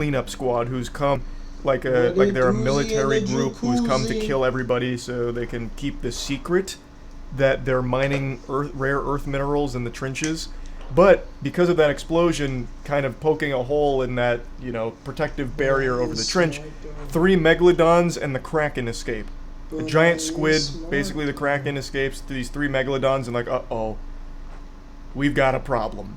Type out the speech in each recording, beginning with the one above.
cleanup squad who's come, like they're a military group who's come to kill everybody so they can keep the secret that they're mining rare earth minerals in the trenches. But because of that explosion kind of poking a hole in that, protective barrier over the trench, 3 megalodons and the Kraken escape. A giant squid, basically the Kraken escapes to these 3 megalodons and uh-oh, we've got a problem.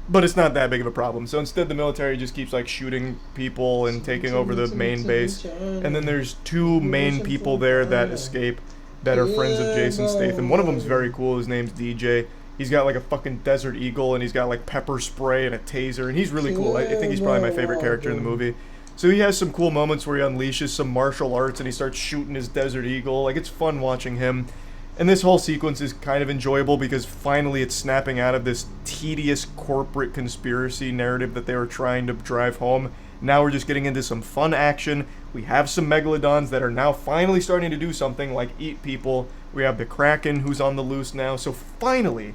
But it's not that big of a problem. So instead the military just keeps shooting people and taking over the main base. And then there's 2 main people there that escape that are friends of Jason Statham. One of them's very cool. His name's DJ. He's got a fucking Desert Eagle, and he's got pepper spray and a taser, and he's really cool. I think he's probably my favorite character in the movie. So he has some cool moments where he unleashes some martial arts and he starts shooting his Desert Eagle. It's fun watching him. And this whole sequence is kind of enjoyable because finally it's snapping out of this tedious corporate conspiracy narrative that they were trying to drive home. Now we're just getting into some fun action. We have some megalodons that are now finally starting to do something like eat people. We have the Kraken who's on the loose now. So finally,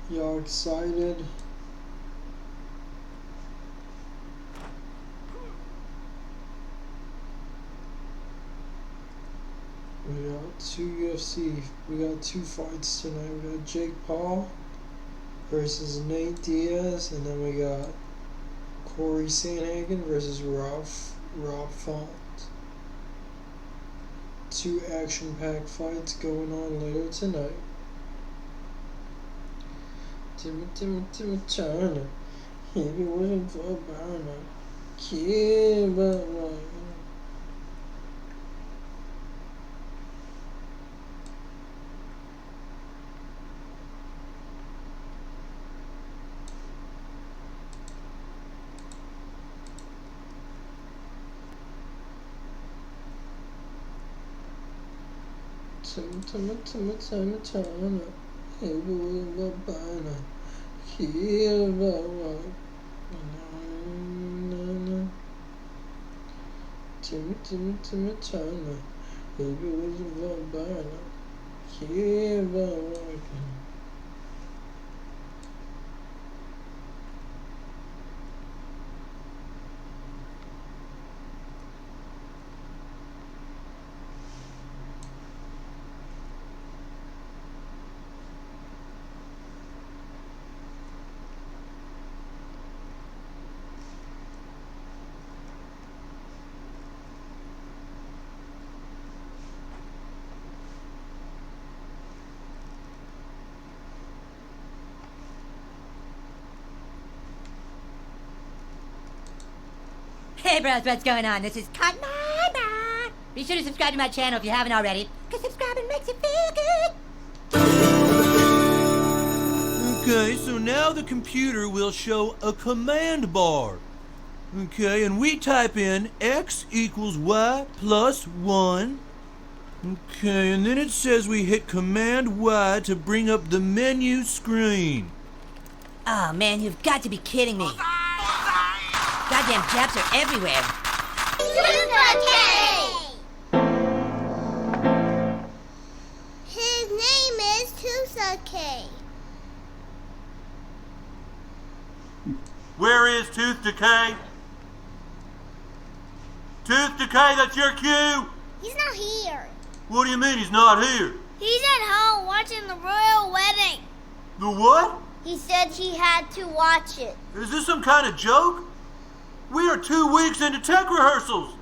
y'all excited? We got 2 UFC. We got 2 fights tonight. We got Jake Paul versus Nate Diaz, and then we got Corey Sandhagen versus Rob Font. 2 action-packed fights going on later tonight. Timmy Turner. If it wasn't for Burner, kid, but Timmy Turner. If it wasn't for Burner. Timmy Turner. If it wasn't for Burner, keep on working. Hey bros, what's going on? This is Cotton. Be sure to subscribe to my channel if you haven't already, because subscribing makes you feel good. Okay, so now the computer will show a command bar. Okay, and we type in x equals y plus 1. Okay, and then it says we hit Command Y to bring up the menu screen. Oh man, you've got to be kidding me. Goddamn Japs are everywhere. Super K! His name is Tusa K. Where is Tooth Decay? Tooth Decay, that's your cue? He's not here. What do you mean he's not here? He's at home watching the royal wedding. The what? He said he had to watch it. Is this some kind of joke? We are 2 weeks into tech rehearsals.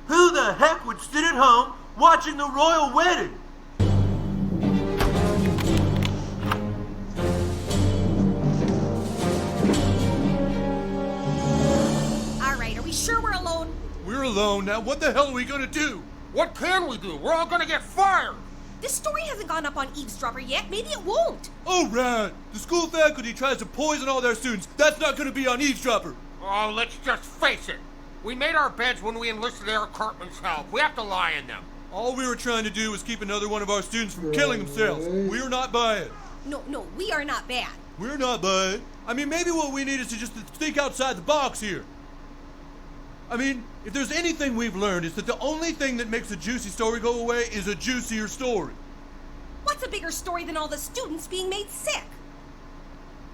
Who the heck would sit at home watching the royal wedding? All right, are we sure we're alone? We're alone. Now what the hell are we gonna do? What can we do? We're all gonna get fired. This story hasn't gone up on Eavesdropper yet. Maybe it won't. Oh, right. The school faculty tries to poison all their students. That's not gonna be on Eavesdropper. Oh, let's just face it. We made our beds when we enlisted Eric Cartman's help. We have to lie in them. All we were trying to do was keep another one of our students from killing themselves. We're not by it. No, we are not bad. We're not by it. I mean, maybe what we need is to just think outside the box here. I mean, if there's anything we've learned, it's that the only thing that makes a juicy story go away is a juicier story. What's a bigger story than all the students being made sick?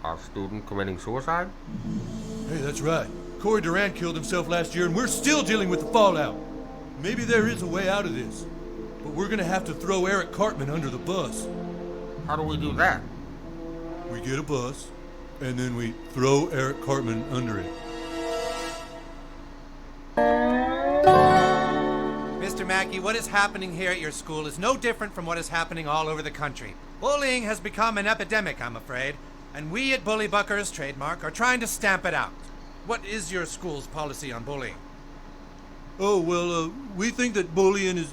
A student committing suicide? Hey, that's right. Corey Durant killed himself last year, and we're still dealing with the fallout. Maybe there is a way out of this, but we're gonna have to throw Eric Cartman under the bus. How do we do that? We get a bus, and then we throw Eric Cartman under it. Mr. Mackey, what is happening here at your school is no different from what is happening all over the country. Bullying has become an epidemic, I'm afraid, and we at Bully Bucker's trademark are trying to stamp it out. What is your school's policy on bullying? Oh, well, we think that bullying is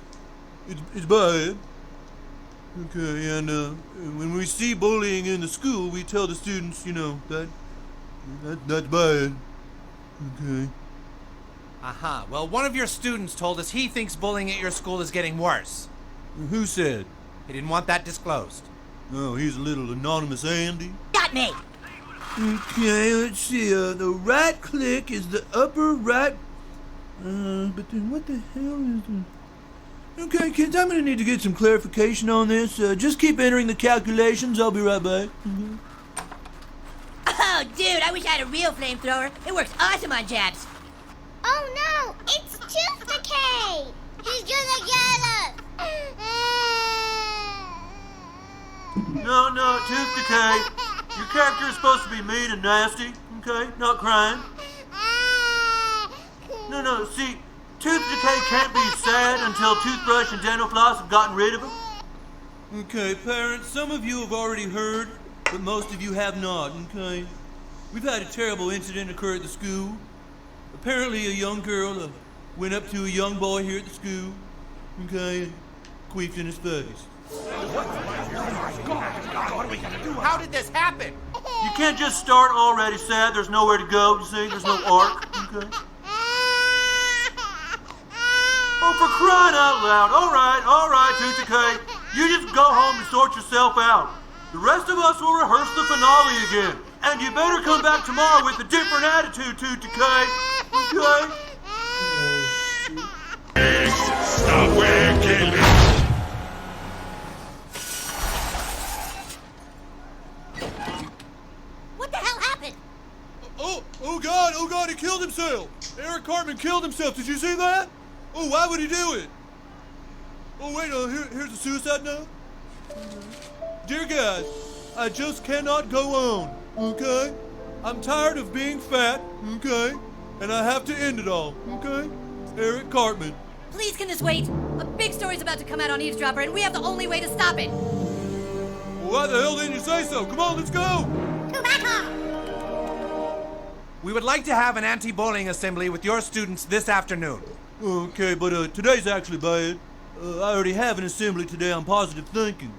bad. Okay, and when we see bullying in the school, we tell the students, that's bad. Okay. Aha. Well, one of your students told us he thinks bullying at your school is getting worse. Who said? He didn't want that disclosed. Oh, he's a little anonymous Andy. Got me! Okay, let's see. The right click is the upper right. But then what the hell is the... Okay, kids, I'm gonna need to get some clarification on this. Just keep entering the calculations. I'll be right back. Mm-hmm. Oh, dude, I wish I had a real flamethrower. It works awesome on jabs. Oh no, it's Tooth Decay! He's gonna get us! No, Tooth Decay. Your character is supposed to be mean and nasty, okay? Not crying. No, see, Tooth Decay can't be sad until toothbrush and dental floss have gotten rid of him. Okay, parents, some of you have already heard, but most of you have not, okay? We've had a terrible incident occur at the school. Apparently a young girl went up to a young boy here at the school, okay, and queefed in his face. How did this happen? You can't just start already sad. There's nowhere to go, you see? There's no arc, okay? Oh, for crying out loud. All right, Tooth Decay. You just go home and sort yourself out. The rest of us will rehearse the finale again. And you better come back tomorrow with a different attitude, Tooth Decay. Okay? Stop killing. What the hell happened? Oh God, he killed himself. Eric Cartman killed himself. Did you see that? Oh, why would he do it? Oh, wait, here's a suicide note. Dear God, I just cannot go on, okay? I'm tired of being fat, okay? And I have to end it all, okay? Eric Cartman. Please, can this wait? A big story's about to come out on Eavesdropper, and we have the only way to stop it. Well, why the hell didn't you say so? Come on, let's go! Go back home! We would like to have an anti-bullying assembly with your students this afternoon. Okay, but today's actually bad. I already have an assembly today on positive thinking.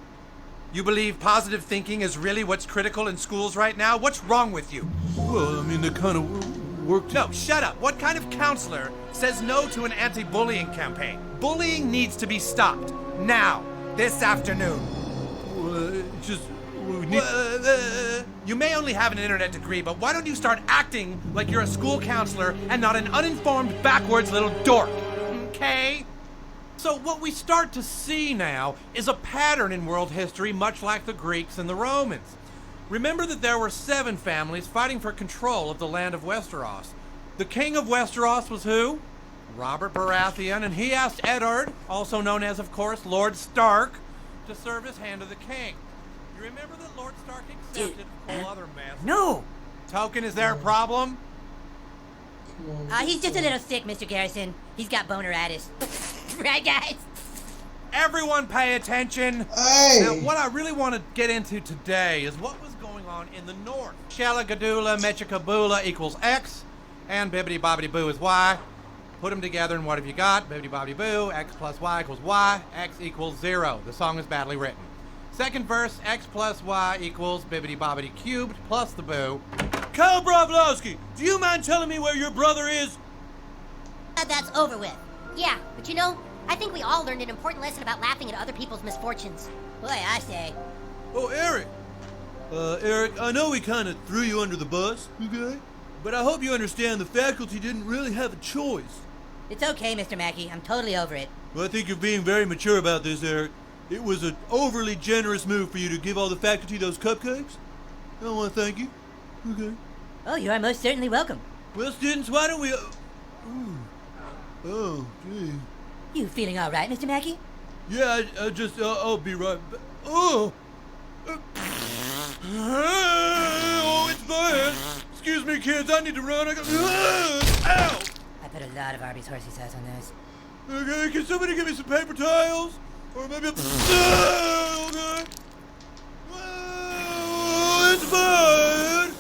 You believe positive thinking is really what's critical in schools right now? What's wrong with you? Well, I mean, they kind of work. No, shut up. What kind of counselor says no to an anti-bullying campaign? Bullying needs to be stopped. Now. This afternoon. It's just... we need... You may only have an internet degree, but why don't you start acting like you're a school counselor and not an uninformed, backwards little dork? Okay? So what we start to see now is a pattern in world history, much like the Greeks and the Romans. Remember that there were 7 families fighting for control of the land of Westeros. The king of Westeros was who? Robert Baratheon, and he asked Eddard, also known as, of course, Lord Stark, to serve as hand of the king. You remember that Lord Stark accepted all other mess? No! Token, is there a problem? He's just a little sick, Mr. Garrison. He's got boneratis. Right, guys? Everyone pay attention. Hey! Now, what I really want to get into today is what was going on in the north. Shalagadula Mechikabula equals X, and Bibbidi Bobbidi Boo is Y. Put them together, and what have you got? Bibbidi Bobbidi Boo, X plus Y equals Y, X equals 0. The song is badly written. Second verse, X plus Y equals Bibbidi Bobbidi cubed plus the Boo. Kyle Bravlowski, do you mind telling me where your brother is? That's over with. Yeah, but I think we all learned an important lesson about laughing at other people's misfortunes. Boy, I say. Oh, Eric. Eric, I know we kind of threw you under the bus, okay? But I hope you understand the faculty didn't really have a choice. It's okay, Mr. Mackey. I'm totally over it. Well, I think you're being very mature about this, Eric. It was an overly generous move for you to give all the faculty those cupcakes. I want to thank you. Okay. Oh, you are most certainly welcome. Well, students, why don't we... Oh, gee. You feeling all right, Mr. Mackey? Yeah, I'll be right back. Oh! Oh, it's bad. Excuse me, kids, I need to run. Ow! I put a lot of Arby's horsey sauce on those. Okay, can somebody give me some paper towels? Or maybe okay. Oh, it's bad.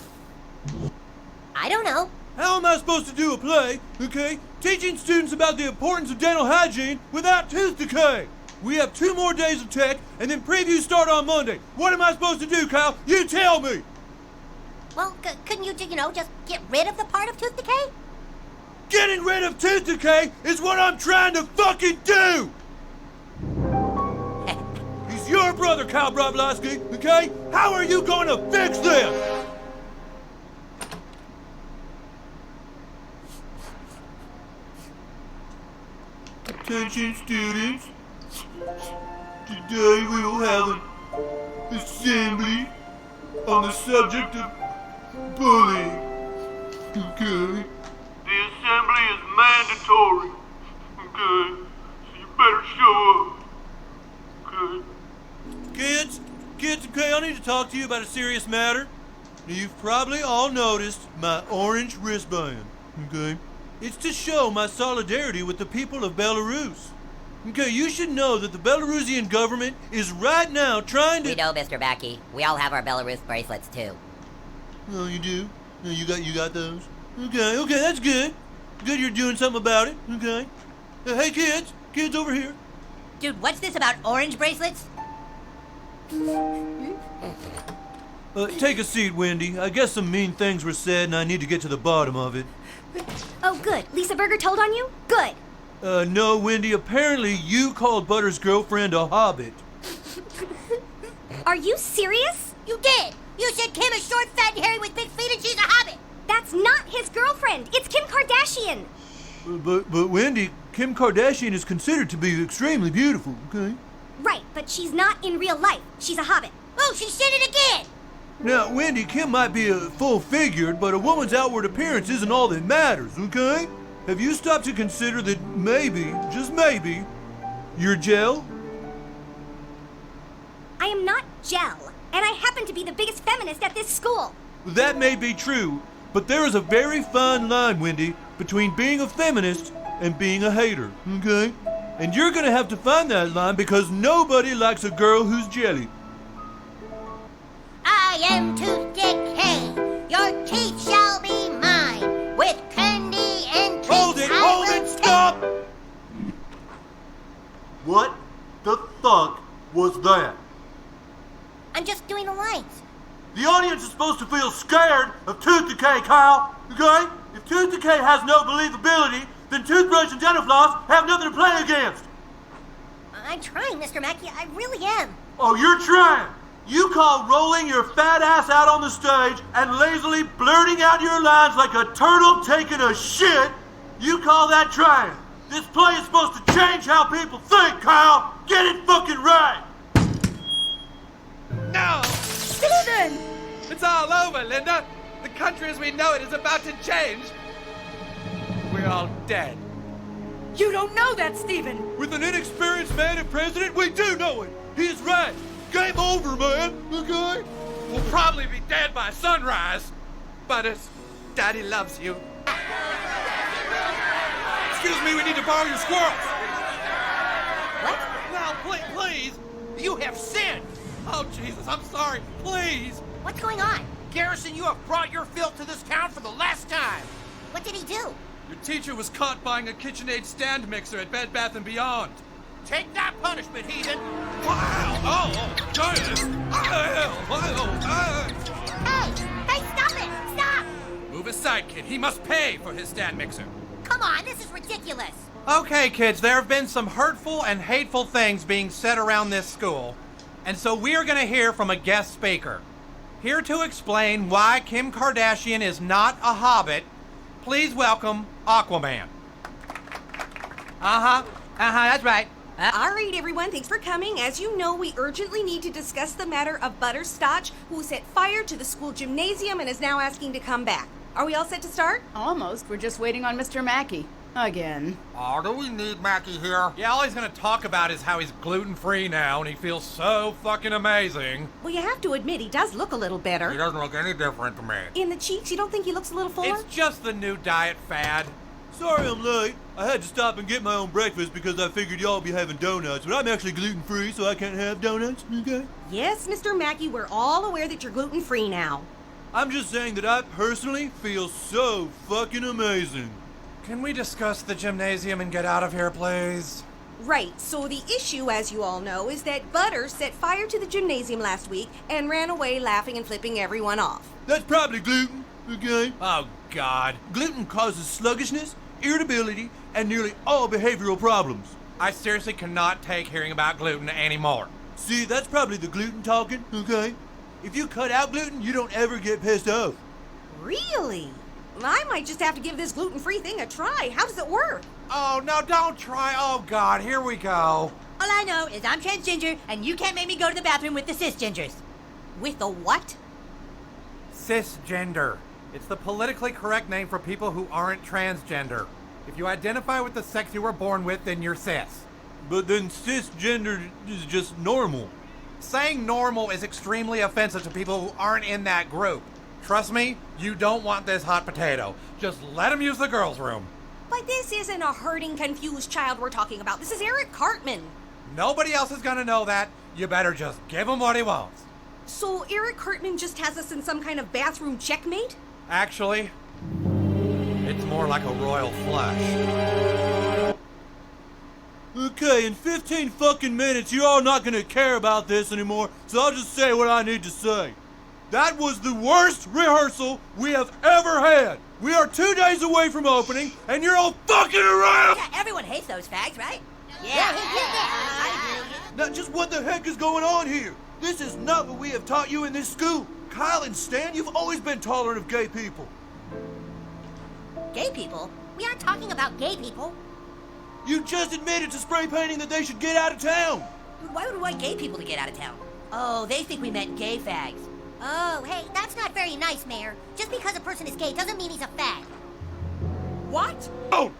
I don't know. How am I supposed to do a play, okay, teaching students about the importance of dental hygiene without tooth decay? We have 2 more days of tech, and then previews start on Monday. What am I supposed to do, Kyle? You tell me! Well, couldn't you, just get rid of the part of tooth decay? Getting rid of tooth decay is what I'm trying to fucking do! He's your brother, Kyle Broblovsky, okay? How are you going to fix this? Attention, students. Today we will have an assembly on the subject of bullying. Okay? The assembly is mandatory. Okay? So you better show up. Okay? Kids, okay, I need to talk to you about a serious matter. Now, you've probably all noticed my orange wristband. Okay? It's to show my solidarity with the people of Belarus. Okay, you should know that the Belarusian government is right now trying to... We know, Mr. Mackey. We all have our Belarus bracelets, too. Oh, you do? No, you got those? Okay, that's good. Good you're doing something about it, okay? Hey, kids over here. Dude, what's this about orange bracelets? Take a seat, Wendy. I guess some mean things were said and I need to get to the bottom of it. Oh, good. Lisa Berger told on you? Good. No, Wendy, apparently you called Butter's girlfriend a hobbit. Are you serious? You did! You said Kim is short, fat, and hairy with big feet and she's a hobbit! That's not his girlfriend! It's Kim Kardashian! But Wendy, Kim Kardashian is considered to be extremely beautiful, okay? Right, but she's not in real life. She's a hobbit. Oh, she said it again! Now, Wendy, Kim might be full-figured, but a woman's outward appearance isn't all that matters, okay? Have you stopped to consider that maybe, just maybe, you're gel? I am not gel, and I happen to be the biggest feminist at this school. That may be true, but there is a very fine line, Wendy, between being a feminist and being a hater, okay? And you're gonna have to find that line because nobody likes a girl who's jelly. I am tooth decay. Your teeth shall be mine. With candy and treats. Hold it, stop! What the fuck was that? I'm just doing the lines. The audience is supposed to feel scared of tooth decay, Kyle, okay? If tooth decay has no believability, then toothbrush and dental floss have nothing to play against. I'm trying, Mr. Mackey. I really am. Oh, you're trying? You call rolling your fat ass out on the stage and lazily blurting out your lines like a turtle taking a shit? You call that trying? This play is supposed to change how people think, Kyle! Get it fucking right! No! Steven! It's all over, Linda! The country as we know it is about to change! We're all dead. You don't know that, Steven! With an inexperienced man and president, we do know it! He's right! Game over, man! Okay? We'll probably be dead by sunrise, but as Daddy loves you. Excuse me, we need to borrow your squirrels! What? Now, please! You have sinned! Oh, Jesus, I'm sorry. Please! What's going on? Garrison, you have brought your filth to this town for the last time. What did he do? Your teacher was caught buying a KitchenAid stand mixer at Bed Bath & Beyond. Take that punishment, heathen. Wow! Oh, goodness! Hey, stop it! Stop! Move aside, kid. He must pay for his stand mixer. Come on, this is ridiculous. Okay, kids, there have been some hurtful and hateful things being said around this school. And so we're going to hear from a guest speaker. Here to explain why Kim Kardashian is not a hobbit, please welcome Aquaman. That's right. All right, everyone, thanks for coming. As you know, we urgently need to discuss the matter of Butterscotch, who set fire to the school gymnasium and is now asking to come back. Are we all set to start? Almost. We're just waiting on Mr. Mackey. Again. Oh, do we need Mackie here? Yeah, all he's gonna talk about is how he's gluten-free now and he feels so fucking amazing. Well, you have to admit, he does look a little better. He doesn't look any different to me. In the cheeks, you don't think he looks a little fuller? It's just the new diet fad. Sorry I'm late. I had to stop and get my own breakfast because I figured y'all be having donuts, but I'm actually gluten-free, so I can't have donuts, okay? Yes, Mr. Mackey, we're all aware that you're gluten-free now. I'm just saying that I personally feel so fucking amazing. Can we discuss the gymnasium and get out of here, please? Right, so the issue, as you all know, is that Butter set fire to the gymnasium last week and ran away laughing and flipping everyone off. That's probably gluten, okay? Oh, God. Gluten causes sluggishness, irritability, and nearly all behavioral problems. I seriously cannot take hearing about gluten anymore. See, that's probably the gluten talking, okay? If you cut out gluten, you don't ever get pissed off. Really? I might just have to give this gluten-free thing a try. How does it work? Oh, no, don't try. Oh, God, here we go. All I know is I'm transgender, and you can't make me go to the bathroom with the cisgengers. With the what? Cisgender. It's the politically correct name for people who aren't transgender. If you identify with the sex you were born with, then you're cis. But then cisgender is just normal. Saying normal is extremely offensive to people who aren't in that group. Trust me, you don't want this hot potato. Just let him use the girls' room. But this isn't a hurting, confused child we're talking about. This is Eric Cartman. Nobody else is gonna know that. You better just give him what he wants. So Eric Cartman just has us in some kind of bathroom checkmate? Actually, it's more like a royal flush. Okay, in 15 fucking minutes, you're all not gonna care about this anymore, so I'll just say what I need to say. That was the worst rehearsal we have ever had. We are 2 days away from opening, and you're all fucking around! Yeah, everyone hates those fags, right? Yeah. Now, just what the heck is going on here? This is not what we have taught you in this school. Kyle and Stan, you've always been tolerant of gay people. Gay people? We aren't talking about gay people. You just admitted to spray painting that they should get out of town. Why would we want gay people to get out of town? Oh, they think we meant gay fags. Oh, hey, that's not very nice, Mayor. Just because a person is gay doesn't mean he's a fag. What? Oh!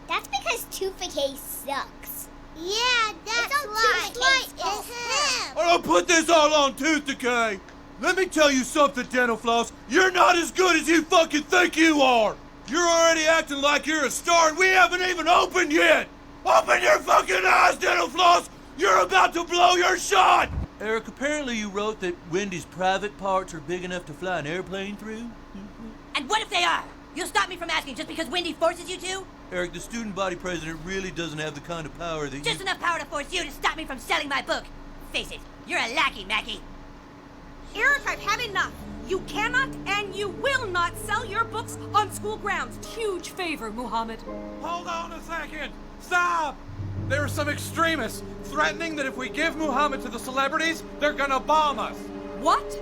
That's because Toothpicay sucks. Yeah, that's why. It's him. I don't put this all on Tooth Decay. Let me tell you something, Dental Floss. You're not as good as you fucking think you are. You're already acting like you're a star and we haven't even opened yet. Open your fucking eyes, Dental Floss. You're about to blow your shot. Eric, apparently you wrote that Wendy's private parts are big enough to fly an airplane through. And what if they are? You'll stop me from asking just because Wendy forces you to? Eric, the student body president really doesn't have the kind of power that Just enough power to force you to stop me from selling my book. Face it, you're a lackey, Mackie. Eric, I've had enough. You cannot and you will not sell your books on school grounds. Huge favor, Muhammad. Hold on a second. Stop! There are some extremists threatening that if we give Muhammad to the celebrities, they're gonna bomb us. What?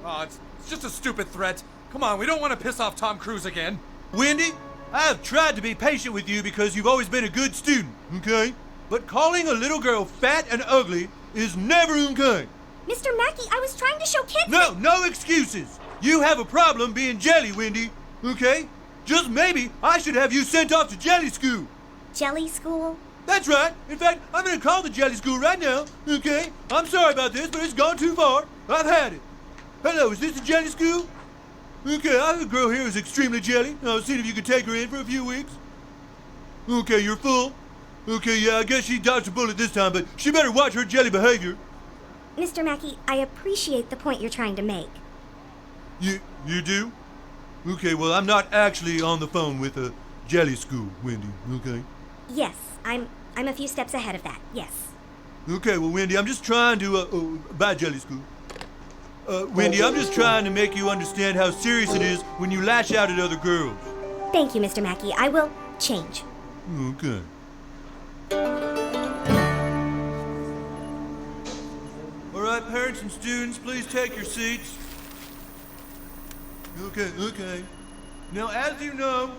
Oh, it's just a stupid threat. Come on, we don't want to piss off Tom Cruise again. Wendy, I have tried to be patient with you because you've always been a good student, okay? But calling a little girl fat and ugly is never okay. Mr. Mackey, I was trying to show kids. No excuses. You have a problem being jelly, Wendy, okay? Just maybe I should have you sent off to jelly school. Jelly school? That's right. In fact, I'm gonna call the jelly school right now, okay? I'm sorry about this, but it's gone too far. I've had it. Hello, is this the jelly school? Okay, I have a girl here who's extremely jelly. I'll see if you can take her in for a few weeks. Okay, you're full. Okay, yeah, I guess she dodged a bullet this time, but she better watch her jelly behavior. Mr. Mackey, I appreciate the point you're trying to make. You do? Okay, well, I'm not actually on the phone with a jelly school, Wendy, okay? Yes, I'm a few steps ahead of that, yes. Okay, well, Wendy, I'm just trying to, bye, jelly school. Wendy, I'm just trying to make you understand how serious it is when you lash out at other girls. Thank you, Mr. Mackey. I will change. Okay. All right, parents and students, please take your seats. Okay. Now, as you know,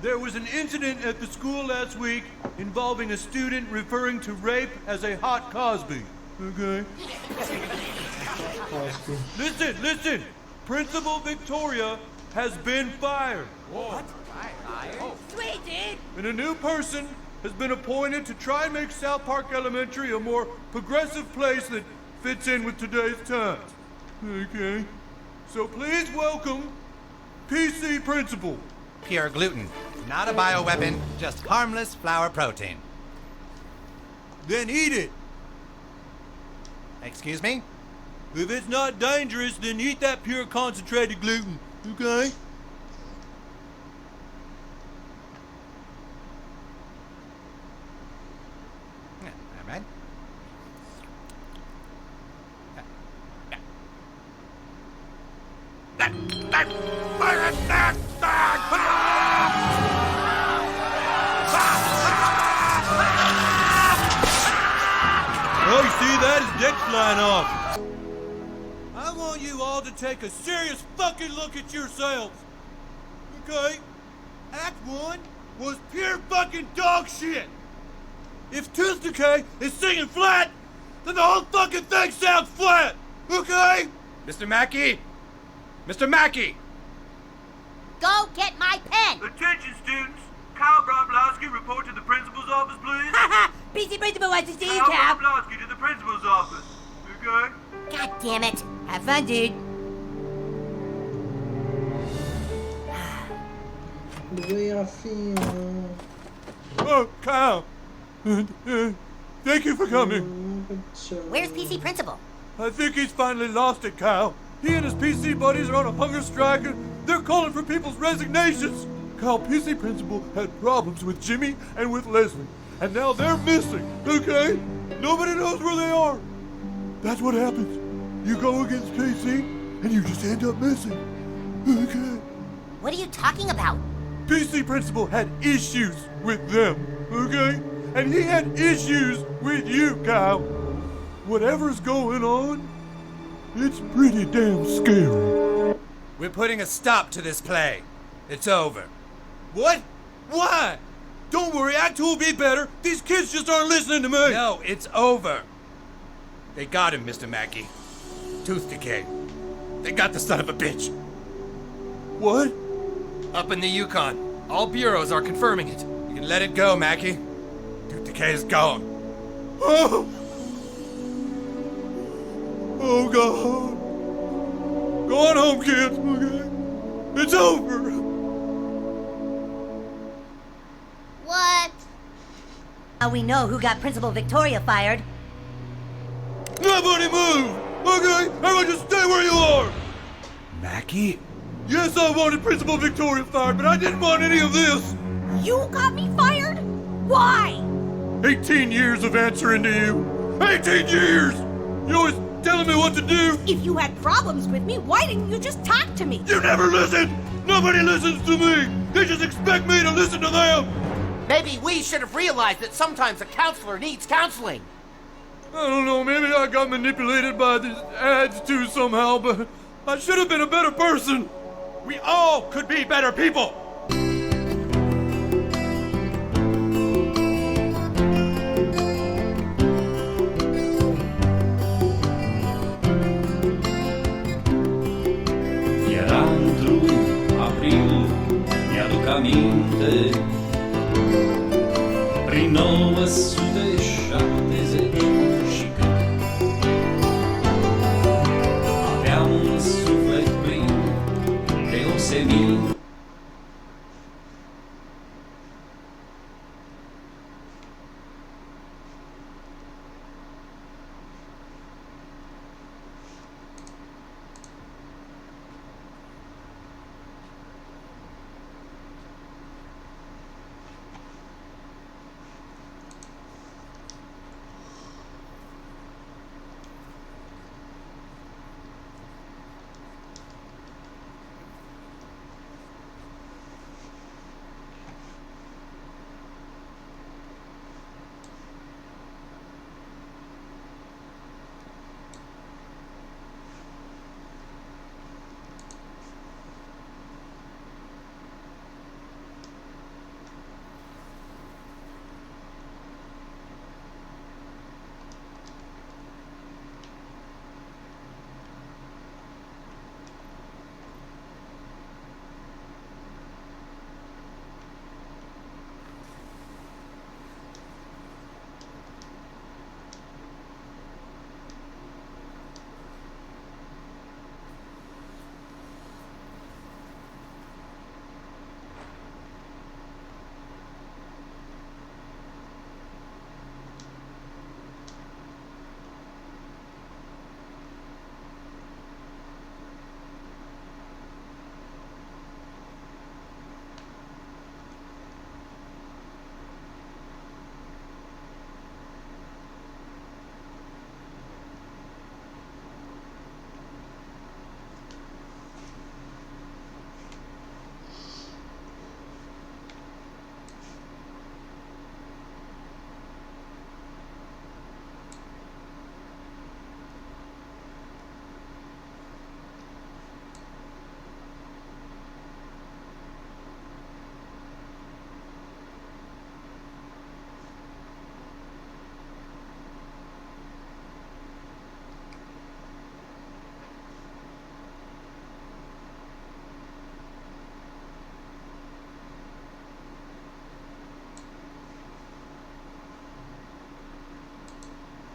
there was an incident at the school last week involving a student referring to rape as a hot Cosby. Okay? Cosby. Listen! Principal Victoria has been fired. What? Sweet, dude. And a new person has been appointed to try and make South Park Elementary a more progressive place that fits in with today's times. Okay? So please welcome PC Principal. Pure gluten. Not a bioweapon, just harmless flour protein. Then eat it. Excuse me? If it's not dangerous, then eat that pure concentrated gluten. Okay? All right. Oh, you see that? His dick's flying off. I want you all to take a serious fucking look at yourselves. Okay? Act 1 was pure fucking dog shit. If Tooth Decay is singing flat, then the whole fucking thing sounds flat. Okay? Mr. Mackey! Mr. Mackey! Go get my pen. Attention, students. Kyle Broblowski, report to the principal's office, please. PC Principal wants to see you, Kyle Cal. Broblowski to the principal's office. Okay? God damn it. Have fun, dude. The way I feel. Oh, Kyle. Thank you for coming. Where's PC Principal? I think he's finally lost it, Kyle. He and his PC buddies are on a hunger strike and they're calling for people's resignations. Kyle, PC Principal had problems with Jimmy and with Leslie, and now they're missing, okay? Nobody knows where they are. That's what happens. You go against PC and you just end up missing, okay? What are you talking about? PC Principal had issues with them, okay? And he had issues with you, Kyle. Whatever's going on, it's pretty damn scary. We're putting a stop to this play. It's over. What? Why? Don't worry, Act 2 will be better. These kids just aren't listening to me. No, it's over. They got him, Mr. Mackey. Tooth decay. They got the son of a bitch. What? Up in the Yukon. All bureaus are confirming it. You can let it go, Mackey. Tooth decay is gone. Oh! Oh, God. Go on home, kids, okay? It's over. What? Now we know who got Principal Victoria fired. Nobody move! Okay? Everyone just stay where you are! Mackey? Yes, I wanted Principal Victoria fired, but I didn't want any of this! You got me fired? Why? 18 years of answering to you! 18 years! You always telling me what to do! If you had problems with me, why didn't you just talk to me? You never listen! Nobody listens to me! They just expect me to listen to them! Maybe we should have realized that sometimes a counselor needs counseling. I don't know, maybe I got manipulated by the ads too somehow, but I should have been a better person! We all could be better people! Prin 970 aveam un suflet plin de o semină.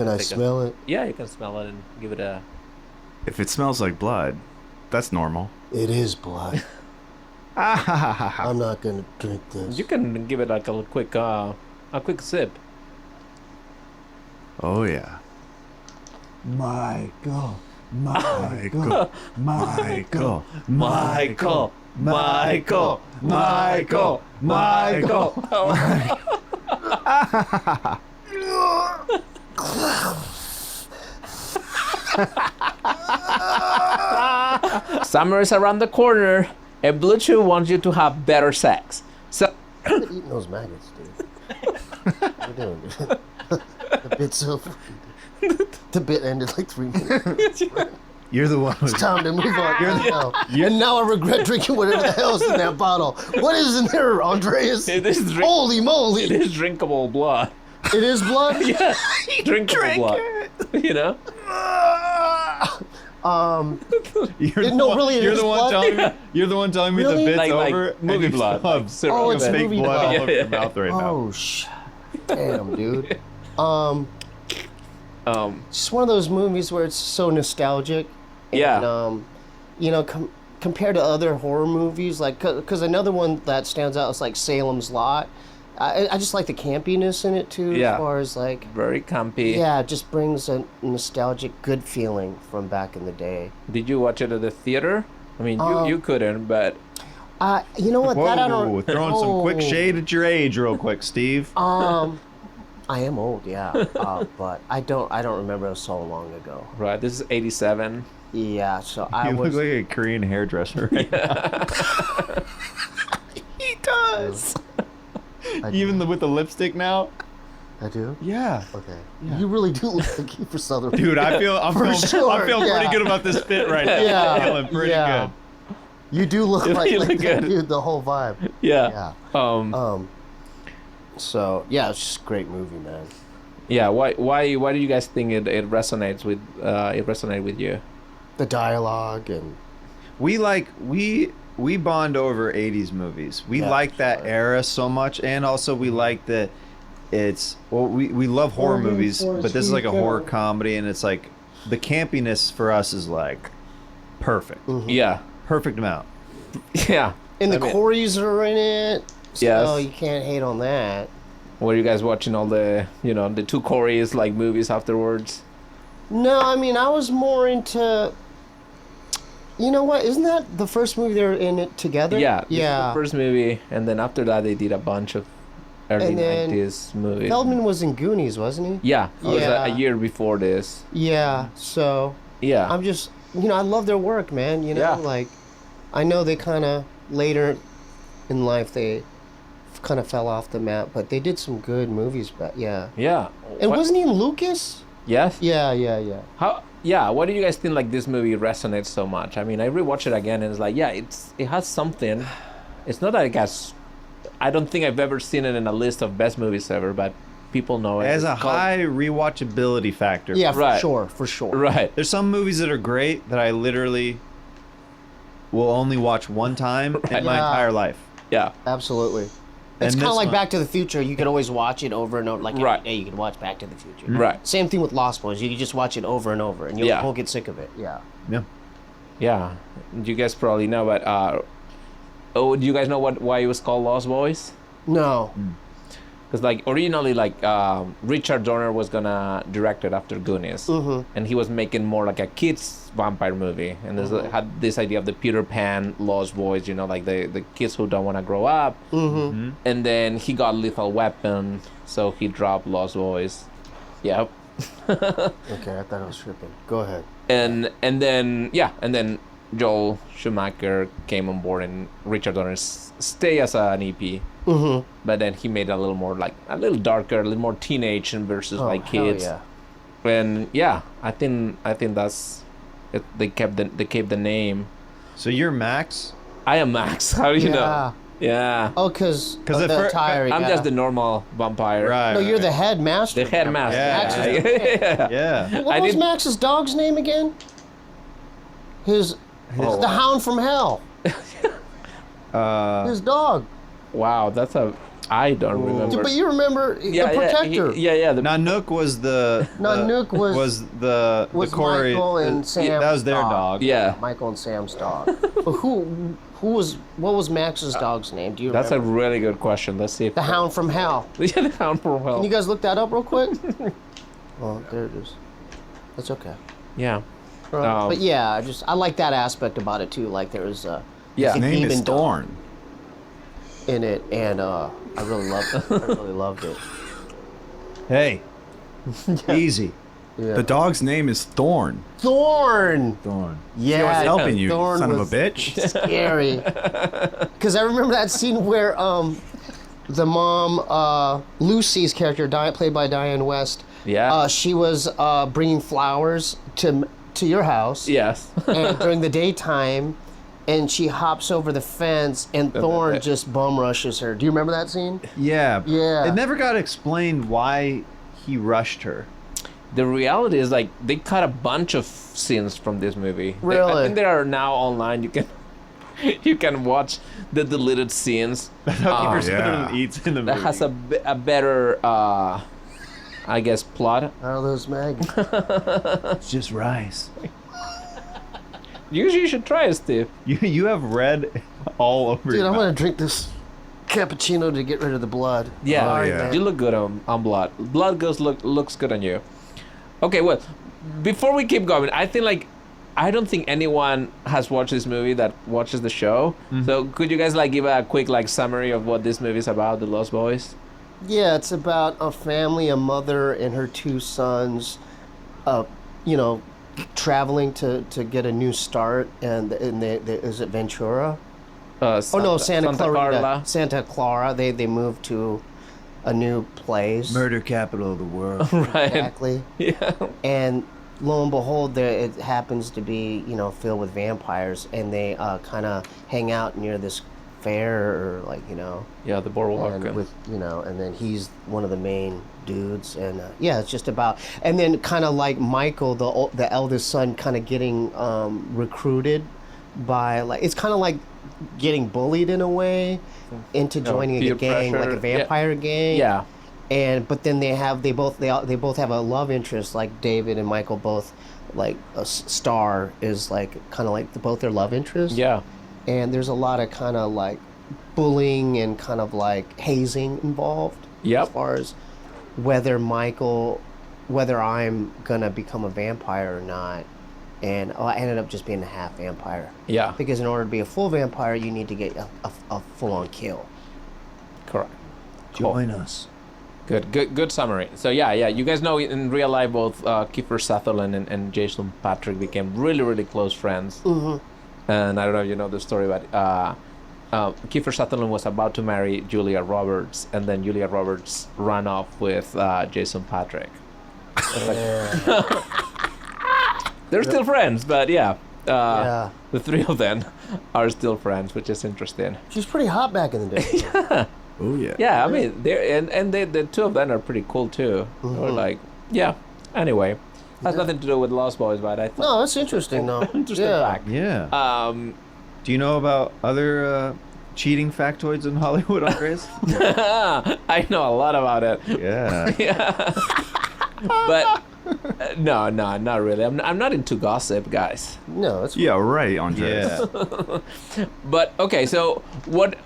Can I smell it? Yeah, you can smell it and give it a... If it smells like blood, that's normal. It is blood. I'm not gonna drink this. You can give it like a quick sip. Oh yeah. Michael. Michael. Michael. Michael. Michael. Michael. Michael. Summer is around the corner, and Blue Chew wants you to have better sex. So Quit eating those maggots, dude. What are you doing, dude? The bit's over. The bit ended like 3 minutes. You're the one. It's time to move on. And now I regret drinking whatever the hell's in that bottle. What is in there, Andreas? It is Holy moly! It is drinkable blood. It is blood? Yeah, drinkable blood. You know? You're the one telling me Really? the bit's Like over. movie and you blood. still have Oh, it's fake movie blood blood. all over your mouth right now. Oh, damn, dude. Just one of those movies where it's so nostalgic. Yeah. And, you know, compared to other horror movies, like, because another one that stands out is like Salem's Lot. I just like the campiness in it too, Yeah. as far as like. Very campy. Yeah, it just brings a nostalgic, good feeling from back in the day. Did you watch it at the theater? I mean, you couldn't, but. You know what? Whoa, that I don't. throwing some quick shade at your age, real quick, Steve. I am old, yeah, but I don't remember. It was so long ago. Right, this is 87. Yeah, so You look like a Korean hairdresser right now. He does. Even with the lipstick now. I do? Yeah. Okay. Yeah. You really do look like Kiefer Sutherland. Dude, I'm feeling pretty good about this fit right now. Yeah. I'm feeling pretty good. You do look You like look good. dude, the whole vibe. Yeah. So yeah, it's just a great movie, man. Yeah. Why do you guys think it resonates with you? The dialogue and We bond over 80s movies. We like that era so much, and also we like that we love horror movies, but this is like a horror comedy, and it's like the campiness for us is like perfect. Mm-hmm. Yeah. Perfect amount. Yeah. And the Corys are in it. So Yes. you can't hate on that. Were you guys watching all the the two Corys like movies afterwards? No, I mean I was more into. You know what? Isn't that the first movie they were in it together? Yeah. This is Yeah. the first movie, and then after that they did a bunch of early And then 90s movies. Feldman was in Goonies, wasn't he? Yeah. It was Yeah. a year before this. Yeah. So. Yeah. I'm just, I love their work, man. Yeah. Like, I know they kind of later in life they kind of fell off the map, but they did some good movies. But yeah. Yeah. And wasn't he in Lucas? Yes. Yeah. How? Yeah. Why do you guys think like this movie resonates so much? I mean, I rewatched it again, and it's like, it has something. It's not like I don't think I've ever seen it in a list of best movies ever, but people know it. It has a high rewatchability factor. Yeah, Right. for sure. Right. There's some movies that are great that I literally will only watch one time in my Yeah. entire life. Yeah. Absolutely. It's And kind of this like one- Back to the Future. You can always watch it over and over. Like Right. every day you can watch Back to the Future. Right. Same thing with Lost Boys. You can just watch it over and over, and you Yeah. won't get sick of it. Yeah. Yeah. Yeah. You guys probably know, but do you guys know why it was called Lost Boys? No. Because like originally, like Richard Donner was gonna direct it after Goonies, and he was making more like a kids vampire movie, and had this idea of the Peter Pan Lost Boys, like the kids who don't want to grow up. And then he got Lethal Weapon, so he dropped Lost Boys. Yep. Okay, I thought I was tripping. Go ahead. And then Joel Schumacher came on board, and Richard Donner stay as an EP. But then he made it a little more like a little darker, a little more teenage versus like kids. Yeah. And yeah, I think that's it, they kept the name. So you're Max? I am Max. How do you know? Yeah. Oh, because at the first attire. I'm just the normal vampire. Right. No, you're the headmaster. The headmaster. Max is Yeah. Yeah. What was Max's dog's name again? The Hound from Hell. His dog. Wow, that's a I don't remember. But you remember the Protector. Nanook was the. Nanook was the Corey. Michael and Sam's that was their dog. Yeah. Michael and Sam's dog. But what was Max's dog's name? Do you remember? That's a really good question. Let's see. The Hound from Hell. Yeah, the Hound from Hell. Can you guys look that up real quick? Oh, there it is. That's okay. Yeah. But yeah, I like that aspect about it too. Like there was his name is Thorn in it, and I really loved it. I really loved it. Hey, easy. Yeah. The dog's name is Thorn. Thorn. Yeah, he was helping you, Thorn son of a bitch. Scary. Because I remember that scene where the mom, Lucy's character, played by Diane West. Yeah. She was bringing flowers to your house. Yes. And during the daytime, and she hops over the fence, and Thorn just bum rushes her. Do you remember that scene? Yeah. Yeah. It never got explained why he rushed her. The reality is, like, they cut a bunch of scenes from this movie. Really? I think they are now online. You can watch the deleted scenes. Eats in the movie. That has a better, I guess, plot. How are those Maggie? It's just rice. You should try it, Steve. You have red all over Dude, your I'm mouth. gonna drink this cappuccino to get rid of the blood. Yeah, All right, you look good on blood. Blood looks good on you. Okay, well, before we keep going, I don't think anyone has watched this movie that watches the show. Mm-hmm. So could you guys give a quick summary of what this movie is about, The Lost Boys? Yeah, it's about a family, a mother and her two sons, traveling to get a new start, and is it Ventura? Santa Clarita. Santa Clara. They moved to a new place. Murder capital of the world. Right. Exactly. Yeah. And lo and behold, it happens to be filled with vampires, and they kind of hang out near this fair, or Yeah, the boardwalk. and with and then he's one of the main dudes, and it's just about, and then kind of like Michael, the eldest son, kind of getting recruited by it's kind of like getting bullied in a way into joining a gang, pressure. like a vampire gang. Yeah. But then they both have a love interest, like David and Michael both, like a Star is kind of both their love interests. Yeah. And there's a lot of kind of bullying and kind of hazing involved. Yep. As far as whether I'm gonna become a vampire or not. And I ended up just being a half vampire. Yeah. Because in order to be a full vampire, you need to get a full-on kill. Correct. Join us. Good summary. So yeah, you guys know in real life both Kiefer Sutherland and Jason Patric became really, really close friends. Mm-hmm. And I don't know if you know the story, but Kiefer Sutherland was about to marry Julia Roberts, and then Julia Roberts ran off with Jason Patric. They're still friends, but the three of them are still friends, which is interesting. She was pretty hot back in the day. Yeah. Oh yeah. Yeah, I mean, the two of them are pretty cool too. Mm-hmm. Anyway, has nothing to do with Lost Boys, but I thought. No, that's interesting though. Interesting fact. Yeah. Do you know about other cheating factoids in Hollywood, Andres? I know a lot about it. Yeah. Yeah. But no, not really. I'm not into gossip, guys. No, it's right, Andres. Yeah. But okay, so what?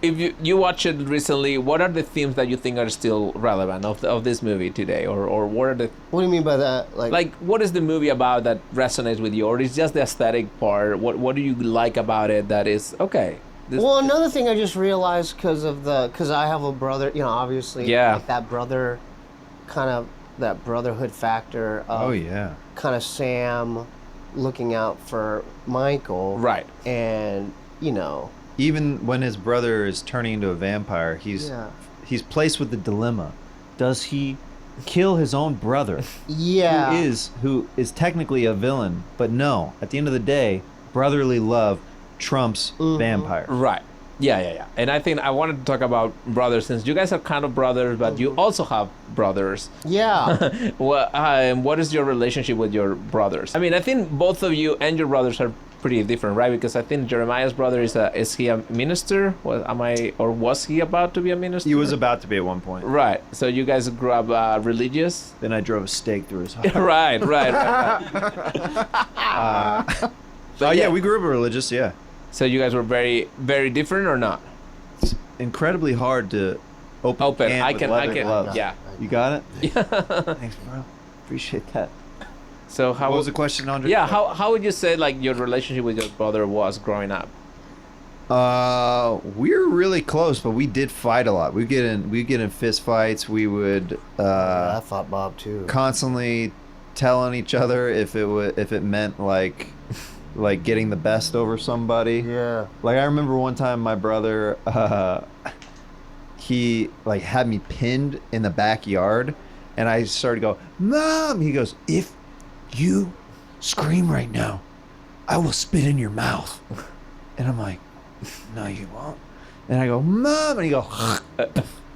If you watched it recently, what are the themes that you think are still relevant of this movie today, or what are the? What do you mean by that? Like what is the movie about that resonates with you, or is just the aesthetic part? What do you like about it that is okay? Well, another thing I just realized because I have a brother, obviously, like that brother, kind of that brotherhood factor. Oh yeah. Kind of Sam looking out for Michael. Right. And even when his brother is turning into a vampire, he's placed with the dilemma: does he kill his own brother? Yeah. Who is technically a villain, but no. At the end of the day, brotherly love trumps vampire. Right. Yeah. And I think I wanted to talk about brothers, since you guys are kind of brothers, but you also have brothers. Yeah. Well, what is your relationship with your brothers? I mean, I think both of you and your brothers are pretty different, right? Because I think Jeremiah's brother is he a minister? Was he about to be a minister? He was about to be at one point. Right. So you guys grew up religious? Then I drove a stake through his heart. right. Oh yeah, we grew up religious. Yeah. So you guys were very, very different, or not? It's incredibly hard to open. I can. Gloves. Yeah. You got it. Yeah. Thanks, bro. Appreciate that. So how What was the question, Andre? Yeah. How would you say like your relationship with your brother was growing up? We were really close, but we did fight a lot. We get in fist fights. We would. I fought Bob too. Constantly telling each other if it meant like getting the best over somebody. Yeah. Like I remember one time my brother, he like had me pinned in the backyard, and I started to go, "Mom!" He goes, "If you scream right now, I will spit in your mouth." And I'm like, "No, you won't." And I go, "Mom!" And he goes,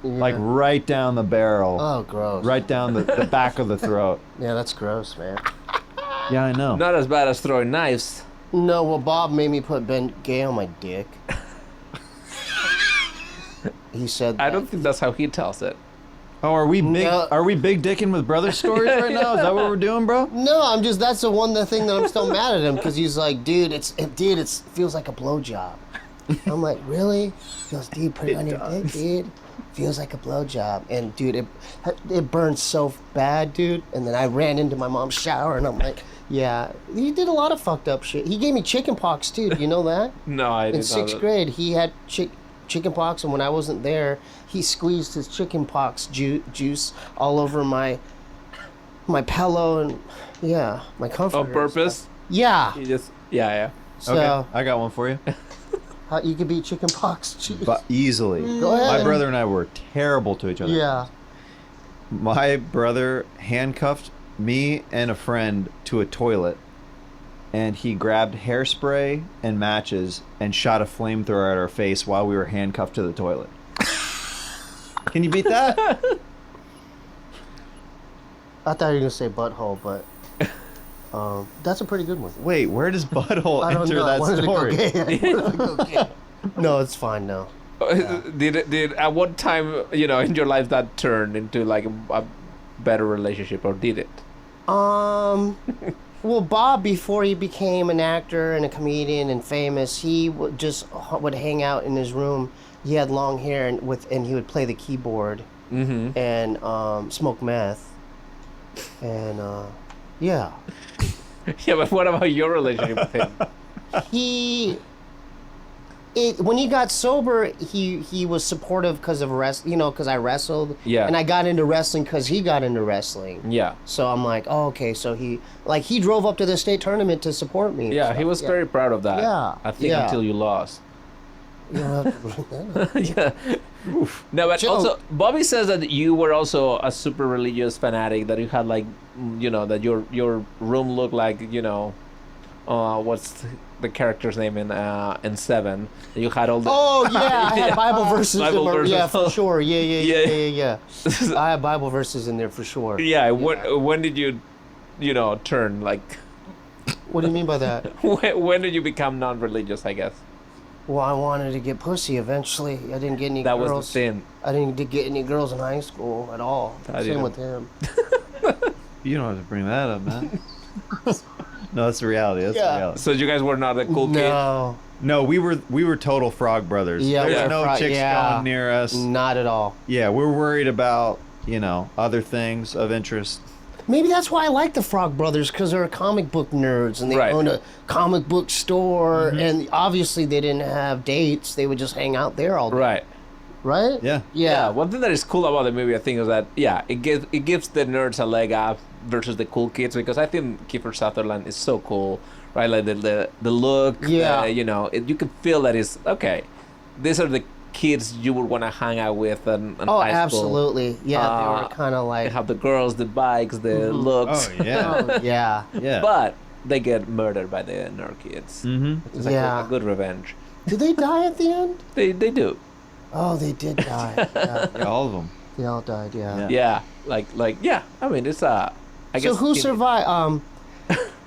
like right down the barrel. Oh, gross. Right down the back of the throat. Yeah, that's gross, man. Yeah, I know. Not as bad as throwing knives. No, well, Bob made me put Ben Gay on my dick. He said that. I don't think that's how he tells it. Oh, are we big? Are we big dicking with brother stories right now? Is that what we're doing, bro? No, that's the thing that I'm still mad at him, because he's like, dude, it feels like a blowjob. I'm like, really? He goes, dude, put it on your dick, dude. Feels like a blowjob. And dude, it burns so bad, dude. And then I ran into my mom's shower, and I'm like, yeah, he did a lot of fucked up shit. He gave me chicken pox too. Do you know that? No, I didn't. In 6th grade, he had chicken pox, and when I wasn't there, he squeezed his chicken pox juice all over my pillow and my comforter. On purpose? Yeah. He just yeah. So, okay, I got one for you. You could beat chicken pox juice. But easily. Go ahead. My brother and I were terrible to each other. Yeah. My brother handcuffed me and a friend to a toilet, and he grabbed hairspray and matches and shot a flamethrower at our face while we were handcuffed to the toilet. Can you beat that? I thought you were gonna say butthole, but that's a pretty good one. Wait, where does butthole enter that story? No, it's fine now. Did at what time in your life that turned into like a better relationship, or did it? Well, Bob, before he became an actor and a comedian and famous, he would hang out in his room. He had long hair and he would play the keyboard and smoke meth. And yeah. Yeah, but what about your relationship with him? When he got sober, he was supportive because of because I wrestled. Yeah. And I got into wrestling because he got into wrestling. Yeah. So I'm like, oh, okay. So he drove up to the state tournament to support me. Yeah, he was very proud of that. Yeah. I think until you lost. You don't have to bring that up. Yeah. No, but also Bobby says that you were also a super religious fanatic. That you had that your room looked like what's the character's name in Seven? You had all the I had Bible verses verses. Yeah, for sure. Yeah. I have Bible verses in there for sure. Yeah. When did you turn like? What do you mean by that? When did you become non-religious? I guess. Well, I wanted to get pussy eventually. I didn't get any girls. That was the sin. I didn't get any girls in high school at all. Same with him. You don't have to bring that up, man. No, that's the reality. That's the reality. So you guys were not a cool kid? No, we were total frog brothers. Yeah, there's no chicks going near us. Not at all. Yeah, we're worried about other things of interest. Maybe that's why I like the Frog Brothers, because they're comic book nerds and they own a comic book store, and obviously they didn't have dates. They would just hang out there all day. Right? Yeah. One thing that is cool about the movie, I think, is that it gives the nerds a leg up versus the cool kids, because I think Kiefer Sutherland is so cool, right? Like the look, you can feel that it's okay. These are the kids you would want to hang out with in high school. Absolutely. Yeah, they were kind of like... They have the girls, the bikes, the looks. Oh, yeah. Yeah. But they get murdered by the nerd kids. It's like a good revenge. Did they die at the end? They do. Oh, they did die. Yeah, all of them. They all died, yeah. Yeah. I mean, it's I guess... So who survived?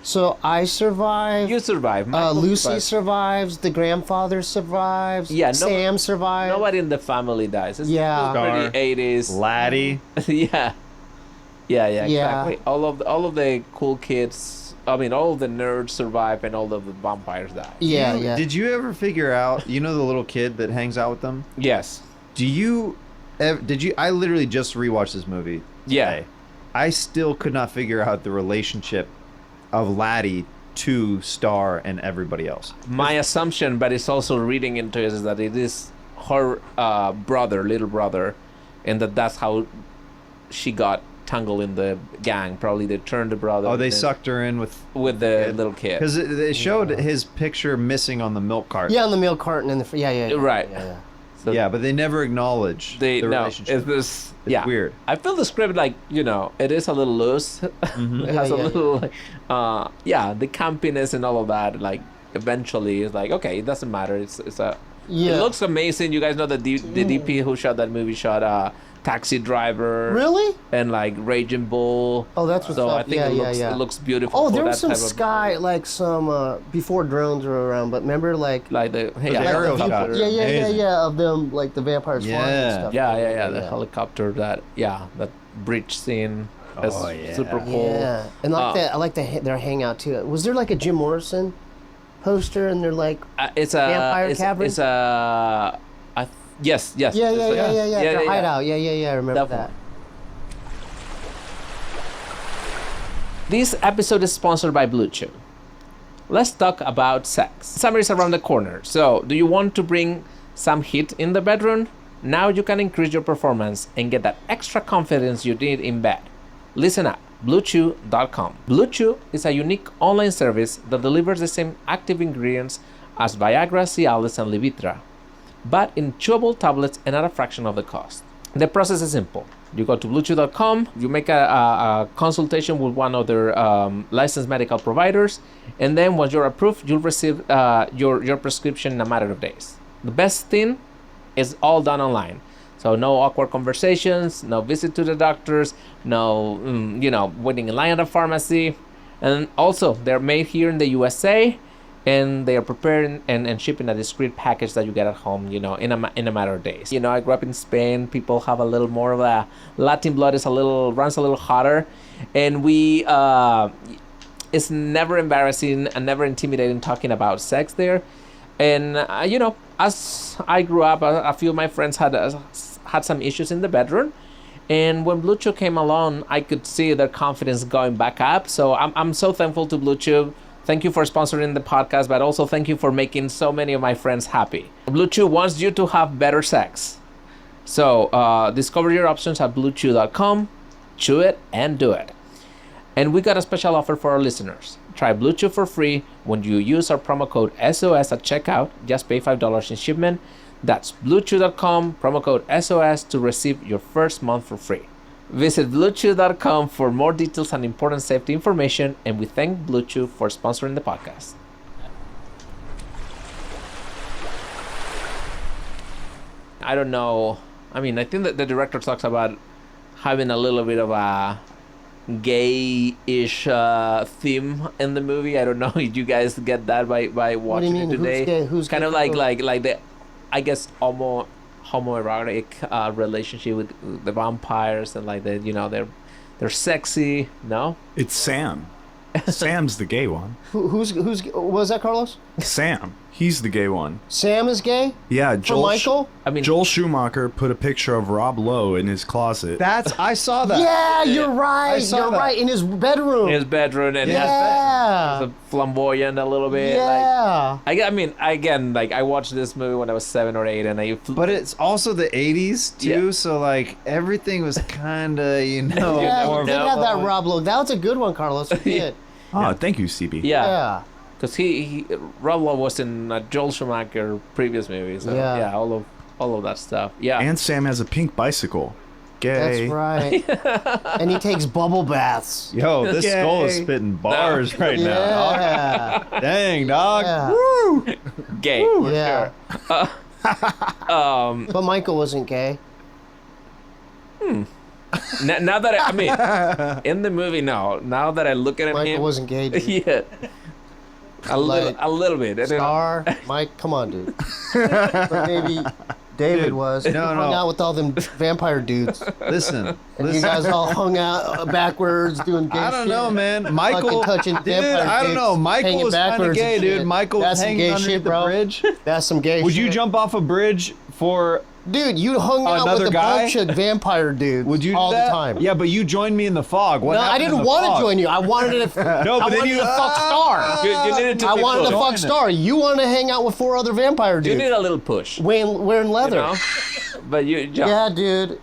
So I survive. You survive. Michael Lucy survives. survives. The grandfather survives. Yeah, Sam survives. Nobody in the family dies. It's Yeah. pretty 80s. Laddie. Yeah, Yeah. exactly. All of the cool kids. I mean, all of the nerds survive, and all of the vampires die. Yeah. Did you ever figure out? You know the little kid that hangs out with them. Yes. Did you? I literally just rewatched this movie. Yeah. I still could not figure out the relationship of Laddie to Star and everybody else. My assumption, but it's also reading into it, is that it is her little brother, and that's how she got tangled in the gang. Probably they turned the brother. Oh, they sucked her in with the little kid. Because it showed his picture missing on the milk carton. Yeah, on the milk carton and the yeah. Right. Yeah. So yeah, but they never acknowledge the relationship. It's It's weird. I feel the script, like, it is a little loose. It has a little, the campiness and all of that. Like, eventually, it's like, okay, it doesn't matter. It's a. Yeah. It looks amazing. You guys know the DP who shot that movie shot Taxi Driver. Really? And like Raging Bull. Oh, that's what's so up. I think it looks beautiful. Oh, for there that was some type of- sky, like some before drones were around. But remember, like the aerial shot. Yeah, of them, like the vampires flying and stuff. Yeah. The helicopter, that bridge scene. That's super cool. Yeah, and I like their hangout too. Was there like a Jim Morrison poster, and they're like it's a vampire cavern? It's a yes. Yeah. Their hideout. Yeah. I remember that. This episode is sponsored by Blue Chew. Let's talk about sex. Summer is around the corner, so do you want to bring some heat in the bedroom? Now you can increase your performance and get that extra confidence you need in bed. Listen up, BlueChew.com. Blue Chew is a unique online service that delivers the same active ingredients as Viagra, Cialis, and Levitra, but in chewable tablets and at a fraction of the cost. The process is simple. You go to BlueChew.com, you make a consultation with one of their licensed medical providers, and then once you're approved, you'll receive your prescription in a matter of days. The best thing is all done online. So no awkward conversations, no visit to the doctors, no, waiting in line at a pharmacy. And also, they're made here in the USA, and they are prepared and shipping a discreet package that you get at home, in a matter of days. I grew up in Spain. People have a little more of a Latin blood, runs a little hotter, and it's never embarrassing and never intimidating talking about sex there. And as I grew up, a few of my friends had some issues in the bedroom, and when Blue Chew came along, I could see their confidence going back up. So I'm so thankful to Blue Chew. Thank you for sponsoring the podcast, but also thank you for making so many of my friends happy. Blue Chew wants you to have better sex. So discover your options at BlueChew.com. Chew it and do it. And we got a special offer for our listeners. Try Blue Chew for free when you use our promo code SOS at checkout. Just pay $5 in shipment. That's BlueChew.com, promo code SOS to receive your first month for free. Visit BlueChew.com for more details and important safety information, and we thank Blue Chew for sponsoring the podcast. I don't know. I mean, I think that the director talks about having a little bit of a gay-ish theme in the movie. I don't know if you guys get that by watching it today. Who's gay? Who's kind gay? of like the, I guess, homoerotic relationship with the vampires, and like they're sexy. No, It's Sam. Sam's the gay one. Who's what was that, Carlos? Sam. He's the gay one. Sam is gay? Yeah, For Michael? Joel Schumacher put a picture of Rob Lowe in his closet. I saw that. Yeah, you're right. You're right. In his bedroom. in his bedroom, and Yeah. it's flamboyant a little bit. Yeah. I mean, again, I watched this movie when I was 7 or 8, and But it's also the 80s too, Yeah. so everything was kind of, Yeah, more you did have that Rob Lowe. That was a good one, Carlos. You did. Oh, thank you, CB. Yeah. Because Rob Lowe was in Joel Schumacher previous movies. So, Yeah. all of that stuff. Yeah. And Sam has a pink bicycle. Gay. That's right. And he takes bubble baths. Yo, this Yay. skull is spitting bars right now. Yeah. Dang, dog. Yeah. Woo! Gay. For Yeah. sure. But Michael wasn't gay. Now that I mean, in the movie, no. Now that I look at him, Michael wasn't gay, dude. Yeah. A little bit. Star, Mike, come on, dude. But maybe David was. He hung out with all them vampire dudes. Listen. And you guys all hung out backwards doing gay shit. I don't know, man. Michael, touching dude, vampire I don't know. dicks, Michael hanging was kind of backwards gay, and dude. shit. Michael That's was some hanging gay underneath shit, the bro. bridge. That's some gay Would shit. you jump off a bridge for Dude, you hung out another with a guy? bunch of vampire dudes Would you do all that? the time. Yeah, but you joined me in the fog. What No, I happened in didn't the want to fog? join you. I wanted to. No, but I then wanted you to fuck Star. You needed to I be wanted to pushed. fuck Star. You wanted to hang out with 4 other vampire dudes. You need a little push. Wearing leather. You know? But you jump. Yeah, dude.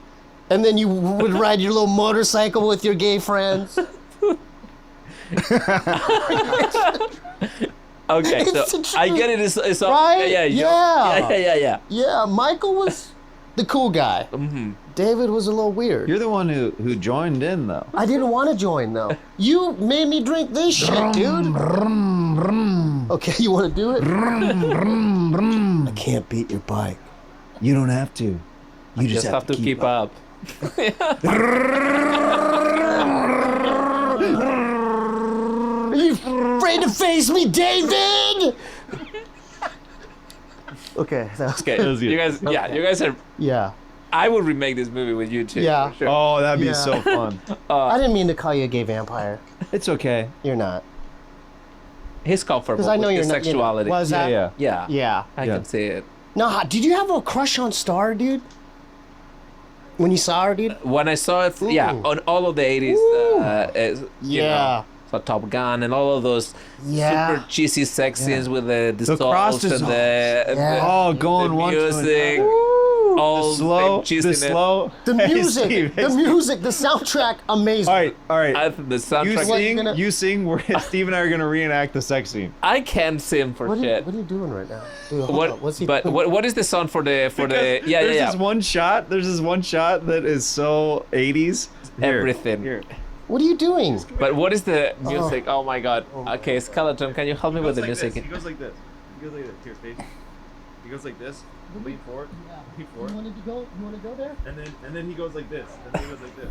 And then you would ride your little motorcycle with your gay friends. Okay, It's so the truth. I get it. It's all, Right? yeah. Yeah, Michael was the cool guy. Mm-hmm. David was a little weird. You're the one who joined in, though. I didn't want to join, though. You made me drink this shit, dude. Okay, you want to do it? I can't beat your bike. You don't have to. You just have to keep up. Are you afraid to face me, David? Okay, that was Okay, good. you guys, yeah, you guys are. Yeah. I would remake this movie with you too. Yeah. For sure. Oh, that'd be Yeah. so fun. I didn't mean to call you a gay vampire. It's okay. You're not. He's comfortable 'Cause I know with you're his not- you know, sexuality. was that? Yeah. Yeah. I can see it. No, did you have a crush on Star, dude? When you saw her, dude? When I saw it, yeah, on all of the 80s, you know, so Top Gun and all of those super cheesy sex scenes with the cross dissolves and dissolves. Going the one to music, all The slow, same the cheesiness. slow. The Hey, music, Steve, the music, the soundtrack, amazing. All right. I think the soundtrack. You sing. Steve and I are gonna reenact the sex scene. I can't sing for shit. What are you doing right now? Dude, hold What? on. What's he But doing? what is the song for the Because yeah There's yeah this one shot. There's this one shot that is so 80s. Here, everything. Here. What are you doing? But what is the music? Oh, my god. Okay, Skeleton, can you help me with the music? He goes like this. He goes like this. Here, face. He goes like this. Lean forward. Lean forward. You want to go there? And then he goes like this. And then he goes like this.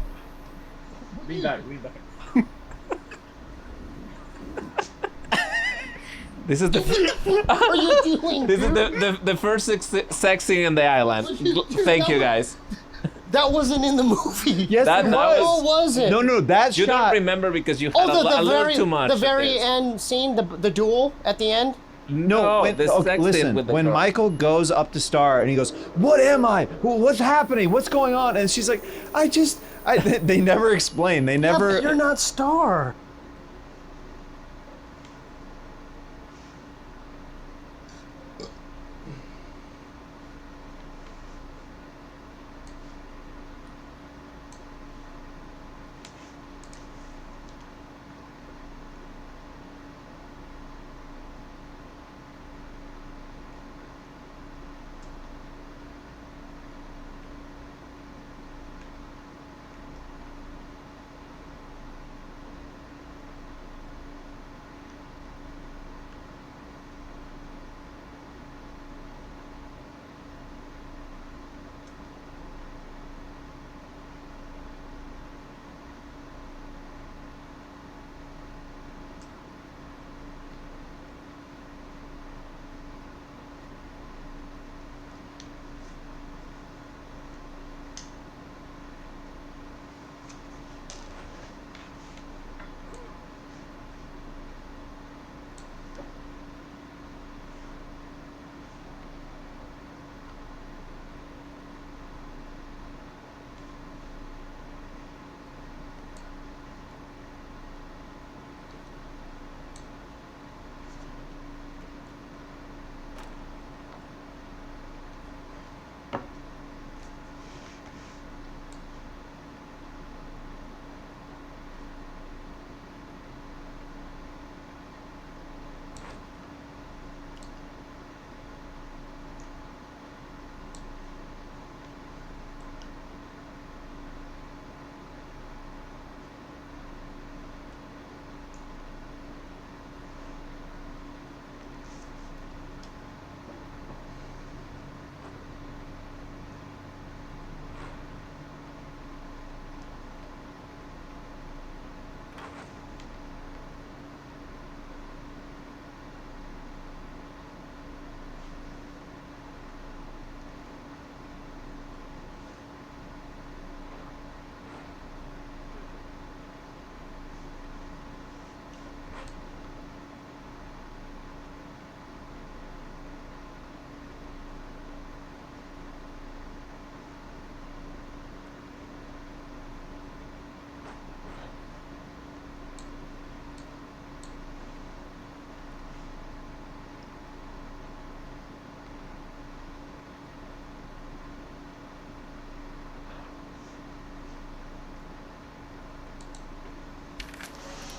Lean back. Lean back. This is the What are you doing? this is the first sex scene in the island. Thank you guys. That wasn't in the movie. Yes, That it was. Oh, was it? No, that You shot. don't remember because you had Oh, a little very, too much. the of very this. end scene, the duel at the end. No, when, the sex scene listen. with the When girl. Michael goes up to Star and he goes, "What am I? What's happening? What's going on?" And she's like, They never explain. They never. Yeah, but you're not Star.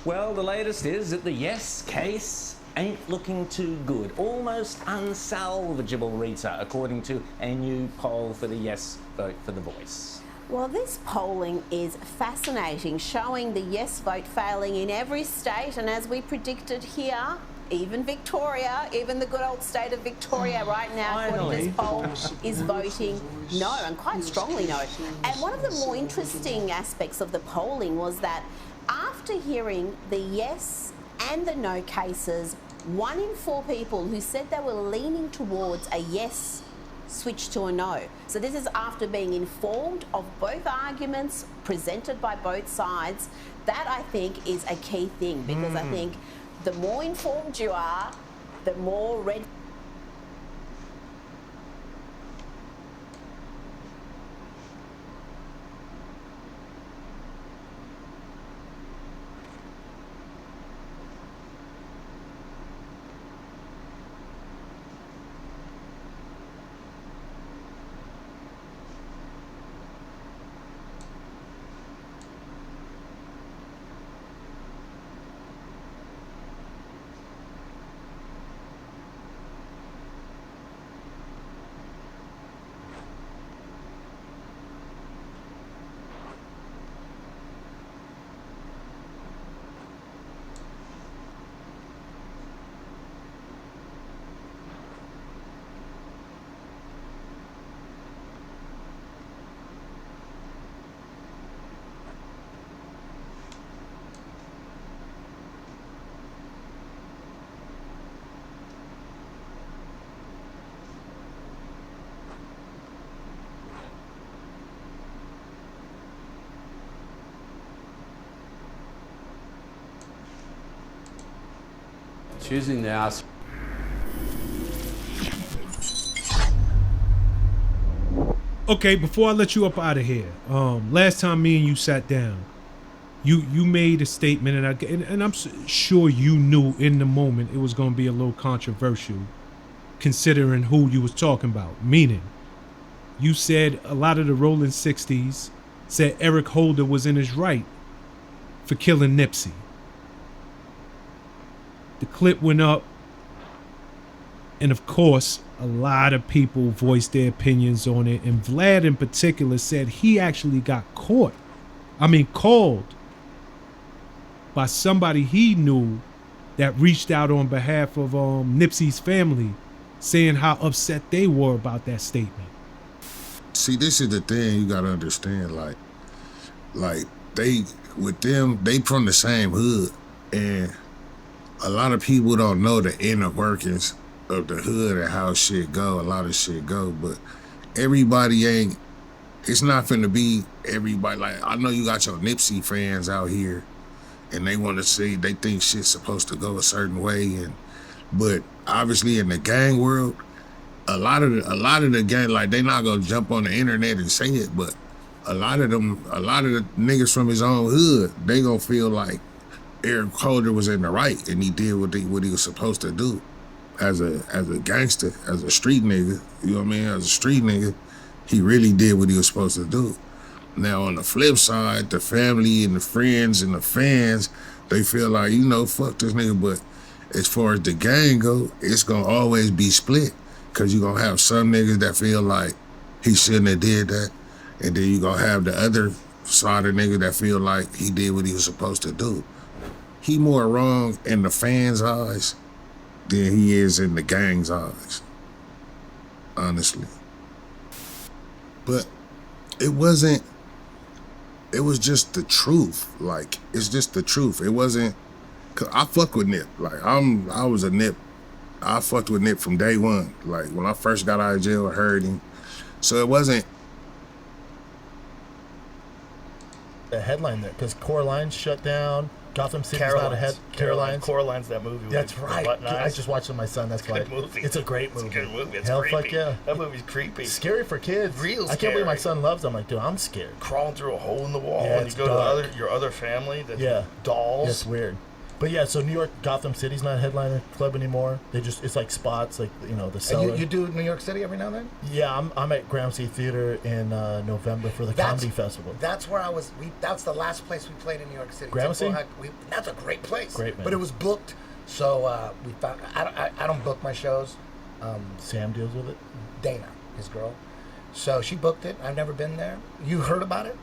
Well, the latest is that the yes case ain't looking too good. Almost unsalvageable, Rita, according to a new poll for the yes vote for The Voice. Well, this polling is fascinating, showing the yes vote failing in every state, and as we predicted here, even Victoria, even the good old state of Victoria right now, according to this poll, is voting no, and quite strongly no. And one of the more interesting aspects of the polling was that after hearing the yes and the no cases, 1 in 4 people who said they were leaning towards a yes switched to a no. So this is after being informed of both arguments presented by both sides. That, I think, is a key thing, because I think the more informed you are, the more red. Choosing the ask. Okay, before I let you up out of here, last time me and you sat down, you made a statement, and I'm sure you knew in the moment it was going to be a little controversial, considering who you was talking about. Meaning, you said a lot of the Rolling 60s said Eric Holder was in his right for killing Nipsey. The clip went up, and of course, a lot of people voiced their opinions on it, and Vlad in particular said he actually got called by somebody he knew that reached out on behalf of Nipsey's family, saying how upset they were about that statement. See, this is the thing you gotta understand, like they from the same hood, and a lot of people don't know the inner workings of the hood and how shit go. A lot of shit go, but everybody ain't. It's not finna be everybody. Like, I know you got your Nipsey fans out here, and they want to see. They think shit's supposed to go a certain way, but obviously in the gang world, a lot of the gang, like, they not gonna jump on the internet and say it, but a lot of the niggas from his own hood, they gonna feel like Eric Holder was in the right, and he did what he was supposed to do as a gangster, as a street nigga. You know what I mean? As a street nigga, he really did what he was supposed to do. Now on the flip side, the family and the friends and the fans, they feel like, fuck this nigga. But as far as the gang go, it's gonna always be split, cause you gonna have some niggas that feel like he shouldn't have did that, and then you gonna have the other side of nigga that feel like he did what he was supposed to do. He more wrong in the fans' eyes than he is in the gang's eyes, honestly. But it was just the truth. Like, it's just the truth. It wasn't, cause I fuck with Nip. Like, I was a Nip. I fucked with Nip from day one. Like, when I first got out of jail, I heard him. So it wasn't the headline there, because Coraline's shut down. Gotham City's not ahead. Coraline's that movie. That's right. I just watched it with my son. That's why. It's a great movie. It's a good movie. It's Hell, creepy. fuck yeah. That movie's creepy. Scary for kids. Real scary. I can't believe my son loves it. I'm like, dude, I'm scared. Crawling through a hole in the wall, Yeah, and you go to your other family that's dolls. It's weird. But yeah, so New York, Gotham City's not a headliner club anymore. It's like spots, like the cellar. You do New York City every now and then? Yeah, I'm at Gramercy Theater in November for the comedy festival. That's where I was. That's the last place we played in New York City. Gramercy? That's a great place. Great, man. But it was booked, so we found. I don't book my shows. Sam deals with it. Dana, his girl. So she booked it. I've never been there. You heard about it?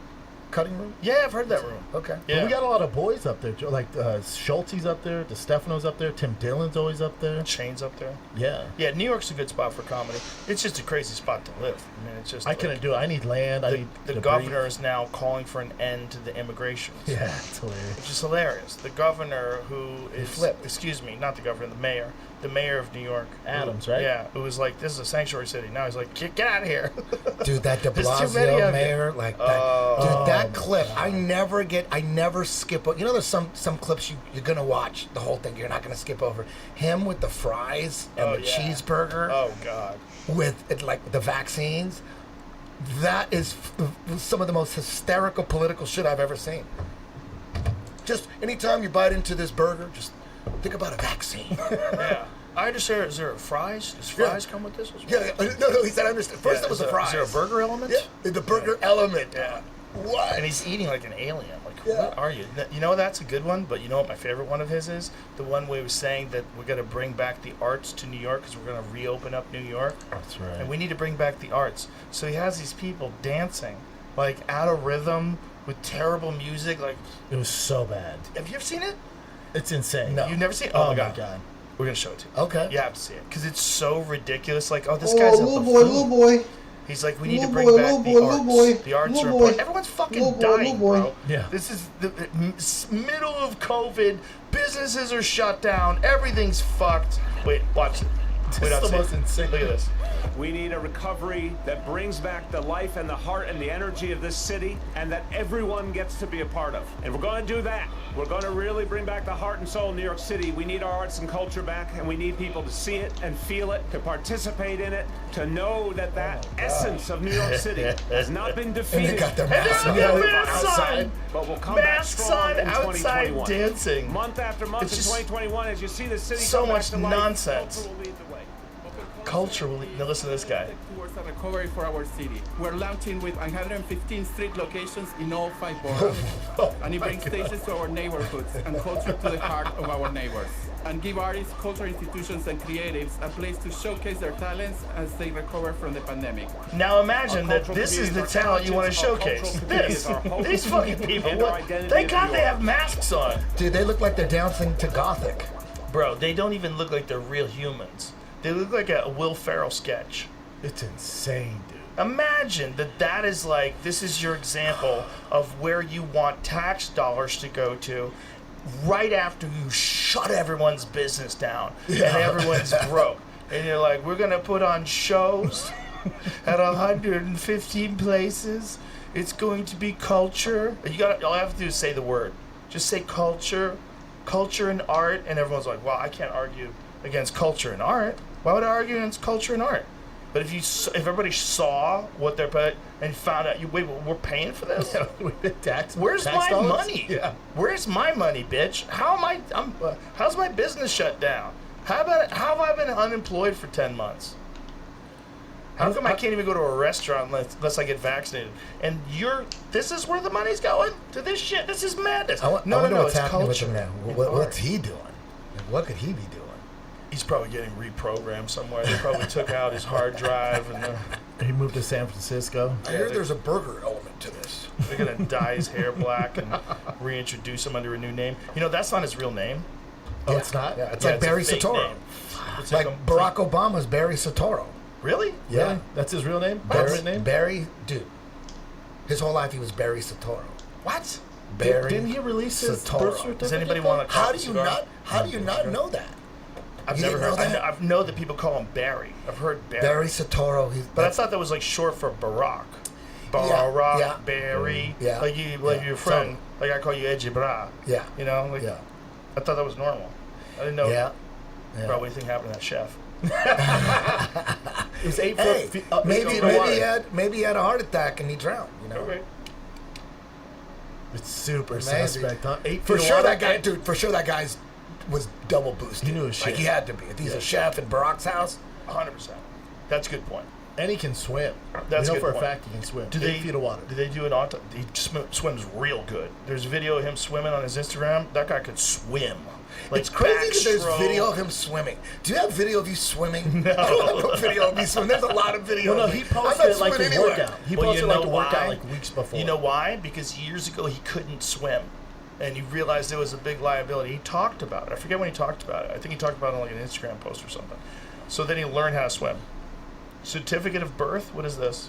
Cutting room? Yeah, I've heard that room. Okay. Yeah. But we got a lot of boys up there, like Schulte's up there, DeStefano's up there, Tim Dillon's always up there. Shane's up there. Yeah. Yeah, New York's a good spot for comedy. It's just a crazy spot to live. I mean, it's just. I couldn't do it. I need land. I need the governor is now calling for an end to the immigration. Yeah, it's hilarious. Which is hilarious. The governor who is flipped. Excuse me, not the governor, the mayor. The mayor of New York, Adams, right? Yeah, who was like, "This is a sanctuary city." Now he's like, "Get out of here, dude." That De There's too many Blasio of mayor, you. like that. Dude, that clip, I never skip. You know, there's some clips you're gonna watch the whole thing. You're not gonna skip over him with the fries and the cheeseburger. Oh God. With like the vaccines. That is some of the most hysterical political shit I've ever seen. Just anytime you bite into this burger, just think about a vaccine. Yeah. I just say, is there fries? Does fries come with this as well? Yeah, no, he said I understand. First it was the fries. Is there a burger element? Yeah, the burger element. Yeah. What? And he's eating like an alien. Like, what are you? You know, that's a good one, but you know what my favorite one of his is? The one where he was saying that we're going to bring back the arts to New York because we're going to reopen up New York. That's right. And we need to bring back the arts. So he has these people dancing, like, out of rhythm with terrible music. Like, it was so bad. Have you ever seen it? It's insane. No. You've never seen it? Oh, my God. We're going to show it to you. Okay. You have to see it. Because it's so ridiculous. Like, oh, this guy's a little buffoon. boy. He's like, we need Little to bring boy, back little the boy, arts. The arts little are boy. important. Everyone's fucking Little boy, dying, little boy. bro. Yeah. This is the middle of COVID. Businesses are shut down. Everything's fucked. Wait, watch it. This is the most insane. Look at this. We need a recovery that brings back the life and the heart and the energy of this city and that everyone gets to be a part of. And we're going to do that. We're going to really bring back the heart and soul of New York City. We need our arts and culture back, and we need people to see it and feel it, to participate in it, to know that that essence of New York City has not been defeated. And they got their masks on. outside, but will come back strong in outside 2021. dancing. Month after month It's in just 2021, as you see the city so come back much to life, nonsense. culture will lead the way. Culture will lead. Now listen to this guy. Towards a recovery for our city. We're launching with 115 street locations in all 5 boroughs. And it brings stages to our neighborhoods and culture to the heart of our neighbors. And give artists, cultural institutions, and creatives a place to showcase their talents as they recover from the pandemic. Now imagine that this is the talent you want to showcase. This. These fucking people. Thank God they have masks on. Dude, they look like they're dancing to Gothic. Bro, they don't even look like they're real humans. They look like a Will Ferrell sketch. It's insane, dude. Imagine that is like, this is your example of where you want tax dollars to go to right after you shut everyone's business down and everyone's broke. And you're like, we're going to put on shows at 115 places. It's going to be culture. All I have to do is say the word. Just say culture and art, and everyone's like, well, I can't argue against culture and art. Why would I argue against culture and art? But if everybody saw what they're put and found out, wait, we're paying for this? Where's my money? Yeah. Where's my money, bitch? How's my business shut down? How have I been unemployed for 10 months? How come I can't even go to a restaurant unless I get vaccinated? And this is where the money's going? To this shit? This is madness. No, what's it's happening culture. with him now. What's he doing? What could he be doing? He's probably getting reprogrammed somewhere. They probably took out his hard drive and he moved to San Francisco. I hear there's a burger element to this. They're gonna dye his hair black and reintroduce him under a new name. You know, that's not his real name. Oh, it's not? Yeah, it's like Barry Soetoro. It's like Barack Obama's Barry Soetoro. Really? Yeah. Really? That's his real name? Barry, dude. His whole life he was Barry Soetoro. What? Barry Didn't he release his Soetoro. birth certificate? Does anybody want to? How do you not know that? I've You never didn't heard. know that? I know that people call him Barry. I've heard Barry. Barry Soetoro. But I thought that was like short for Barack. Barack, yeah. Barry. Yeah. Like your friend. Like I call you Edgy Bra. Yeah. You know. Like, yeah. I thought that was normal. I didn't know. Yeah. Bro, what do you think happened to that chef? He's 8 Hey, foot. maybe he had a heart attack and he drowned. You know. Okay. It's super Amazing. suspect, huh? 8 For feet of sure water. that guy, dude. For sure that guy's was double boosted. He knew his Like shit. he had to be. If he's Yeah. a chef in Barack's house, 100%. That's a good point. And he can swim. That's we know a good for point. a fact he can swim. Do 8 feet of water. Do they do an auto? He swims real good. There's a video of him swimming on his Instagram. That guy could swim. Like it's crazy that there's backstroke. video of him swimming. Do you have video of you swimming? No. I don't have no video of me swimming. There's a lot of video. Well, no, of me. he posted I'm not it like swimming his anywhere. workout. He Well, posted you like know a workout why? like weeks before. You know why? Because years ago he couldn't swim, and he realized it was a big liability. He talked about it. I forget when he talked about it. I think he talked about it on like an Instagram post or something. So then he learned how to swim. Certificate of birth. What is this?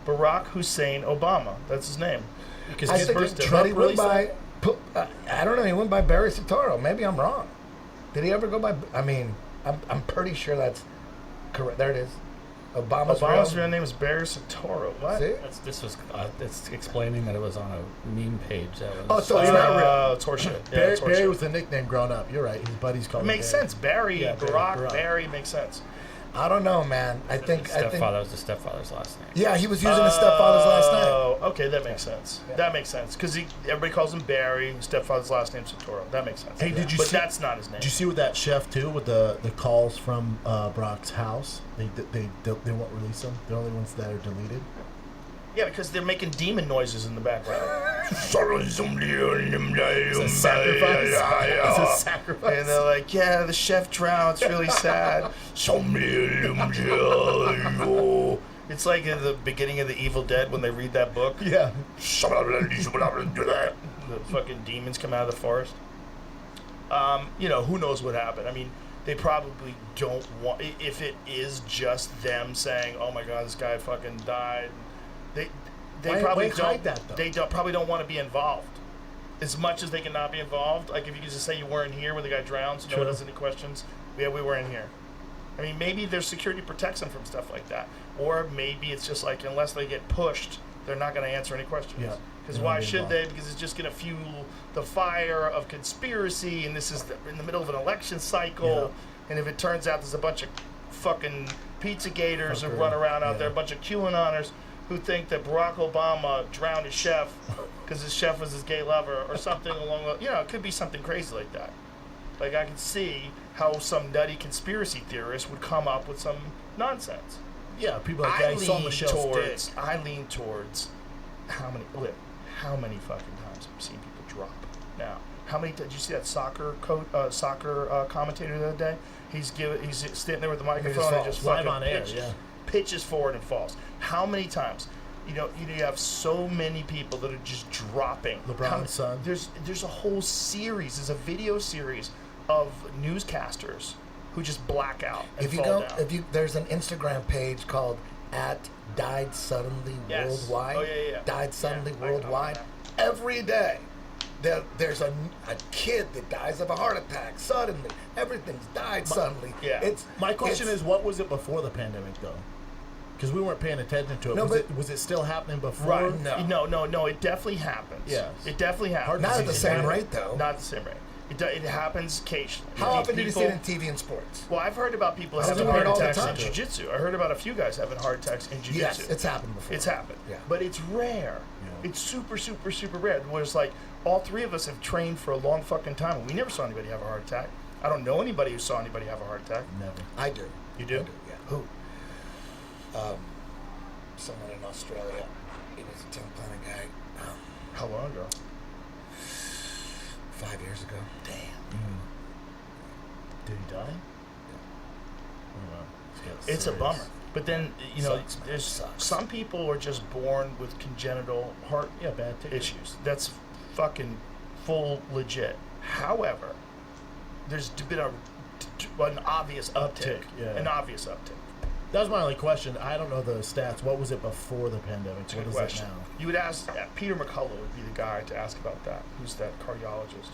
Barack Hussein Obama. That's his name. Because I his think birth Trump he went by. I don't know. He went by Barry Soetoro. Maybe I'm wrong. Did he ever go by? I mean, I'm pretty sure that's correct. There it is. Obama's real name is Barry Soetoro. What? See? It's explaining that it was on a meme page. That was, Oh, so it's not real. It's horseshit. Yeah, Barry, it's horseshit. Barry was the nickname growing up. You're right. His buddies called It him makes Barry. sense. Barry, Yeah, Barack, Barry makes sense. I don't know, man. I think Stepfather was the stepfather's last name. Yeah, he was using his stepfather's last name. Oh, okay, that makes sense. That makes sense because everybody calls him Barry. His stepfather's last name's Soetoro. That makes sense. Hey, did you But see? that's not his name. Did you see with that chef too? With the calls from Brock's house, they won't release them. They're only ones that are deleted. Yeah, because they're making demon noises in the background. It's a sacrifice. It's a sacrifice. And they're like, yeah, the chef drowned. It's really sad. It's like in the beginning of The Evil Dead when they read that book. Yeah. The fucking demons come out of the forest. Who knows what happened? I mean, they probably don't want. If it is just them saying, "Oh my God, this guy fucking died," they probably why don't. hide that, though? They probably don't want to be involved. As much as they can not be involved, like if you could just say you weren't here when the guy drowned, so no one True. has any questions. Yeah, we weren't here. I mean, maybe their security protects them from stuff like that, or maybe it's just like unless they get pushed, they're not going to answer any questions. Yeah. Because They why won't be should involved. they? Because it's just going to fuel the fire of conspiracy, and this is in the middle of an election cycle. And if it turns out there's a bunch of fucking pizza gators who run around out there, a bunch of QAnoners who think that Barack Obama drowned his chef because his chef was his gay lover or something along the, it could be something crazy like that. Like I could see how some nutty conspiracy theorist would come up with some nonsense. Yeah, people like that. He saw Michelle's dick. I lean towards how many fucking times I've seen people drop. Now, how many? Did you see that soccer commentator the other day? He's standing there with the microphone and just live fucking on air. pitches, Yeah. pitches forward and falls. How many times? You have so many people that are just dropping. LeBron's son. There's a whole series. There's a video series of newscasters who just black out and If you fall go, down. there's an Instagram page called @Died Suddenly Yes. Worldwide. Oh, yeah. Died Suddenly Yeah, I know Worldwide. that. Every day, there's a kid that dies of a heart attack suddenly. Everything's died suddenly. Yeah. My question is, what was it before the pandemic, though? Because we weren't paying attention to it. No, Was it still happening before? Right. No. It definitely happens. Yes. It definitely happens. Not at the same rate, though. Not at the same rate. It happens occasionally. How often did you see it in TV and sports? Well, I've heard about people Hasn't having heard heart all the attacks in time. jiu-jitsu. I heard about a few guys having heart attacks in jiu-jitsu. Yes, it's happened before. It's happened. Yeah. But it's rare. Yeah. It's super, super, super rare. Whereas, like, all three of us have trained for a long fucking time, and we never saw anybody have a heart attack. I don't know anybody who saw anybody have a heart attack. Never. I do. You do? I do, yeah. Who? Someone in Australia. He was a 10-pounder guy. How long ago? 5 years ago. Damn. Did he die? It's a bummer. But then, Sucks, man. there's Sucks. some people are just born with congenital heart bad ticket. issues. That's fucking full legit. However, there's been an obvious uptick. yeah. An obvious uptick. That was my only question. I don't know the stats. What was it before the pandemic? It's a What good is question. it now? You would ask Peter McCullough would be the guy to ask about that. Who's that cardiologist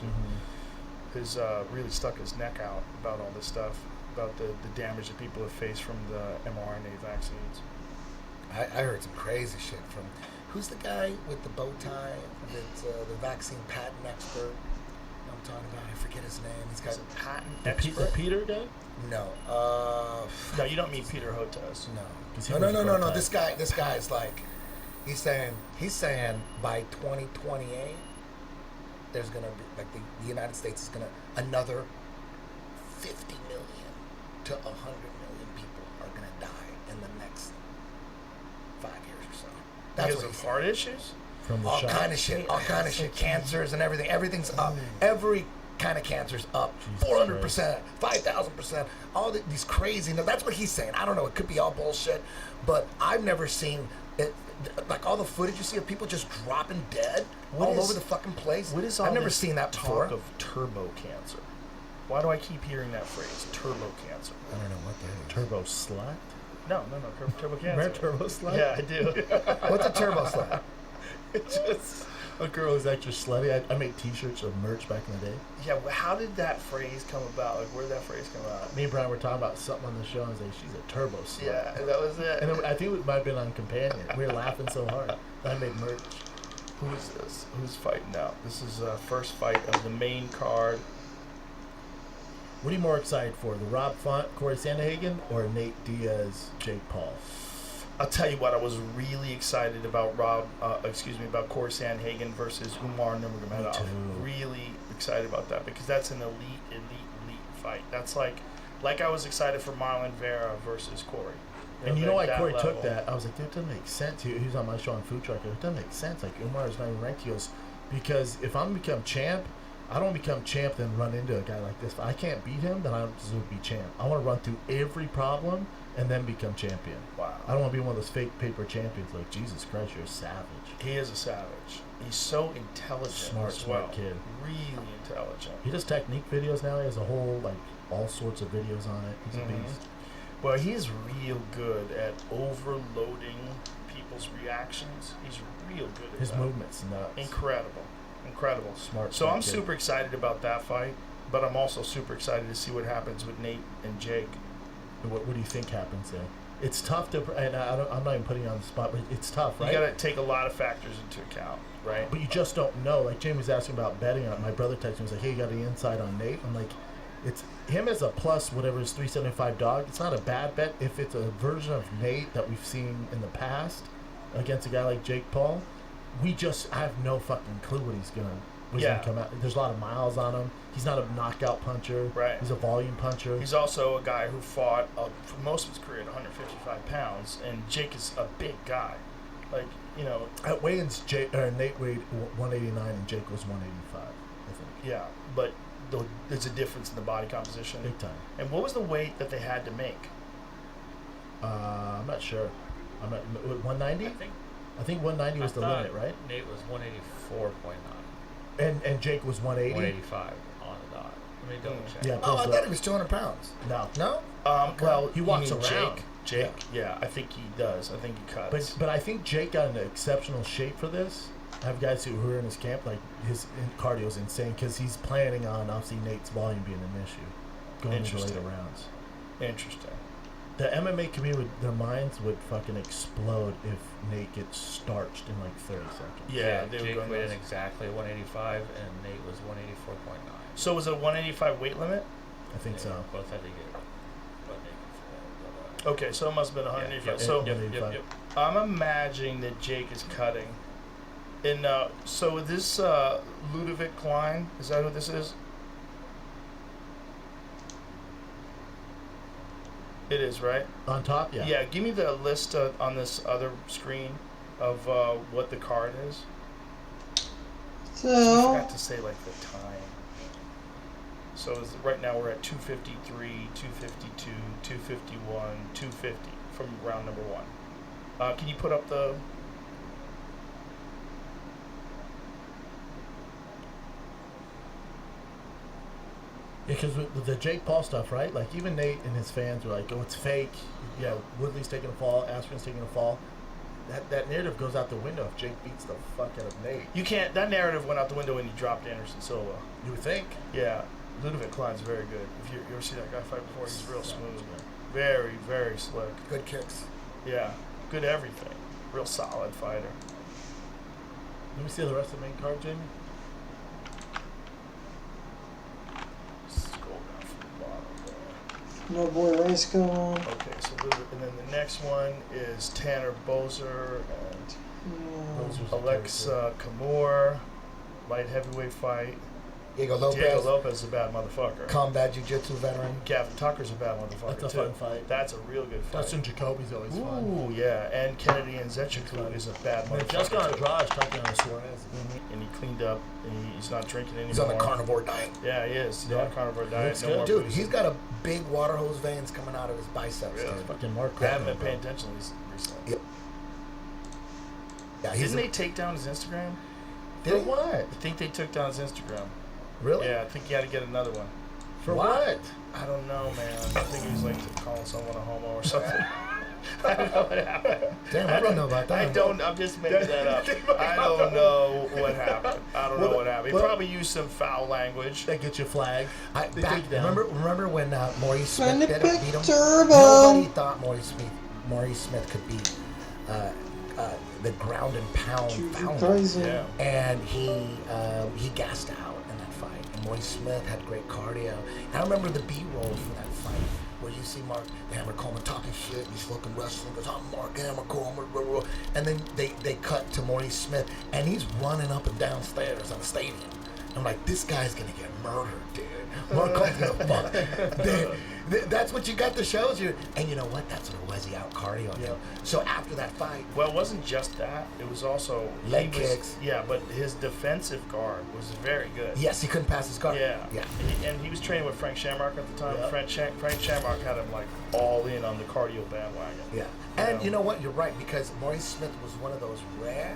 who's really stuck his neck out about all this stuff, about the damage that people have faced from the mRNA vaccines. I heard some crazy shit from. Who's the guy with the bow tie that's the vaccine patent expert? I'm talking about. I forget his name. He's got a patent The expert. Peter guy? No. No, you don't mean Peter Hotez. No. This guy's like, he's saying by 2028 there's gonna be like the United States is gonna another 50 million to 100 million people are gonna die in the next 5 years or so. That's Because what of heart issues? From the all shot? kind of shit, cancers and everything. Everything's up. Every kind of cancer's up. 400%, 5,000%. All these crazy. That's what he's saying. I don't know. It could be all bullshit, but I've never seen it. Like all the footage you see of people just dropping dead all over the fucking place. What is all I've never this seen that before. talk of turbo cancer? Why do I keep hearing that phrase, turbo cancer? I don't know what that is. Turbo slut? No, turbo cancer. Remember turbo slut? Yeah, I do. What's a turbo slut? It's just a girl who's extra slutty. I made T-shirts of merch back in the day. Yeah, well, how did that phrase come about? Like, where did that phrase come out? Me and Brian were talking about something on the show, and I was like, she's a turbo slut. Yeah, that was it. And then I think it might have been on Companion. We were laughing so hard. I made merch. Who is this? Who's fighting now? This is first fight of the main card. What are you more excited for, the Rob Font, Corey Sandhagen, or Nate Diaz, Jake Paul? I'll tell you what, I was really excited about about Corey Sandhagen versus Umar Nurmagomedov. Really excited about that because that's an elite fight. That's like I was excited for Marlon Vera versus Corey. And you know why Corey level. took that? I was like, dude, it doesn't make sense. He was on my show on Food Truck. It doesn't make sense. Like, Umar's not even ranked. He goes, because if I'm to become champ, I don't become champ then run into a guy like this. If I can't beat him, then I don't deserve to be champ. I want to run through every problem and then become champion. Wow. I don't want to be one of those fake paper champions. Like, Jesus Christ, you're a savage. He is a savage. He's so intelligent. Smart kid. Really intelligent. He does technique videos now. He has a whole, like, all sorts of videos on it. He's a beast. Well, he's real good at overloading people's reactions. He's real good at His that. movement's nuts. Incredible. Smart. So I'm kid. super excited about that fight, but I'm also super excited to see what happens with Nate and Jake. What do you think happens there? It's tough to, and I'm not even putting you on the spot, but it's tough, right? You got to take a lot of factors into account, right? But you just don't know. Like Jamie was asking about betting on it. My brother texted me, was like, "Hey, you got any insight on Nate?" I'm like, it's him as a plus whatever is 375 dog. It's not a bad bet if it's a version of Nate that we've seen in the past against a guy like Jake Paul. I have no fucking clue what he's gonna come out. There's a lot of miles on him. He's not a knockout puncher. Right. He's a volume puncher. He's also a guy who fought for most of his career at 155 pounds, and Jake is a big guy. Like, you know. At weigh-ins, Nate weighed 189 and Jake was 185, I think. Yeah, but there's a difference in the body composition. Big time. And what was the weight that they had to make? I'm not sure. 190? I think 190 was the limit, right? Nate was 184.9. And Jake was 180? 185 on the dot. Let me double check. Yeah, Oh, I thought he was 200 pounds. No. No? Well, he walks you mean around. Jake, yeah, I think he does. I think he cuts. But I think Jake got into exceptional shape for this. I have guys who are in his camp, like his cardio is insane because he's planning on obviously Nate's volume being an issue going into later rounds. Interesting. The MMA community, their minds would fucking explode if Nate gets starched in like 30 seconds. Yeah, they Jake were going weighed in nuts. exactly 185, and Nate was 184.9. So was it a 185 weight limit? I think so. Both had to get Okay, so it must have been 185. Yeah, so 185. I'm imagining that Jake is cutting. And so this Ludovic Klein, is that who this is? It is, right? On top, yeah. Yeah, give me the list on this other screen of what the card is. So I forgot to say like the time. So right now we're at 253, 252, 251, 250 from round number 1. Can you put up the... Yeah, because with the Jake Paul stuff, right? Like, even Nate and his fans were like, oh, it's fake. Yeah, Woodley's taking a fall. Askren's taking a fall. That narrative goes out the window if Jake beats the fuck out of Nate. You can't... That narrative went out the window when he dropped Anderson Silva. You would think. Yeah. Ludovic Klein's very good. If you ever see that guy fight before, he's real smooth. Very, very slick. Good kicks. Yeah. Good everything. Real solid fighter. Let me see the rest of the main card, Jamie. Scroll down from the bottom there. my boy Ricegum. Okay, so and then the next one is Tanner Bozer and Alexa Kamur. light heavyweight fight. Diego Lopez. Diego Lopez is a bad motherfucker. Combat jiu-jitsu veteran. Gavin Tucker's a bad motherfucker. That's a too. fun fight. That's a real good fight. Dustin Jacoby's always fun. Ooh, yeah. And Kennedy and Zechiku is a bad And then motherfucker. Jessica too. Andrade taking on Suarez. And he cleaned up. And he's not drinking anymore. He's on the carnivore diet. Yeah, he is. He's on the carnivore diet. Looks No good. more Dude, boozing. he's got a big water hose veins coming out of his biceps. Really? Dude. Fucking Mark I haven't Graham, been paying attention recently. Yep. Yeah, Didn't they take down his Instagram? Did he? what? I think they took down his Instagram. Really? Yeah, I think he had to get another one. For what? I don't know, man. I think he was like calling someone a homo or something. I don't know what happened. Damn, I don't know about that. I don't. I'm just making that up. I don't know what happened. I don't know what happened. He probably used some foul language. They get you flagged. They Back, take down. remember when Maurice Smith Send it did back, it, beat him? Turbo. Nobody thought Maurice Smith could beat the ground and pound founder. Tyson. Yeah. And he gassed out in that fight. And Maurice Smith had great cardio. And I remember the B-roll from that fight where you see Mark the Hammer Coleman talking shit. He's fucking wrestling. Goes, I'm Mark Hammer Coleman. Blah, blah, blah. And then they cut to Maurice Smith, and he's running up and down stairs on the stadium. I'm like, this guy's gonna get murdered, dude. Mark Coleman's gonna fuck. Dude, that's what you got the shows you. And you know what? That's what it was. He out cardio him. So after that fight, Well, it wasn't just that. It was also Leg he was- kicks. Yeah, but his defensive guard was very good. yes, he couldn't pass his guard. Yeah. Yeah. And he was training with Frank Shamrock at the time. Yeah. Frank Shamrock had him like all in on the cardio bandwagon. Yeah. And you know what? You're right, because Maurice Smith was one of those rare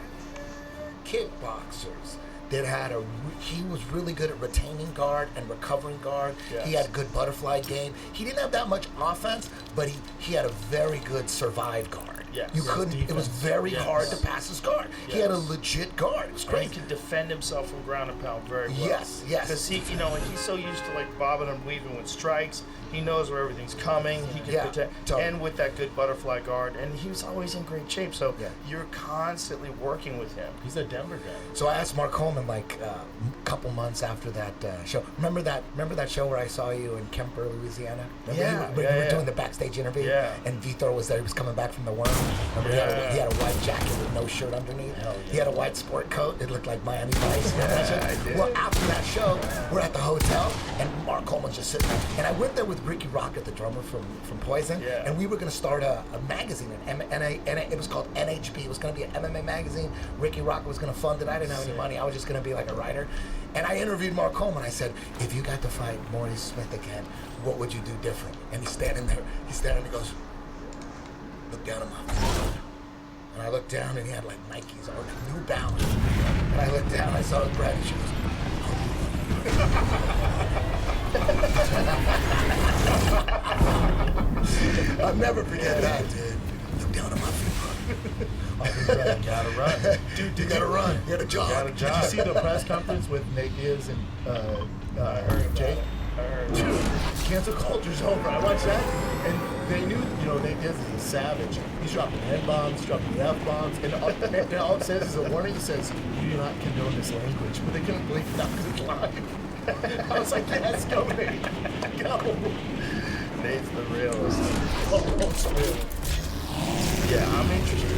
kickboxers that had he was really good at retaining guard and recovering guard. Yes. He had good butterfly game. He didn't have that much offense, but he had a very good survive guard. Yes. You Yes, couldn't. It was defense. very Yes. hard to pass his guard. He had a legit guard. It was He crazy. could defend himself from ground and pound very well. Yes, yes. Because he, like he's so used to like bobbing and weaving with strikes. He knows where everything's coming. He can Yeah, protect, totally. and with that good butterfly guard, and he was always in great shape. So Yeah. you're constantly working with him. He's a Denver guy. So I asked Mark Coleman like a couple months after that show. Remember that show where I saw you in Kemper, Louisiana? Remember Yeah, we yeah, were yeah. doing the backstage interview. Yeah. And Vitor was there. He was coming back from the worm. Remember Yeah. he had a white jacket with no shirt underneath. Hell yeah. He had a white sport coat. It looked like Miami Vice. Remember that Yeah, shit? I did. Well, after that show, we're at the hotel, and Mark Coleman's just sitting there. And I went there with Ricky Rocket, the drummer from Poison, Yeah. and we were going to start a magazine, it was called NHB. It was going to be an MMA magazine. Ricky Rocket was going to fund it. I didn't have any money. I was just going to be like a writer. And I interviewed Mark Coleman. I said, if you got to fight Maurice Smith again, what would you do different? And he's standing there. He goes, look down at my feet. And I looked down, and he had like Nikes or New Balance. And I looked down, I saw his brand new shoes. I'll never forget that, dude. Look down at my feet. You gotta run. Dude, you gotta run. You gotta jog. Did you see the press conference with Nate Diaz and Jake? Dude, cancel culture's over. I watched that, and they knew, Nate Diaz is a savage. He's dropping N-bombs, he's dropping F-bombs, and all it says is a warning. It says, you do not condone this language. But they couldn't believe it because it's live. I was like, yes, go, Nate. Go. Nate's the realist. Almost real. Yeah, I'm interested.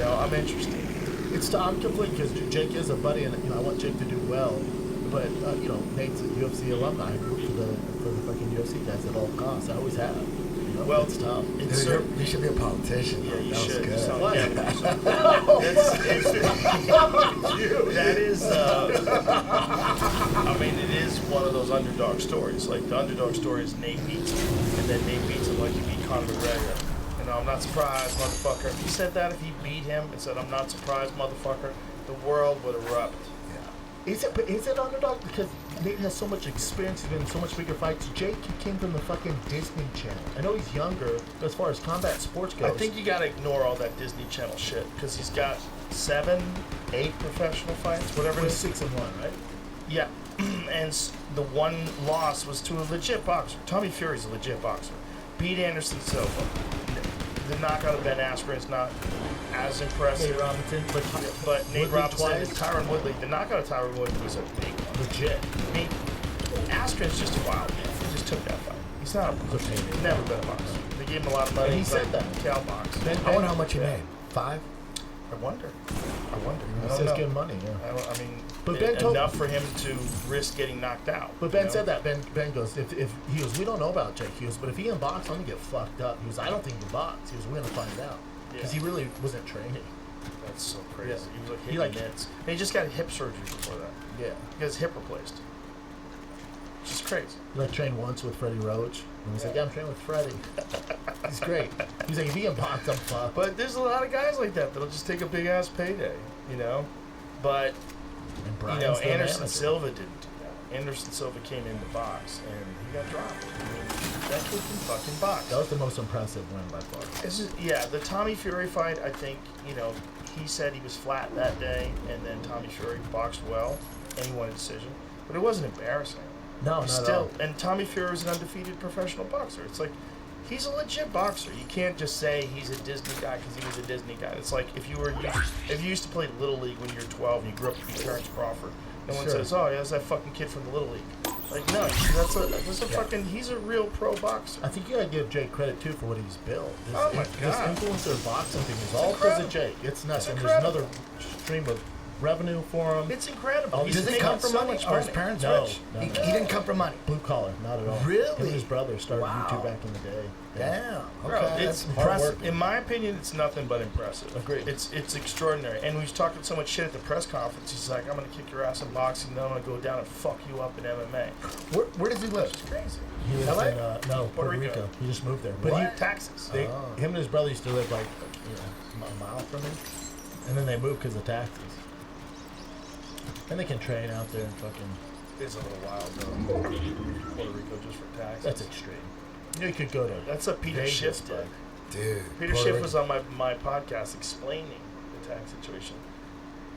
I'm interested. I'm conflicted because Jake is a buddy, and I want Jake to do well. But Nate's a UFC alumni. I root for the fucking UFC guys at all costs. I always have. Well, it's tough. You should be a politician. Yeah, you that should. Was good. What? That is. I mean, it is one of those underdog stories. Like the underdog story is Nate beats him, and then Nate beats him like he beat Conor McGregor. I'm not surprised, motherfucker. If he said that, if he beat him and said, I'm not surprised, motherfucker, the world would erupt. Yeah. Is it underdog? Because Nate has so much experience, he's been in so much bigger fights. Jake, he came from the fucking Disney Channel. I know he's younger, but as far as combat sports goes. I think you gotta ignore all that Disney Channel shit, because he's got 7, 8 professional fights, whatever it is. 6-1, right? Yeah. And the one loss was to a legit boxer. Tommy Fury's a legit boxer. Beat Anderson Silva. The knockout of Ben Askren's not as impressive. Nate Robinson, but Nate Woodley Robinson twice. and Tyron Woodley. The knockout of Tyron Woodley was a big one. Legit. I mean, Askren's just a wild man. He just took that fight. He's not a boxer. He's never been a boxer. They gave him a lot of money. And he said but that. Cal box. I wonder how much he made. 5? I wonder. I He don't says know. good money, yeah. I mean, But Ben told- enough for him to risk getting knocked out. But Ben said that. Ben goes, if he goes, we don't know about Jake. He goes, but if he unbox, I'm gonna get fucked up. He goes, I don't think he box. He goes, we're gonna find out because he really wasn't training. That's so crazy. Yeah. He was like He hitting like- mitts. And he just got hip surgery before that. Yeah. He got his hip replaced. Which is crazy. He like trained once with Freddie Roach, and he's like, yeah, I'm training with Freddie. He's great. He's like, if he unbox, I'm fucked. But there's a lot of guys like that that'll just take a big ass payday, you know. But Brian's the Anderson manager. Silva didn't do that. Anderson Silva came in the box and he got dropped. I mean, that kid can fucking box. That was the most impressive win by far. Yeah, the Tommy Fury fight, I think, he said he was flat that day, and then Tommy Fury boxed well, and he won a decision. But it wasn't embarrassing. No, He's not at still, all. and Tommy Fury is an undefeated professional boxer. It's like, he's a legit boxer. You can't just say he's a Disney guy because he was a Disney guy. It's like if you used to play Little League when you were 12 and you grew up to be Terrence Crawford. No one Sure. says, oh, yeah, that's that fucking kid from the Little League. Like, no, that's a fucking, he's a real pro boxer. I think you gotta give Jake credit too for what he's built. Oh my This God. influencer boxing thing is all because of Jake. It's nuts. And there's another stream of revenue for him. It's incredible. Oh, He's does it making come from so money? much Are his money. parents No, rich? no, He no. didn't come from money. Blue collar, not at all. Really? Him and his brother started Wow. YouTube back in the day. Damn. Bro, Okay. it's That's impressive. hard work. In my opinion, it's nothing but impressive. Agreed. It's extraordinary. And we was talking so much shit at the press conference. He's like, I'm gonna kick your ass in boxing, then I'm gonna go down and fuck you up in MMA. Where does he live? It's crazy. He lives LA? in Puerto Rico. He just moved there. But What? he Taxes. Him and his brother used to live like a mile from him, and then they moved because of taxes. And they can train out there and fucking. It's a little wild though. Puerto Rico just for taxes. That's extreme. You know, you could go to. That's what Peter Vegas, Schiff did. Dude. Peter Puerto Schiff Rico. was on my podcast explaining the tax situation.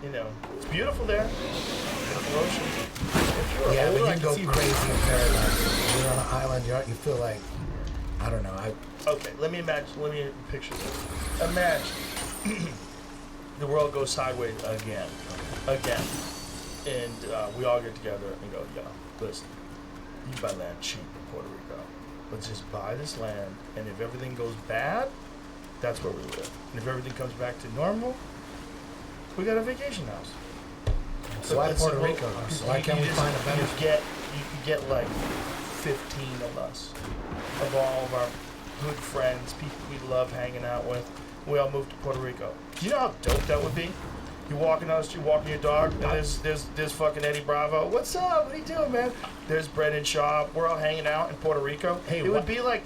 You know, it's beautiful there. Beautiful ocean. If you're Yeah, older, but I you can go see crazy in paradise. You're on an island. You feel like, I don't know. Okay, let me picture this. Imagine the world goes sideways again, and we all get together and go, yo, listen, you buy land cheap in Puerto Rico. Let's just buy this land, and if everything goes bad, that's where we live. And if everything comes back to normal, we got a vacation house. So why it's Puerto simple. Rico? So why can't we find a better? You can get like 15 of us, of all of our good friends, people we love hanging out with. We all moved to Puerto Rico. Do you know how dope that would be? You're walking down the street, walking your dog, and there's fucking Eddie Bravo. What's up? What are you doing, man? There's Brendan Shaub. We're all hanging out in Puerto Rico. Hey, it would be like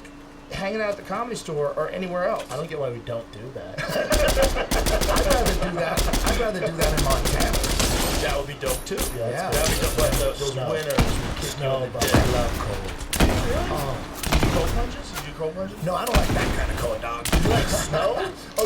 hanging out at the Comedy Store or anywhere else. I don't get why we don't do that. I'd rather do that. I'd rather do that in Montana. That would be dope too. Yeah. That'd be dope. But those Snow. winners would kick you in the but dick. I love cold. Do you do cold plunges? You do cold plunges? No, I don't like that kind of cold, dog. You like snow? Oh,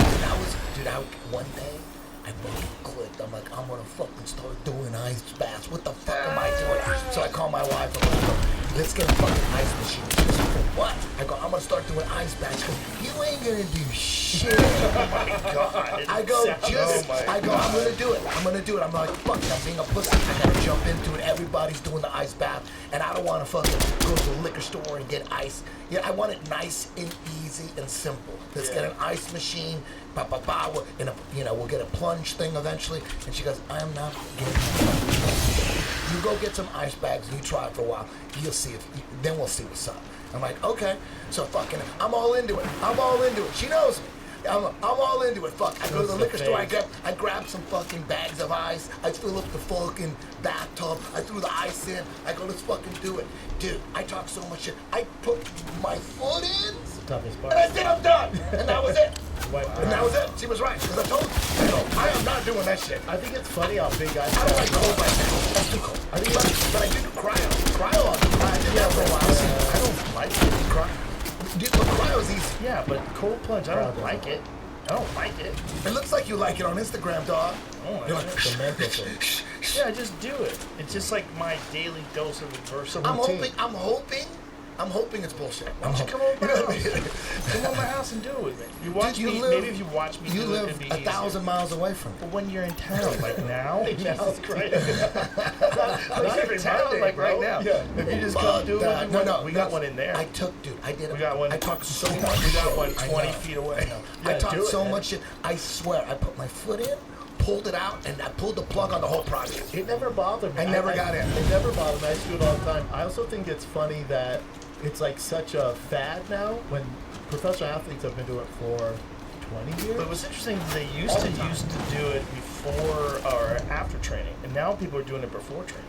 dude, one day, I fucking clicked. I'm like, I'm gonna fucking start doing ice baths. What the fuck am I doing? So I call my wife. I'm like, let's get a fucking ice machine. She goes, for what? I go, I'm gonna start doing ice baths. She goes, you ain't gonna do shit. Oh my god. I go, I'm gonna do it. I'm like, fuck it, I'm being a pussy. I gotta jump into it. Everybody's doing the ice bath, and I don't wanna fucking go to the liquor store and get ice. Yeah, I want it nice and easy and simple. Let's get an ice machine. We'll get a plunge thing eventually. And she goes, I'm not getting it. You go get some ice bags and you try it for a while. You'll see then we'll see what's up. I'm like, okay. So I'm all into it. She knows me. I'm all into it. Fuck. I go to the liquor store. I grab some fucking bags of ice. I fill up the fucking bathtub. I threw the ice in. I go, let's fucking do it. Dude, I talk so much shit. I put my foot in. Toughest part. And I said, I'm done. And that was it. And that was it. She was right. Because I told her, I am not doing that shit. I think it's funny how big I don't like cold like that. That's too cold. But I do cryo. I did that for a while. I don't like it. Cryo's easy. Yeah, but cold plunge, I don't like it. It looks like you like it on Instagram, dog. Oh, You're like, the mental thing. yeah, just do it. It's just like my daily dose of adversity. I'm hoping I'm hoping it's bullshit. Why don't you come over my house? Come over my house and do it with me. You watch me. Maybe if you watch me, You do it, live it'd be 1,000 miles away from me. But when you're in town, like now, Jesus Christ. Not every town, like right now. Yeah. If you just come do it, No, we got one in there. I did it. We got one. I talked so much. We got one I 20 know. feet away. I talked so much shit. I swear, I put my foot in, pulled it out, and I pulled the plug on the whole project. It never bothered me. I never got in. It never bothered me. I used to do it all the time. I also think it's funny that it's like such a fad now when professional athletes have been doing it for 20 years. But what's interesting is they used to do it before or after training, and now people are doing it before training.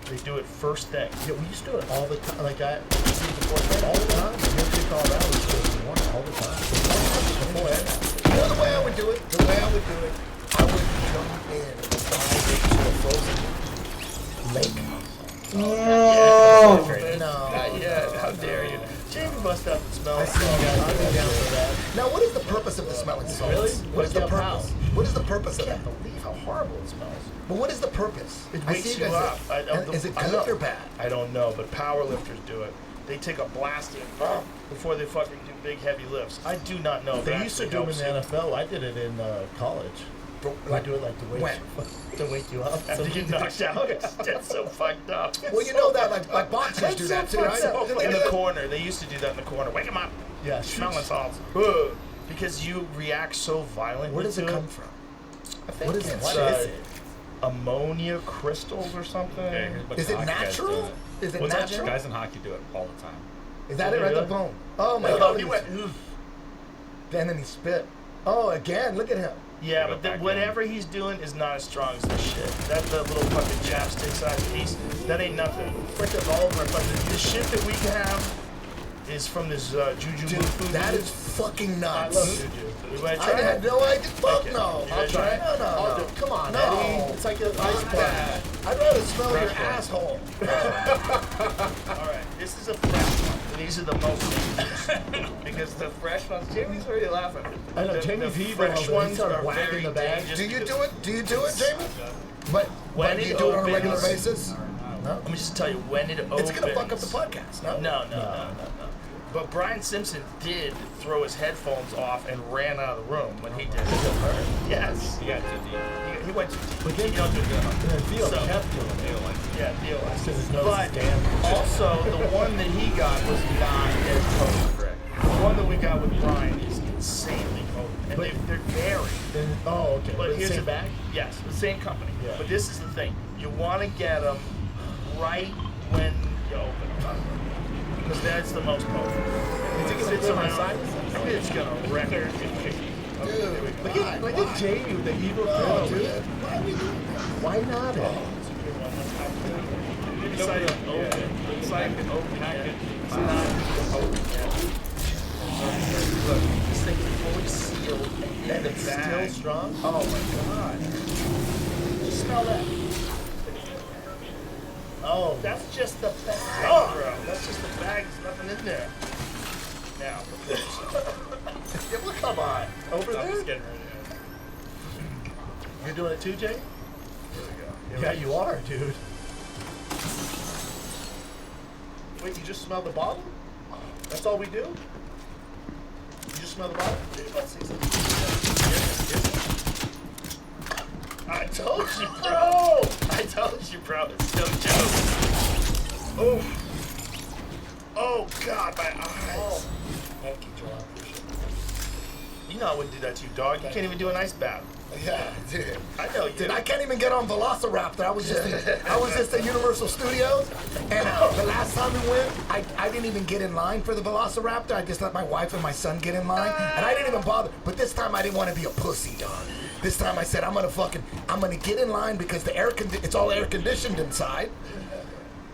They do it first thing. Yeah, we used to do it all the time. Like before training, all the time. UFC Colorado used to do it in the morning all the time. Before and after. You know the way I would do it? The way I would do it, I would jump in and dive into a frozen lake. No! Not yet. How dare you? Jamie bust out the smell. I see you guys. I've been down for that. Now, what is the purpose of the smelling salts? Really? What is the purpose? What is the purpose of I that? can't believe how horrible it smells. But what is the purpose? It I wakes see you guys up. and is it good or bad? I don't know, but power lifters do it. They take a blast in before they fucking do big heavy lifts. I do not know. if They that used to actually do them in helps the NFL. I did it in college. I do it like to wake you up. After you get knocked out, that's so fucked up. Well, you know that like boxers do that too, right? In the corner, they used to do that in the corner. Wake them up. Yeah, smelling salts. Because you react so violently. Where does it to come from? I think What is it? it's, What is it? Ammonia crystals or something. Is it natural? Is it natural? Guys in hockey do it all the time. Is that it right there? Boom. Oh my God. He went, then he spit. Oh, again, look at him. yeah, but whatever he's doing is not as strong as this shit. That the little fucking chapstick size piece, that ain't nothing. Freaking vulgar. But the shit that we have is from this Juju food. That is fucking nuts. I love Juju. You want to I try had it? no idea. Fuck no. I'll try it. No, I'll do it. Come on, No. Eddie. It's like an ice pack. I'd rather smell your Fresh one. asshole. All right, this is a fresh one. And these are the most dangerous because the fresh ones. Jamie's already laughing. I know, The Jamie's the evil fresh over there. He ones started are whacking very the bag. dangerous. Do you because do it? Do you do it, Jamie? But when do you it do it on a opens- regular basis? No. Let me just tell you, when it opens, It's gonna fuck up the podcast. No. No. But Brian Simpson did throw his headphones off and ran out of the room when he did it. Yes. He got too deep. He went too deep. But then You don't do that. And then Theo So- kept doing it. Yeah, Theo. Because his nose But is damn. also, the one that he got was not as potent. The one that we got with Brian is insanely potent. And they're very. Oh, okay. But the here's same the bag? Yes, the same company. Yeah. But this is the thing. You want to get them right when you open them up. Because that's the most potent. Is it gonna Sits clear my around- sinus? I mean, it's going to wreck it. Dude, Look at Jamie with the evil grin Oh, over dude. there. Why are we doing that? Why not? It's like open. It's like an open packet. It's not open yet. Look, this thing is fully sealed and it's the bag. still strong? Oh my god. Just smell that. Oh, That's just the bag, Oh. bro. That's just the bag. There's nothing in there. Now, Yeah, well, come on. over I'm just there? getting rid of it. You're doing it too, Jay? Here we go. Yeah, you are, dude. Wait, you just smelled the bottle? That's all we do? You just smell the bottle? I told you, bro. I told you, bro. It's no joke. Oh. Oh, God, my eyes. Thank you, Joel. I appreciate it. You know I wouldn't do that to you, dog. You can't even do an ice bath. Yeah, dude. I know you. Dude, I can't even get on Velociraptor. I was just at Universal Studios, and the last time we went, I didn't even get in line for the Velociraptor. I just let my wife and my son get in line, and I didn't even bother. But this time I didn't want to be a pussy, dog. This time I said I'm gonna get in line because it's all air conditioned inside,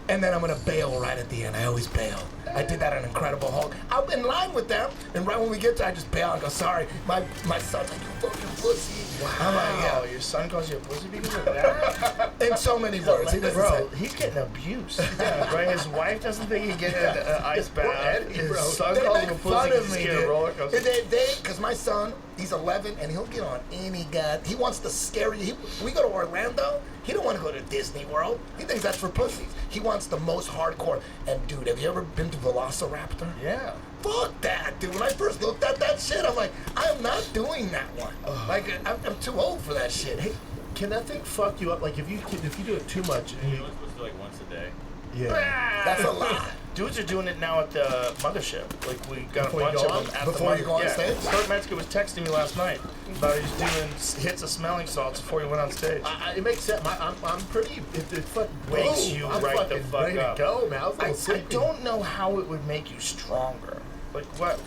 and then I'm gonna bail right at the end. I always bail. I did that on Incredible Hulk. I'm in line with them, and right when we get there, I just bail and go, sorry. My son's like, you fucking pussy. Wow. I'm like, yeah. Your son calls you a pussy because of that? In so many words. He doesn't Bro, say. he's getting abused. Right? His wife doesn't think he can get an ice bath. His Bro, son they calls make him a fun pussy of me, scared dude. roller coaster. Because my son, he's 11, and he'll get on any guy. He wants the scary. We go to Orlando. He don't want to go to Disney World. He thinks that's for pussies. He wants the most hardcore. And dude, have you ever been to Velociraptor? Yeah. Fuck that, dude. When I first looked at that shit, I'm like, I'm not doing that one. Like, I'm too old for that shit. Hey, Can that thing fuck you up? Like if you do it too much, and you supposed to do like once a day. Yeah. That's a lot. Dudes are doing it now at the mothership. Like we got Before a you bunch go of on? them at Before the you go on stage? Kurt Metzger was texting me last night about he's doing hits of smelling salts before he went on stage. It makes sense. I'm pretty. It fucking Wakes you I'm right the fucking fuck ready up. to go, man. I don't know how it would make you stronger. Like what?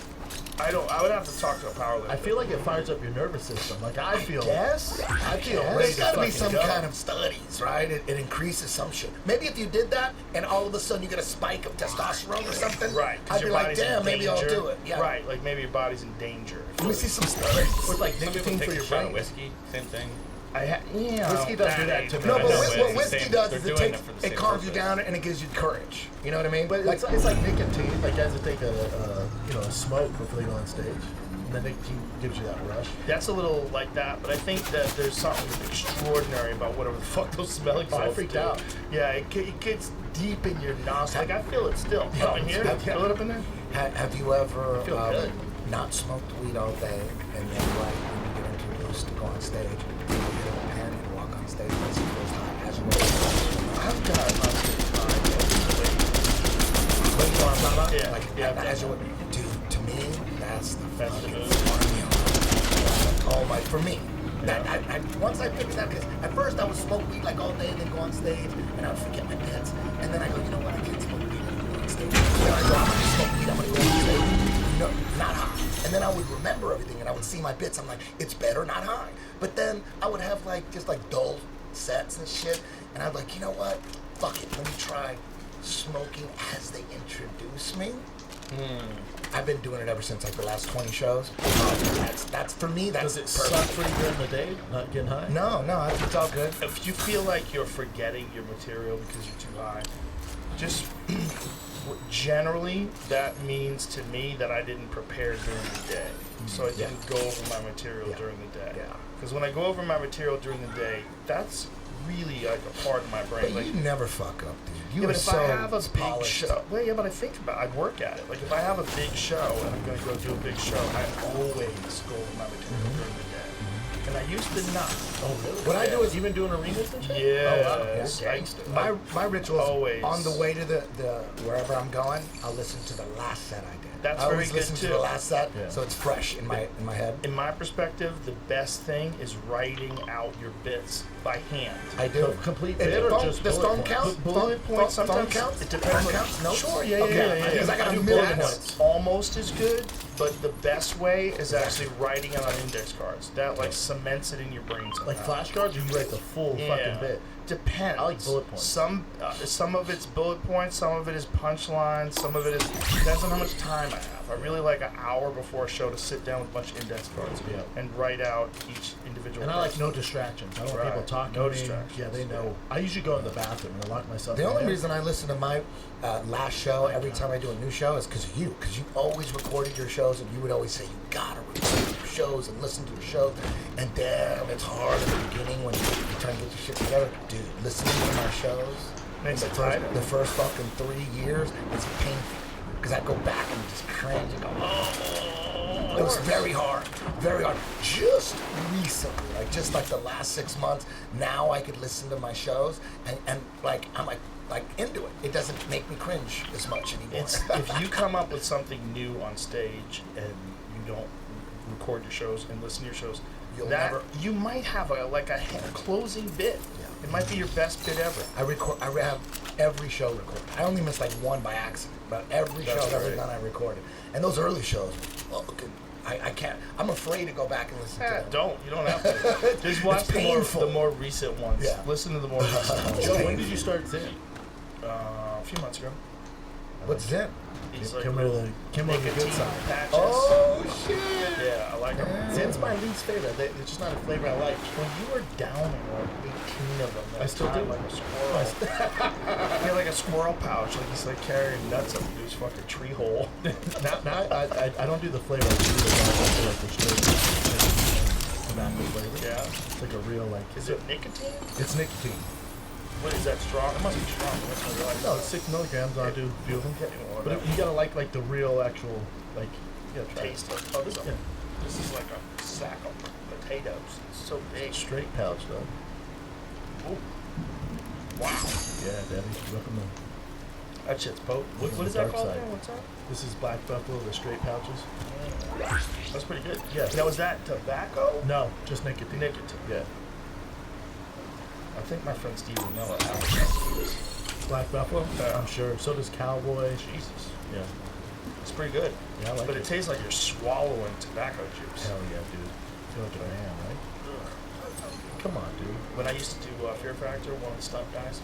I would have to talk to a powerlifter. I feel like it fires up your nervous system. Like I feel. Yes. I feel ready There's to got to be fucking some go. kind of studies, right? It increases some shit. Maybe if you did that and all of a sudden you get a spike of testosterone or something, Right. 'cause I'd be your like, body's in damn, maybe I'll danger. do it. Yeah. Right. Like maybe your body's in danger. Let me see some studies. With like Some people nicotine take for a your shot of brain. whiskey, same thing. Whiskey does do that to me. No, but know, what it's whiskey the same- does they're is it doing takes it for the it same calms you purpose. down and it gives you courage. You know what I mean? But Like, it's like nicotine. Like guys that take a smoke before they go on stage, and then nicotine gives you that rush. That's a little like that, but I think that there's something extraordinary about whatever the fuck those smelling Oh, I salts freaked do. out. Yeah, it gets deep in your nostrils. Like I feel it still. Up in here, feel it up in there. have you ever I feel good. not smoked weed all day and then like when you get introduced to go on stage, you get a pen and walk on stage? That's the first time. As you I've got a lot of time. But you know what I'm talking about? Yeah, Like, yeah, as you dude, to me, that's the That's the fucking move. formula. Oh my, for me. That I once I figured that, because at first I would smoke weed like all day and then go on stage and I would forget my bits. And then I go, you know what, I can't smoke weed and go on stage. Then I go, I'm gonna smoke weed, I'm gonna go on stage. No, not high. And then I would remember everything and I would see my bits. I'm like, it's better not high. But then I would have like just like dull sets and shit. And I'd like, you know what? Fuck it, let me try smoking as they introduce me. I've been doing it ever since like the last 20 shows. That's for me. That's Does it perfect. suck for you during the day? Not getting high? No, it's all good. If you feel like you're forgetting your material because you're too high, just generally that means to me that I didn't prepare during the day. So I didn't go over my material during the day. Because when I go over my material during the day, that's really like a part of my brain. But Like, you never fuck up, dude. You yeah, are but if so I have a big polished. show, well, yeah, but I think about it. I work at it. Like if I have a big show and I'm going to go do a big show, I always go over my material during the day. And I used to not. Oh, really? What I do is even doing arenas and shit? Yeah. Oh, wow. Yeah. My ritual is always. on the way to the wherever I'm going, I'll listen to the last set I did. That's I always very good, listen too. to the last set, Yeah. so it's fresh in my head. In my perspective, the best thing is writing out your bits by hand. I do. Complete And bit or phone- just does bullet phone points? count? Bullet Phone- points phone sometimes counts? it depends. Phone counts? No? Sure, yeah, Okay, yeah. because I got a do million that's points. almost as good, but the best way is actually writing it on index cards. That like cements it in your brain. Like somehow. flashcards, or you write the full fucking bit? Depends. I like bullet points. Some of it's bullet points, some of it is punchlines, some of it is depends on how much time I have. I really like an hour before a show to sit down with a bunch of index cards and write out each individual. And I like no distractions. I don't want people talking No to me. distractions. Yeah, they know. I usually go in the bathroom and I lock myself The in only there. reason I listen to my last show every time I do a new show is because of you. Because you always recorded your shows and you would always say, you gotta record your shows and listen to your shows. And damn, it's hard at the beginning when you're trying to get your shit together. Dude, listening to my shows, Makes it the tighter. first fucking 3 years, it's painful. Because I go back and just cringe and go, oh. It was very hard, very hard. Just recently, like just like the last 6 months, now I could listen to my shows and like I'm like into it. It doesn't make me cringe as much anymore. It's if you come up with something new on stage and you don't record your shows and listen to your shows, you might have a closing bit. It might be your best bit ever. I have every show recorded. I only missed like one by accident, but every show I've ever done I recorded. And those early shows, I can't. I'm afraid to go back and listen to them. You don't have to. Just watch the more recent ones. Yeah. Listen to the more recent ones. Joe, when did you start Zen? A few months ago. What's Zen? He's like Kim of the good side. patches. Oh shit! Yeah, I like him. Zen's my least favorite. It's just not a flavor I like. When you were downing like 18 of them, I still do. like a squirrel. He had like a squirrel pouch, like he's like carrying nuts up through his fucking tree hole. Now I don't do the flavor. I do like the straight tobacco flavor. Yeah. It's like a real like. Is it nicotine? It's nicotine. What is that strong? It must be strong. That's what I like. No, it's 6 milligrams. I do a few of them. But you gotta like the real actual like. You gotta try it. Taste of. Oh, this is like a sack of potatoes. It's so big. Straight pouch though. Ooh. Wow. Yeah, Daddy. Recommend. That shit's potent. What is Dark that called? side. Again? What's that? This is Black Buffalo, the straight pouches. That's pretty good. Yeah. Now, is that tobacco? No, just nicotine. Nicotine. Yeah. I think my friend Steve will know it. Black Buffalo? I'm sure. So does Cowboy. Jesus. Yeah. It's pretty good. Yeah, I like but it. it tastes like you're swallowing tobacco juice. Hell yeah, dude. Feel like a man, right? Come on, dude. When I used to do Fear Factor, one of the stunt guys,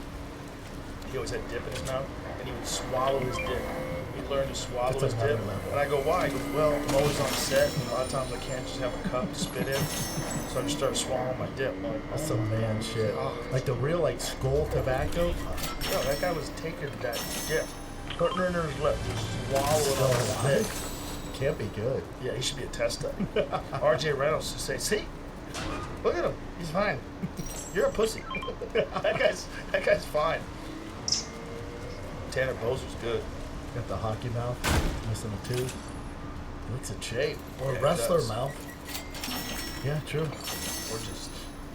he always had dip in his mouth, and he would swallow his dip. He learned to swallow That's his dip. another level. And I go, why? He goes, well, I'm always on set, and a lot of times I can't just have a cup to spit in. So I just started swallowing my dip. I'm like, That's some man shit. Like the real like skull tobacco. Yo, that guy was taking that dip, putting it in his lip, just swallowing it on his dick. Can't be good. Yeah, he should be a test study. R.J. Reynolds should say, see? Look at him. He's fine. You're a pussy. that guy's fine. Tanner Bozer's good. Got the hockey mouth, missing a tooth. Looks in shape. Or Yeah, a he wrestler does. mouth. Yeah, true. Or just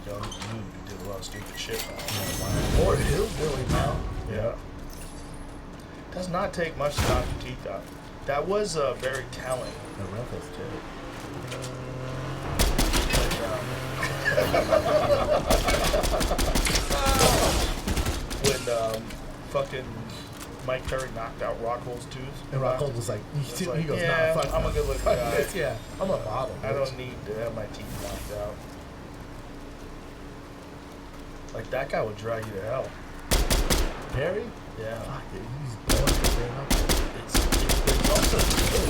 young dude who did a lot of stupid shit. Or hillbilly mouth. Yeah. Does not take much to knock your teeth out. That was very telling. The Ruffles too. When fucking Mike Perry knocked out Rockhold's tooth. And Rockhold was like, he goes, yeah, nah, fuck I'm a that. good looking Fuck guy. this, yeah, I'm a bottle. I don't need to have my teeth knocked out. Like that guy would drag you to hell. Perry? Yeah. Fuck it, he's born for being up. It's also good.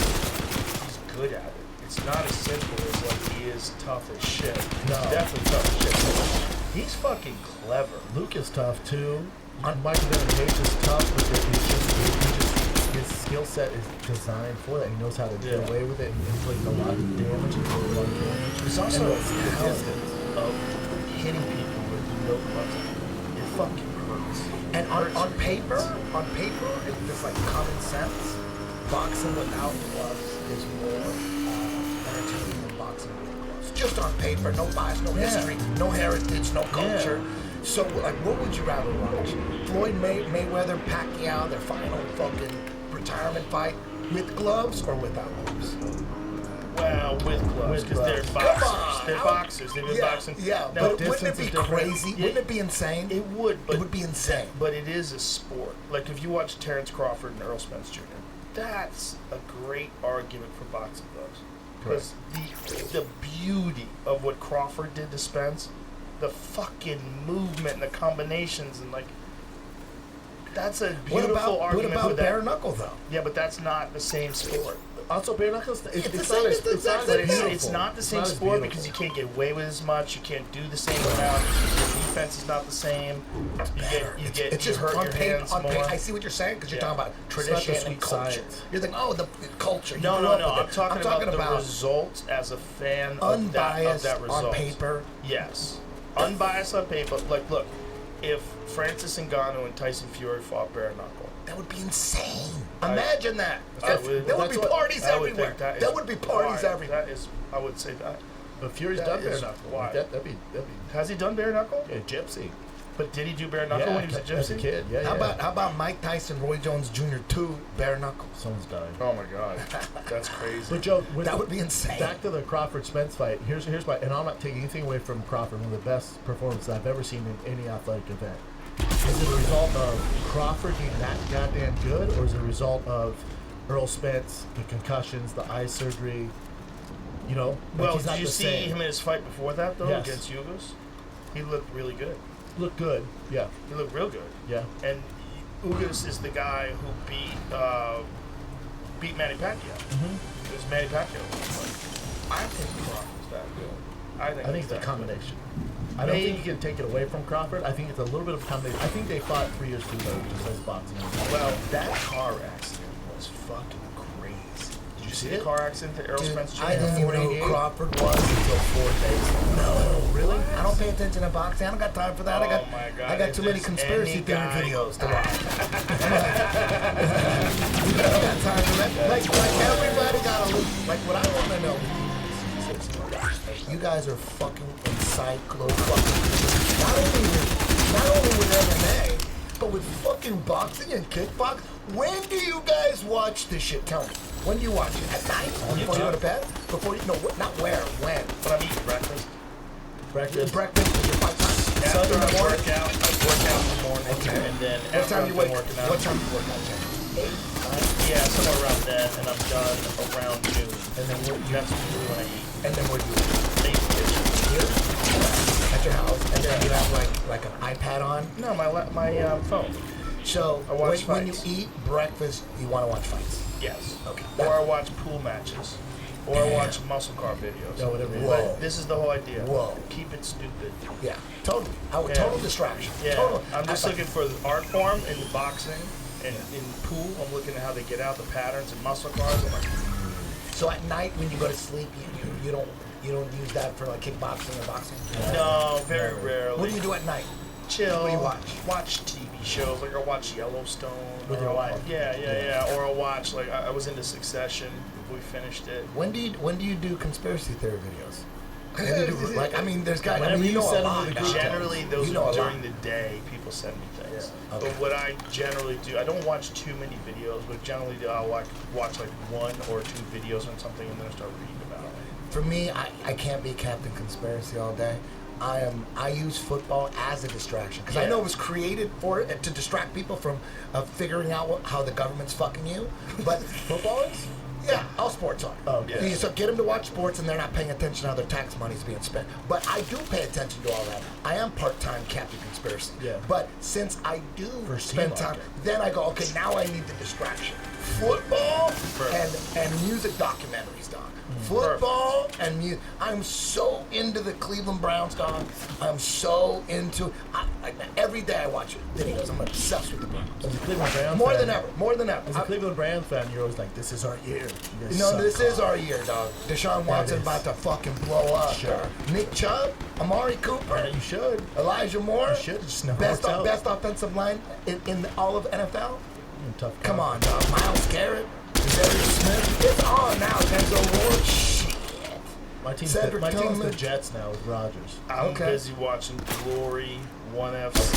He's good at it. It's not as simple as like he is tough as shit. No. He's definitely tough as shit. He's fucking clever. Luke is tough too. Michael Venom Page is tough, but his skill set is designed for that. He knows how to get away with it and inflict a lot of damage and a lot of damage. There's also And a it's talent distance. Oh. of hitting people with no gloves. It fucking hurts. And on paper, and just like common sense, boxing without gloves is more entertaining than boxing with gloves. Just on paper, no bias, no history, no heritage, no culture. So, like, what would you rather watch? Floyd Mayweather, Pacquiao, their final fucking retirement fight with gloves or without gloves? Well, with gloves, because they're boxers. They're boxers. They've been boxing. Yeah, Now, but wouldn't it be crazy? Wouldn't it be insane? It would. But it would be insane. But it is a sport. Like if you watch Terrence Crawford and Earl Spence Jr., that's a great argument for boxing gloves. Because the beauty of what Crawford did to Spence, the fucking movement and the combinations and like, that's a beautiful argument. What about with that. bare knuckle though? Yeah, but that's not the same sport. Also, bare knuckles. It's not the same sport because you can't get away with as much. You can't do the same amount. Your defense is not the same. You hurt your hands more. I see what you're saying because you're talking about tradition and culture. You're thinking, oh, the culture. No. I'm talking about the result as a fan of that result. On paper. Yes, unbiased on paper. Like, look, if Francis Ngannou and Tyson Fury fought bare knuckle, that would be insane. Imagine that. There would be parties I would everywhere. think There would be parties everywhere. That is, I would say that. But Fury's done bare knuckle. Why? That'd be. Has he done bare knuckle? Yeah, gypsy. But did he do bare knuckle when he was a gypsy? As a kid, yeah. How about Mike Tyson, Roy Jones Jr. 2, bare knuckle? Someone's dying. Oh my God, that's crazy. But Joe, that would be insane. Back to the Crawford Spence fight. Here's why, and I'm not taking anything away from Crawford. One of the best performances I've ever seen in any athletic event. Is it a result of Crawford being that goddamn good, or is it a result of Earl Spence, the concussions, the eye surgery? You know, well, he's not did you the see same. him in his fight before that though Yes. against Yugos? He looked really good. Looked good, yeah. He looked real good. Yeah. And Ugas is the guy who beat Manny Pacquiao. It was Manny Pacquiao. I think Crawford's that good. I think it's a combination. I don't think you can take it away from Crawford. I think it's a little bit of a combination. I think they fought 3 years too late, just as boxing. Well, that car accident was fucking crazy. Did you see the car accident to Errol Spence Jr.? I didn't even know who Crawford was until 4 days ago. No, really? I don't pay attention to boxing. I don't got time for that. I got too many conspiracy theory videos to watch. I don't got time for that. Like everybody got to lose. Like what I want to know. You guys are fucking encyclopedic. Not only with MMA, but with fucking boxing and kickboxing. When do you guys watch this shit? Tell me. When do you watch it? At night? Before you go to bed? Before you? No, not where. When? When I'm eating breakfast. Breakfast. Breakfast is your fight time. After I work out in the morning, and then What time you wake? working out. What time you work out? 8, 9? Yeah, somewhere around then, and I'm done around noon. And then that's usually when I eat. And then what do you eat? Here? At your house, and then you have like an iPad on? No, my phone. So I watch when you fights. eat breakfast, you want to watch fights? Yes. Okay. Or I watch pool matches. Or I watch muscle car videos. Yeah, whatever it is. But this is the whole idea. Whoa. Keep it stupid. Yeah, totally. Total distraction. Yeah. Total. I'm just looking for the art form in the boxing and in pool. I'm looking at how they get out the patterns and muscle cars. I'm like, So at night when you go to sleep, you don't use that for like kickboxing or boxing? no, very rarely. What do you do at night? Chill. What do you watch? Watch TV shows. Like I watch Yellowstone. With or Oh, your I'll- wife. Yeah. Or I'll watch I was into Succession. We finished it. When do you do conspiracy theory videos? When do you do, there's guys. Whenever you know send a them to lot. the group guys. Generally, those You know are a during lot. the day. People send me things. Yeah. Okay. But what I generally do, I don't watch too many videos, but generally I'll watch like 1 or 2 videos on something and then I start reading about it. For me, I can't be Captain Conspiracy all day. I use football as a distraction because I know it was created to distract people from figuring out how the government's fucking you. But football is? Yeah, all sports are. Oh, yeah. So get them to watch sports and they're not paying attention to how their tax money's being spent. But I do pay attention to all that. I am part-time Captain Conspiracy. Yeah. But since I do First spend team time, market. then I go, okay, now I need the distraction. Football and music documentaries, dog. Football and music. I'm so into the Cleveland Browns, dog. I'm so into. Every day I watch videos. I'm obsessed with the Browns. As a Cleveland Browns More fan, than ever. More than ever. As a Cleveland Browns fan, you're always like, "This is our year." You guys No, suck, this is Carl. our year, dog. Deshaun Watson is. about to fucking blow up. Sure. Nick Chubb, Amari Cooper. Yeah, you should. Elijah Moore. You should. Just never Best works out. best offensive line in all of NFL. Tough. Come on, dog. Myles Garrett, Darius Smith. It's on now. Denzel Ward. Shit. My team's Cedric the Tillman. Jets now with Rodgers. I'm busy watching Glory, 1FC,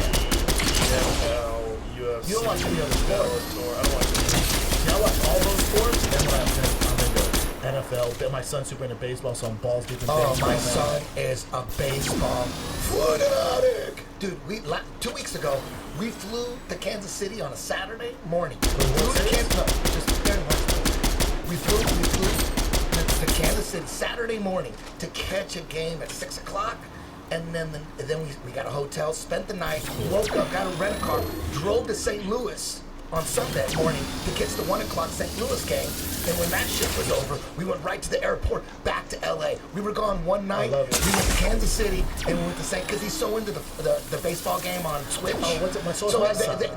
NFL, UFC. You don't watch any other sports? I don't watch any. Yeah, I watch all those sports, and when I'm into NFL. My son's super into baseball, so I'm balls deep in baseball. Oh, my now. son is a baseball fanatic. Dude, 2 weeks ago, we flew to Kansas City on a Saturday morning. We flew to Kansas City Saturday morning to catch a game at 6 o'clock. And then we got a hotel, spent the night, woke up, got a rent car, drove to St. Louis on Sunday morning to catch the 1 o'clock St. Louis game. And when that shit was over, we went right to the airport, back to LA. We were gone one night. We went to Kansas City and we went to St. Because he's so into the baseball game on Twitch. Oh, what's it? So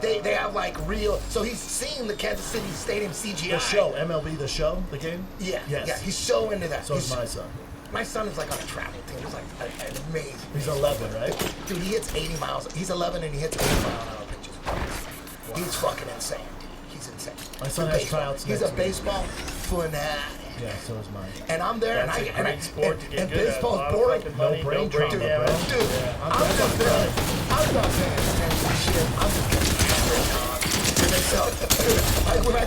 they have like real. So he's seen the Kansas City Stadium CGI. The show, MLB, the show, the game? Yeah, Yes. yeah. He's so into that. So is my son. My son is like on a travel team. He's like an amazing. He's 11, right? Dude, he hits 80 miles. He's 11 and he hits 80 mile an hour pitches. He's fucking insane. He's insane. My son For has baseball. tryouts He's next a week. baseball fanatic. Yeah, so is mine. And I'm there, That's and a great sport to get and good at. baseball's A lot of boring. fucking money, No brain no brain trauma, damage. Dude, I'm just there. I'm not paying attention to shit. I'm just getting hammered, dog. And then so,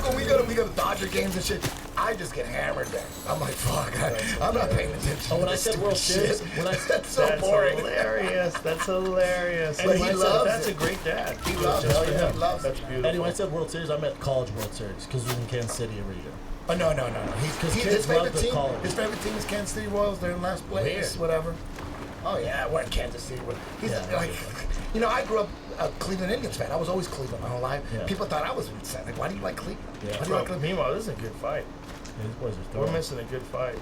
when we go to Dodger games and shit, I just get hammered there. I'm like, fuck, I'm not paying attention. Oh, when to I this said stupid World Series, shit. when I That's so boring. Hilarious. That's hilarious. But he loves That's it. a great dad. He loves Just it. for He him. loves That's it. And beautiful. when I said World Series, I meant College World Series because we're in Kansas City every year. Oh, no. Because His kids favorite love the team. college. His favorite team is Kansas City Royals. They're in last place, Weird. whatever. Oh yeah, we're in Kansas City. He's Yeah, like, you know, I grew up. a Cleveland Indians fan. I was always Cleveland my whole life. Yeah. People thought I was insane. Like, why do you like Cleveland? Yeah. Why do you like Cleveland? Meanwhile, this is a good fight. Yeah, these boys are We're throwing. missing a good fight.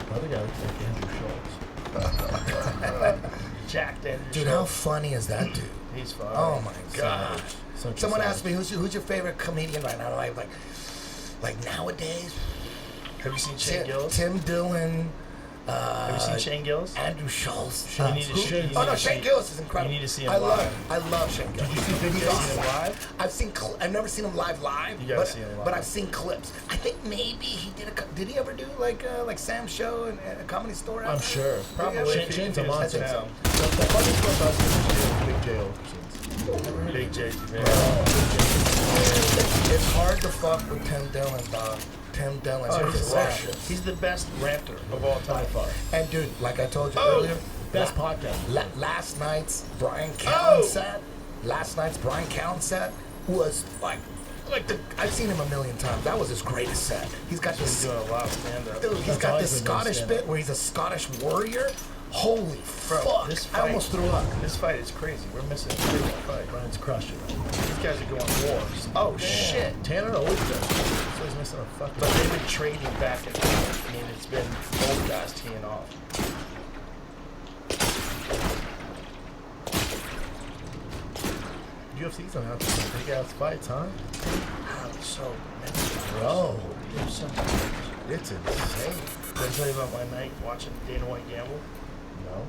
The other guy looks like Andrew Schultz. Jacked Andrew Dude, Schultz. how funny is that dude? He's fine. Oh my god! Such a Someone savage. asked me who's your favorite comedian right now? Like nowadays. Have you seen Shane Gillis? Tim Dillon. Have you seen Shane Gillis? Andrew Schultz. You need to see- Oh no, Shane Gillis is incredible. You need to see him I live. love Shane Gillis. Did you see videos of him live? I've never seen him live. You gotta see him live. But I've seen clips. I think maybe he did he ever do like Sam's show and a Comedy Store? I'm sure. Probably. Shane's a monster. I think so. The funniest one about is Big J Okerson's. Big J. It's hard to fuck with Tim Dillon, dog. Tim Dillon. He's the best ranter of all time. And dude, like I told you earlier, Best podcast. last night's Brian Callen set. Last night's Brian Callen set was like I've seen him a million times. That was his greatest set. He's got this. He's doing a lot of stand-up. Dude, he's got this Scottish bit where he's a Scottish warrior. Holy fuck! This I fight, almost threw up. This fight is crazy. We're missing a big fight. Brian's crushed it. These guys are going wars. Oh shit! Tanner always does. So he's missing a fucking. But they've been trading back and forth. I mean, it's been both guys teeing off. UFC's gonna have some big ass fights, huh? Wow, so many. Bro, There's so many. it's insane. Did I tell you about my night watching Dana White gamble? No.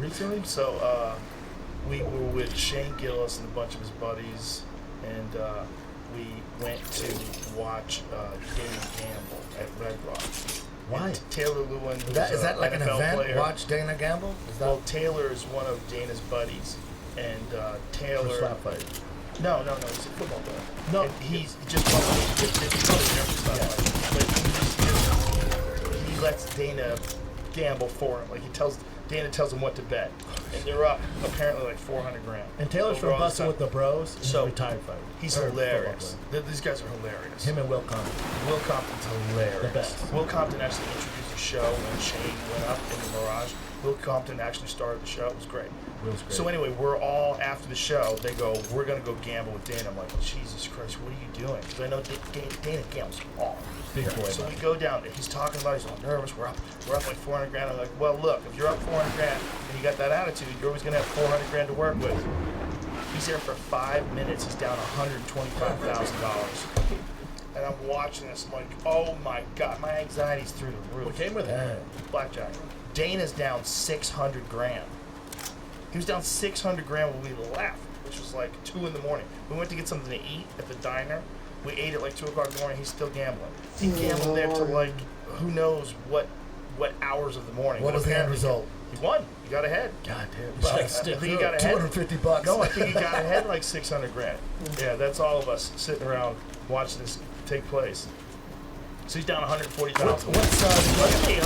Recently? So, we were with Shane Gillis and a bunch of his buddies, and we went to watch Dana gamble at Red Rock. Why? And Taylor Lewin. Is that like an NFL event? player. Watch Dana gamble? Is that Well, Taylor is one of Dana's buddies, and Taylor. For slap fight. No, he's a football player. No. And he's just probably never slap fight. But he lets Dana gamble for him. Like Dana tells him what to bet, and they're up apparently like $400,000. And Taylor's from Bustin' with the Bros. He's a retired fighter. He's Or hilarious. football player. These guys are hilarious. Him and Will Compton. Will Compton's hilarious. The best. Will Compton actually introduced the show when Shane went up in the Mirage. Will Compton actually started the show. It was great. Will's great. So anyway, we're all after the show. They go, we're gonna go gamble with Dana. I'm like, Jesus Christ, what are you doing? Because I know Dana gambles all. Big boy. So we go down there. He's talking about. He's all nervous. We're up like $400,000. I'm like, well, look, if you're up $400,000 and you got that attitude, you're always gonna have $400,000 to work with. He's there for 5 minutes. He's down $125,000. And I'm watching this. I'm like, oh my God, my anxiety's through the roof. What came with it? Blackjack. Dana's down $600,000. He was down $600,000 when we left, which was like 2 in the morning. We went to get something to eat at the diner. We ate at like 2 o'clock in the morning. He's still gambling. He gambled there till like who knows what hours of the morning. What was the end result? He won. He got ahead. God damn. But I think he got ahead. $250. No, I think he got ahead like $600,000. Yeah, that's all of us sitting around watching this take place. So he's down $140,000. What's the game?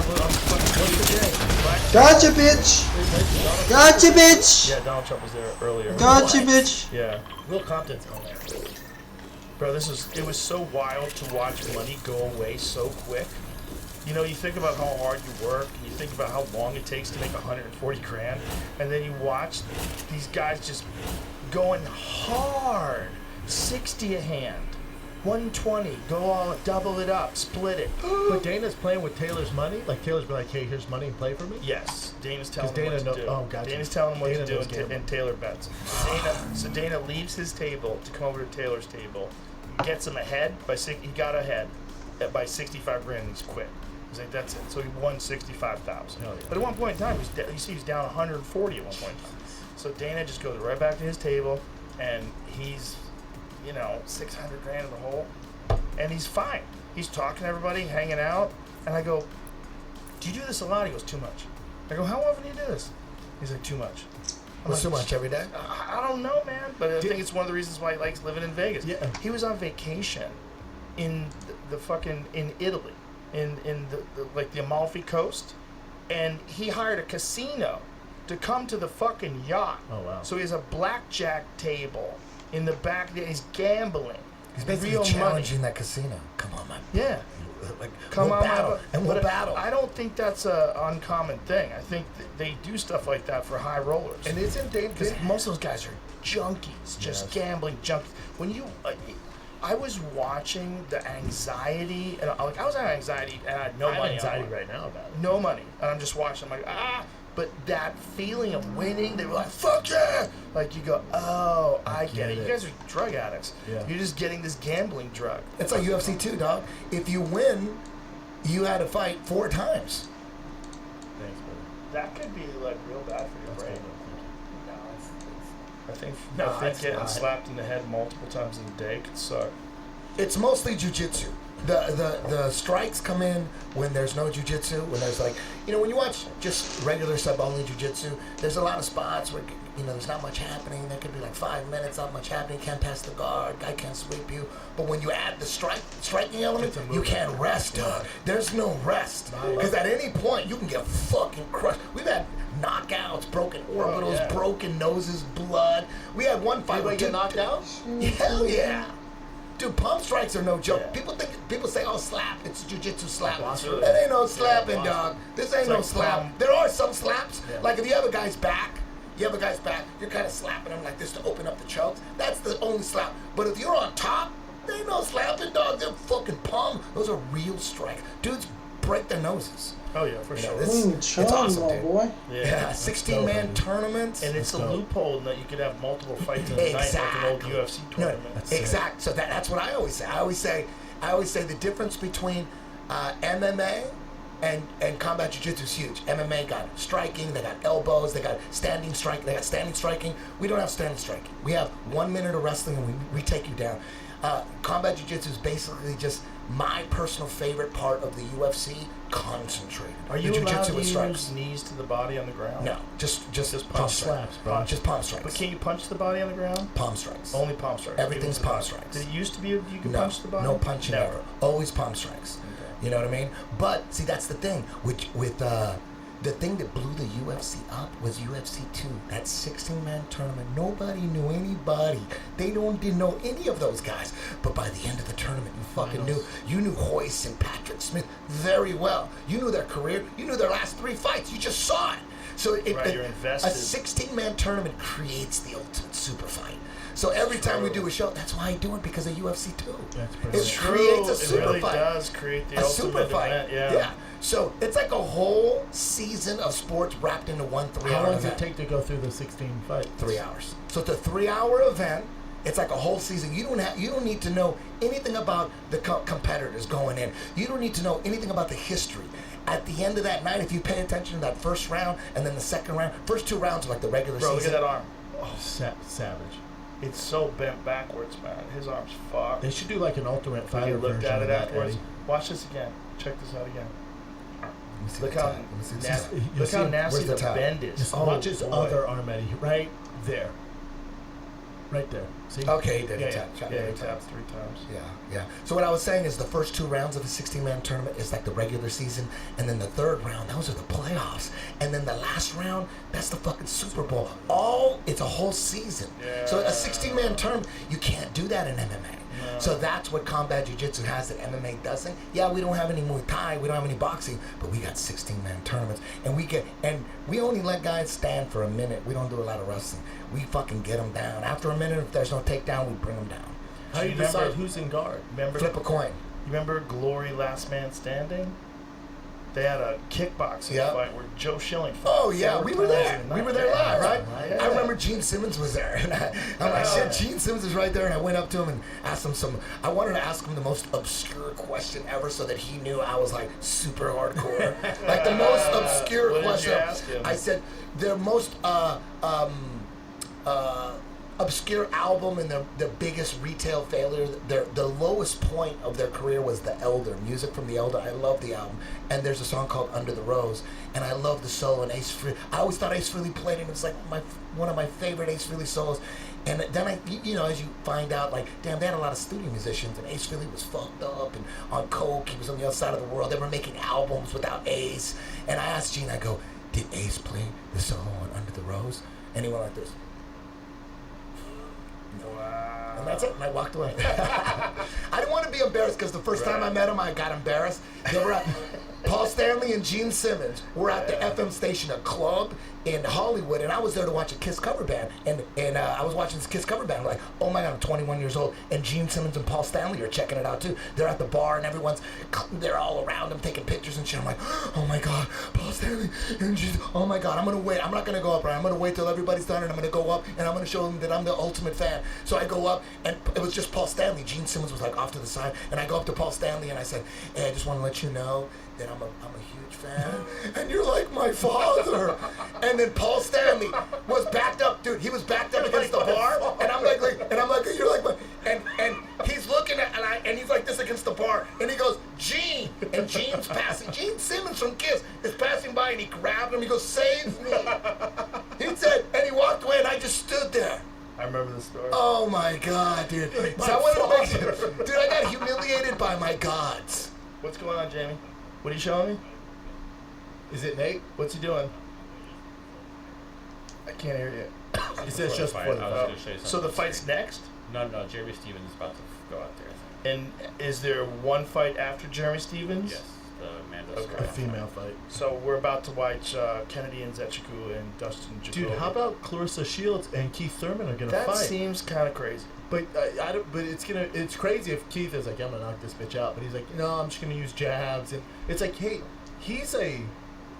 Gotcha, bitch! Gotcha, bitch! Yeah, Donald Trump was there earlier. Gotcha, bitch! Yeah. Will Compton's hilarious. Bro, it was so wild to watch money go away so quick. You know, you think about how hard you work, and you think about how long it takes to make $140,000, and then you watch these guys just going hard. 60 a hand. 120, go all, double it up, split it. But Dana's playing with Taylor's money? Like Taylor's be like, hey, here's money and play for me? Yes, Dana's telling him Dana what to do. Oh, gotcha. Dana's telling him what Dana to do, knows gambling. and Taylor bets. So Dana leaves his table to come over to Taylor's table, gets him ahead by he got ahead by $65,000. And he's quit. He's like, that's it. So he won $65,000. Yeah. But at one point in time, you see, he's down 140 at one point in time. So Dana just goes right back to his table, and he's, $600,000 in the hole. And he's fine. He's talking to everybody, hanging out. And I go, do you do this a lot? He goes, too much. I go, how often do you do this? He's like, too much. What's too much every day? I don't know, man. But I think it's one of the reasons why he likes living in Vegas. Yeah. He was on vacation in in Italy, in the Amalfi Coast. And he hired a casino to come to the fucking yacht. Oh, wow. So he has a blackjack table in the back there. He's gambling. He's basically real challenging money. that casino. Come on, man. Yeah. Like, Come we'll on, battle, and we'll but battle. I don't think that's a uncommon thing. I think they do stuff like that for high rollers. And isn't Dave? Because most of those guys are junkies, just gambling junkies. When you, I was watching the anxiety, and I was on anxiety, and I had no I have money. anxiety right now about it. No money, and I'm just watching. I'm like, ah. But that feeling of winning, they were like, fuck yeah! Like you go, oh, I get it. You guys are drug addicts. Yeah. You're just getting this gambling drug. It's like UFC 2, dog. If you win, you had to fight 4 times. Thanks, brother. That could be like real bad for your brain. I think it's getting not. slapped in the head multiple times in a day could suck. It's mostly jujitsu. The strikes come in when there's no jujitsu. When there's like, when you watch just regular sub-only jujitsu, there's a lot of spots where there's not much happening. There could be like 5 minutes, not much happening. Can't pass the guard, guy can't sweep you. But when you add the striking element, you can't rest, dog. There's no rest because at any point you can get fucking crushed. We've had knockouts, broken orbitals, broken noses, blood. We had one fight where get knocked out. Hell yeah. Dude, pump strikes are no joke. People say, "Oh, slap! It's jujitsu slap." That ain't no slapping, dog. This ain't no slap. There are some slaps. Like if you have a guy's back, you're kind of slapping him like this to open up the chokes. That's the only slap. But if you're on top, there ain't no slapping, dog. They're fucking palm. Those are real strikes. Dudes break their noses. Oh yeah, for sure. It's awesome, dude. boy. Yeah, 16-man tournaments. And it's a loophole that you could have multiple fights in a night, like an old UFC tournament. Exactly. So that's what I always say. I always say the difference between MMA and combat jiu-jitsu is huge. MMA got striking, they got elbows, they got standing striking. We don't have standing striking. We have 1 minute of wrestling and we take you down. Combat jiu-jitsu is basically just my personal favorite part of the UFC, concentrated. Are you the allowed jiu-jitsu to with strikes. use knees to the body on the ground? No, just punch slaps, bro. Just palm strikes. But can you punch the body on the ground? Palm strikes. Only palm strikes. Everything's palm strikes. Did it used to be you could No, punch the body? no punching Never. ever. Always palm strikes. You know what I mean? But see, that's the thing. With the thing that blew the UFC up was UFC 2. That 16-man tournament. Nobody knew anybody. They didn't know any of those guys. But by the end of the tournament, you fucking knew. You knew Hoist and Patrick Smith very well. You knew their career. You knew their last 3 fights. You just saw it. So you're invested. A 16-man tournament creates the ultimate super fight. So every time we do a show, that's why I do it, because of UFC 2. It creates a super It really fight. does create the a ultimate super fight. event, yeah. So it's like a whole season of sports wrapped into one 3 hour How long does event. it take to go through the 16 fights? 3 hours. So it's a 3 hour event. It's like a whole season. You don't need to know anything about the competitors going in. You don't need to know anything about the history. At the end of that night, if you pay attention to that first round and then the second round, first 2 rounds are like the regular Bro, season. look at that arm. Oh, savage. It's so bent backwards, man. His arm's fucked. They should do like an ultimate When fighter you looked version at of it that, afterwards. Eddie. Watch this again. Check this out again. Look how nasty the bend is. Just watch his boy. other arm, Eddie. Right there. Right there. See? Okay, he did. Yeah, He tapped. he tapped 3 times. Yeah. So what I was saying is the first 2 rounds of the 16-man tournament is like the regular season, and then the third round, those are the playoffs, and then the last round, that's the fucking Super Bowl. It's a whole season. So a 16-man tournament, you can't do that in MMA. So that's what combat jiu-jitsu has that MMA doesn't. Yeah, we don't have any Muay Thai, we don't have any boxing, but we got 16-man tournaments, and we only let guys stand for a minute. We don't do a lot of wrestling. We fucking get them down. After a minute, if there's no takedown, we bring them down. How do you decide who's in guard? Flip a coin. You remember Glory Last Man Standing? They had a kickboxing fight where Joe Schilling fought. Oh yeah, we were there. We were there live, right? Yeah. I remember Gene Simmons was there, and I'm like, shit, Gene Simmons is right there, and I went up to him and asked him I wanted to ask him the most obscure question ever, so that he knew I was like super hardcore, like the most obscure What did you question. ask him? I said their most obscure album and their biggest retail failure, the lowest point of their career was The Elder, music from The Elder. I love the album, and there's a song called Under the Rose, and I love the solo, and Ace Frehley, I always thought Ace Frehley played it, and it's like one of my favorite Ace Frehley solos. And then as you find out, like, damn, they had a lot of studio musicians, and Ace Frehley was fucked up and on coke. He was on the other side of the world. They were making albums without Ace. And I asked Gene, I go, did Ace play the solo on Under the Rose? And he went like this. And that's it. And I walked away. I didn't want to be embarrassed because the first time I met him, I got embarrassed. They were at Paul Stanley and Gene Simmons were at the FM station, a club in Hollywood, and I was there to watch a Kiss cover band. And I was watching this Kiss cover band. I'm like, oh my God, I'm 21 years old. And Gene Simmons and Paul Stanley are checking it out too. They're at the bar, and they're all around them taking pictures and shit. I'm like, oh my God, Paul Stanley and Gene. Oh my God, I'm gonna wait. I'm not gonna go up, right? I'm gonna wait till everybody's done, and I'm gonna go up, and I'm gonna show them that I'm the ultimate fan. So I go up, and it was just Paul Stanley. Gene Simmons was like off to the side, and I go up to Paul Stanley, and I said, hey, I just want to let you know that I'm a huge fan, and you're like my father. And then Paul Stanley was backed up, dude. He was backed up against the bar, and I'm like, you're like my, and he's looking at, and he's like this against the bar, and he goes, Gene, and Gene's passing. Gene Simmons from Kiss is passing by, and he grabbed him. He goes, save me. He said, and he walked away, and I just stood there. I remember the story. Oh my God, dude. So I wanted to make sure, dude, I got humiliated by my gods. What's going on, Jamie? What are you showing me? Is it Nate? What's he doing? I can't hear you. He says just before the fight. So the fight's next? No, Jeremy Stevens is about to go out there. And is there one fight after Jeremy Stevens? Yes, the Amanda. A female fight. So we're about to watch Kennedy Nzechukwu and Dustin Jacoby. Dude, how about Clarissa Shields and Keith Thurman are gonna fight? That seems kind of crazy. But I don't. But it's crazy if Keith is like, I'm gonna knock this bitch out, but he's like, no, I'm just gonna use jabs, and it's like, hey, he's a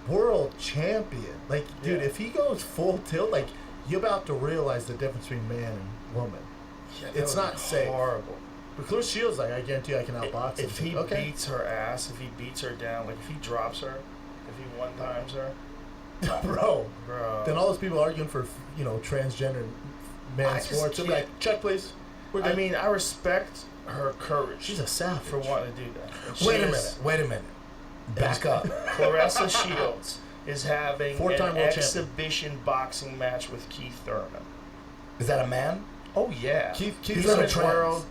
world champion. Like, dude, if he goes full tilt, like, you're about to realize the difference between man and woman. Yeah, it's not safe. Horrible. But Clarissa Shields, like, I guarantee I can outbox him. If he beats her ass, if he beats her down, like if he drops her, if he one-times her, bro, then all those people arguing for transgender man sports. I'm like, check please. I mean, I respect her courage. She's a savage for wanting to do that. Wait a minute. Back up. Clarissa Shields is having Four-time an world exhibition boxing match with Keith Thurman. Is that a man? Oh yeah, He's not a trans.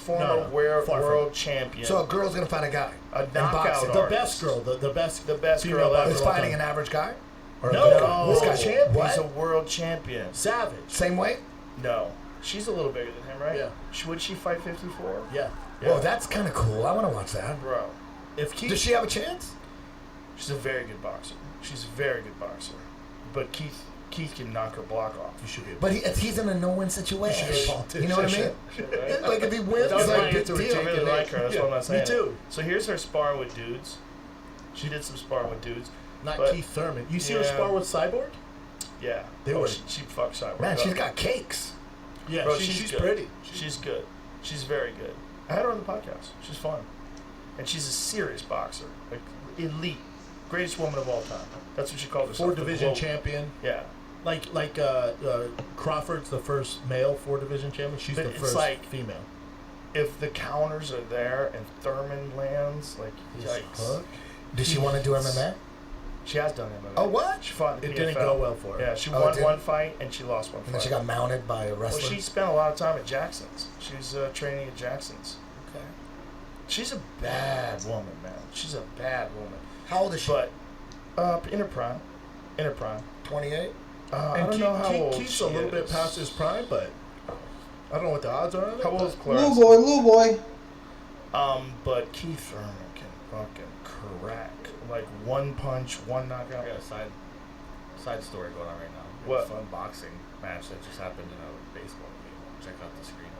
Former world champion. So a girl's gonna fight a guy. A knockout the best girl, the best girl ever. Is fighting an average guy? Or No, this guy's champion. He's a world champion. Savage. Same weight? No, she's a little bigger than him, right? Yeah. Would she fight 54? Yeah. Whoa, that's kind of cool. I want to watch that, bro. Does she have a chance? She's a very good boxer. But Keith can knock her block off. You should be. But he's in a no-win situation. You know what I mean? Right? Like if he wins, I like big deal. really like her. That's what I'm not saying. Me too. So here's her sparring with dudes. She did some sparring with dudes. Not Keith Thurman. You see her spar with Cyborg? Yeah. She fucked Cyborg. Man, she's got cakes. Yeah, bro, she's good. pretty. She's good. She's very good. I had her on the podcast. She's fun. And she's a serious boxer. Like, elite. Greatest woman of all time. That's what she called herself. 4-division champion. Yeah. Like Crawford's the first male 4-division champion. She's the first female. If the counters are there and Thurman lands, like, yikes. Does she want to do MMA? She has done MMA. Oh, what? She fought in the It PFL. didn't go well for her. Yeah, she won one fight and she lost one fight. And then she got mounted by a wrestler? Well, she spent a lot of time at Jackson's. She was training at Jackson's. Okay. She's a bad woman, man. She's a bad woman. How old is she? But, in her prime. 28? I don't know how old Keith's she a little is. bit past his prime, but I don't know what the odds are on it. How old is Clarissa? Little boy. But Keith Thurman can fucking crack. Like one punch, one knockout. I got a side story going on right now. We What? had a fun boxing match that just happened in a baseball game. Check out the screen.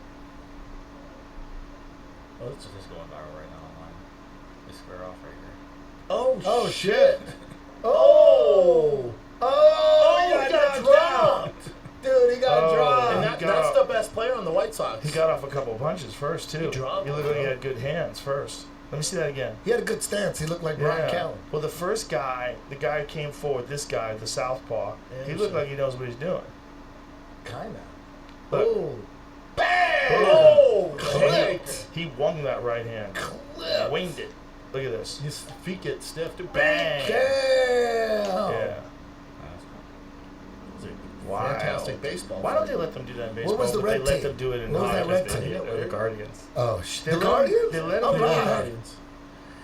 Oh, it's just going viral right now online. They square off right here. Oh shit! Oh, he got dropped. Dude, he got dropped. And that's the best player on the White Sox. He got off a couple punches first, too. He dropped He looked like he had good hands first. Let me see that again. He had a good stance. He looked like Brian Callen. Well, the first guy, the guy who came forward, this guy, the southpaw, he looked like he knows what he's doing. Kinda. Look. Oh. Bang! Oh, clipped. He wung that right hand. Clipped. Winged it. Look at this. His feet get stiff. Bang! Damn! Yeah. Wow. Fantastic baseball. Why don't they let them do that in baseball? What was the but red they let team? them do it in What was that hockey? red team? The Guardians. Oh, shit. They The let Guardians? They let Oh, them do right. it. Guardians.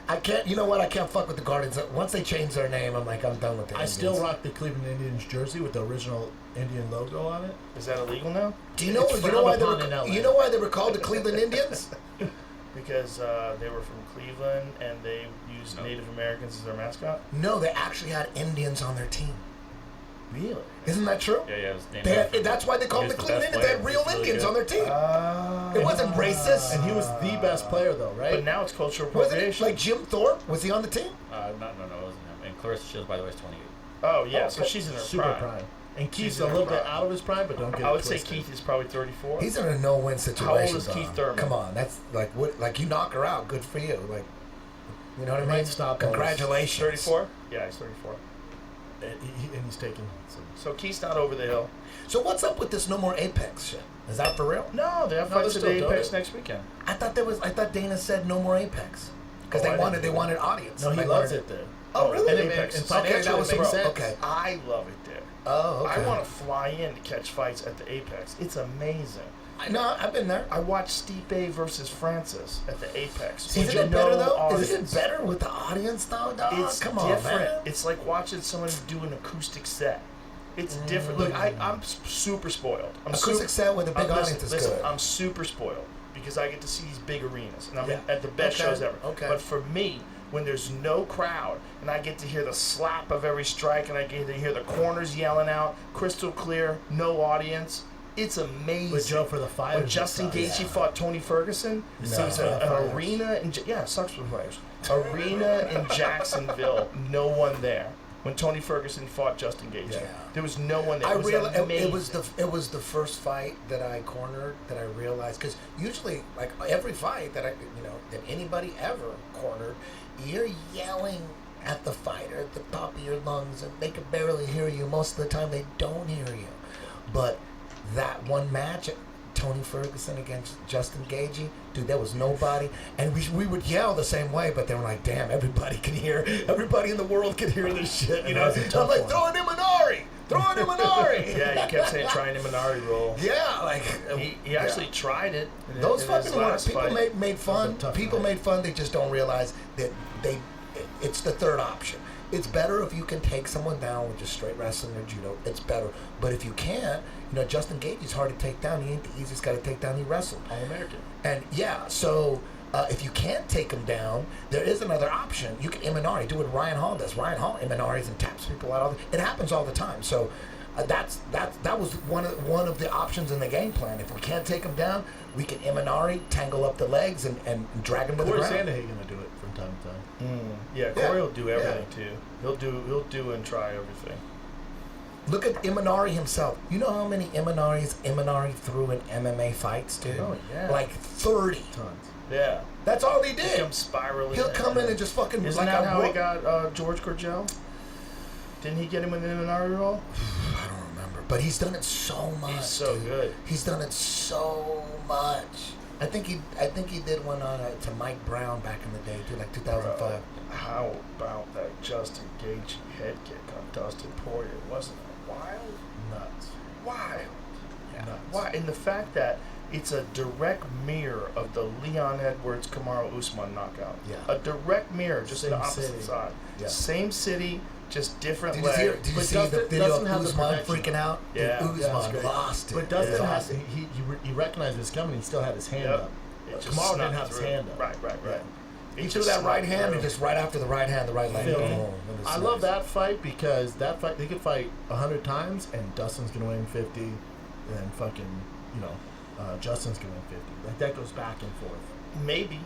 I can't. You know what? I can't fuck with the Guardians. Once they change their name, I'm like, I'm done with it. I still rock the Cleveland Indians jersey with the original Indian logo on it. Is that illegal now? Do you know? You know why they were called the Cleveland Indians? Because they were from Cleveland and they used Native Americans as their mascot? No, they actually had Indians on their team. Really? Isn't that true? Yeah, it was named that's why they called them the Cleveland Indians. They had real Indians on their team. It wasn't racist. And he was the best player, though, right? But now it's cultural Wasn't appropriation. it like Jim Thorpe? Was he on the team? No, it wasn't him. And Clarissa Shields, by the way, is 28. Oh, yeah, so she's in her super prime. And Keith's a little bit out of his prime, but don't get it I would say twisted. Keith is probably 34. He's in a no-win situation. How old is Keith Thurman? Come on, that's like what? Like you knock her out, good for you. Like, you know what I mean? Stop Congratulations. 34? Yeah, he's 34. And he's taking some. So Keith's not over the hill. So what's up with this no more Apex shit? Is that for real? No, they have No, fights they're at the still Apex doing it. next weekend. I thought Dana said no more Apex because Oh, they wanted audience. No, he They loves wanted- it there. Oh really? And Apex. And Okay, that was financially, it makes the sense. Okay. I love it there. Oh, okay. I want to fly in to catch fights at the Apex. It's amazing. No, I've been there. I watched Stipe versus Francis at the Apex. Isn't with it better no though? audience. Isn't it better with the audience though? Dog? It's Come different. on, man. It's like watching someone do an acoustic set. It's different. Look, I'm super spoiled. Acoustic set with a big audience is listen, good. I'm super spoiled because I get to see these big arenas, and I'm Yeah. at the best Okay, shows ever. okay. But for me, when there's no crowd, and I get to hear the slap of every strike, and I get to hear the corners yelling out, crystal clear, no audience, it's amazing. With Joe for the fighters. When Justin Gaethje fought Tony Ferguson, No, it was an fighters. arena in it sucks for players. Arena in Jacksonville, no one there. When Tony Ferguson fought Justin Gaethje, there was no one there. I It was realized amazing. it was the first fight that I cornered that I realized because usually like every fight that that anybody ever cornered, you're yelling at the fighter at the top of your lungs and they can barely hear you. Most of the time they don't hear you, but that one match, Tony Ferguson against Justin Gaethje, dude, there was nobody, and we would yell the same way, but they were like, damn, everybody can hear, everybody in the world can hear this shit, you know? I'm like, throw an Imanari! Throw an Imanari! Yeah, you kept saying try an Imanari roll. Yeah, like he actually tried it. Those in his fucking ones, last people fight. made fun. People made fun. They just don't realize that it's the third option. It's better if you can take someone down with just straight wrestling or judo. It's better. But if you can't, Justin Gaethje's hard to take down. He ain't the easiest guy to take down. He wrestled. All American. And yeah, so if you can't take him down, there is another option. You can Imanari. Do what Ryan Hall does. Ryan Hall Imanari's and taps people out. It happens all the time. So that was one of the options in the game plan. If we can't take him down, we can Imanari, tangle up the legs, and drag him to the Corey ground. Sandhagen will do it from time to time. Yeah, Corey will do everything too. He'll do and try everything. Look at Imanari himself. You know how many Imanari threw in MMA fights, dude? Oh, yeah. Like 30. Tons. Yeah. That's all he did. He comes spiraling. He'll come in and just fucking Isn't like that a how he rook. got George Gurgel? Didn't he get him with an Imanari roll? I don't remember, but he's done it so much. He's so dude. good. He's done it so much. I think he did one on to Mike Brown back in the day, too, like 2005. Bro, how about that Justin Gaethje head kick on Dustin Poirier? Wasn't it wild? Nuts. Wild. Yeah. Nuts. Why? And the fact that it's a direct mirror of the Leon Edwards Kamaru Usman knockout. Yeah. A direct mirror, just Same the opposite city. side. Yeah. Same city, just different Did leg. you But see the Dustin video doesn't of have the Usman protection. freaking out? Yeah. Dude, Yeah, that's Usman great. lost it. But Dustin Yeah. has he recognized his coming. He still had his hand Yep. up. It just Kamaru snuck didn't have his through. hand up. Right. He threw that right hand and just right after the right hand, the right leg. Phil, boom, I love that fight because that fight they could fight 100 times and Dustin's gonna win 50, and then fucking Justin's gonna win 50. Like that goes back and forth. Maybe.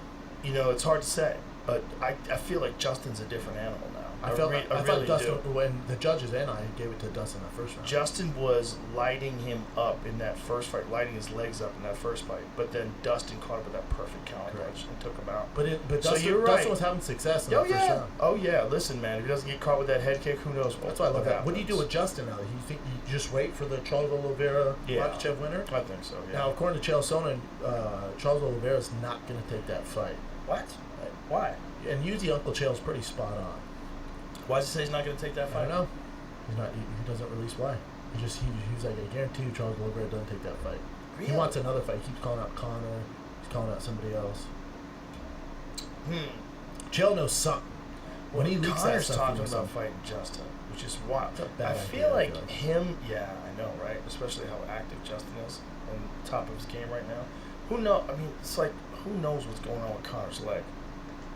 It's hard to say. But I feel like Justin's a different animal now. I thought really Dustin do. when the judges and I gave it to Dustin that first round. Justin was lighting him up in that first fight, lighting his legs up in that first fight. But then Dustin caught up with that perfect counter punch and took him out. But So Dustin, you're right. Dustin was having success in Oh that first yeah. round. Oh yeah. Listen, man. If he doesn't get caught with that head kick, who knows? That's why I love that. What do you do happens. with Justin now? You think you just wait for the Charles Oliveira Makhachev winner? I think so. Yeah. Now, according to Chael Sonnen, Charles Oliveira is not going to take that fight. What? Why? And usually Uncle Chael's pretty spot on. Why does he say he's not going to take that I fight? don't know. He's not. He doesn't release why. He's like, I guarantee you, Charles Oliveira doesn't take that fight. Really? He wants another fight. He keeps calling out Conor. He's calling out somebody else. Chael knows something. When he leaks that Connor's stuff, talking he knows about something. fighting Justin, which is wild. It's a bad I feel idea, like him. Yeah, I know, right? Especially how active Justin is on top of his game right now. Who know? I mean, it's like who knows what's going on with Connor's leg?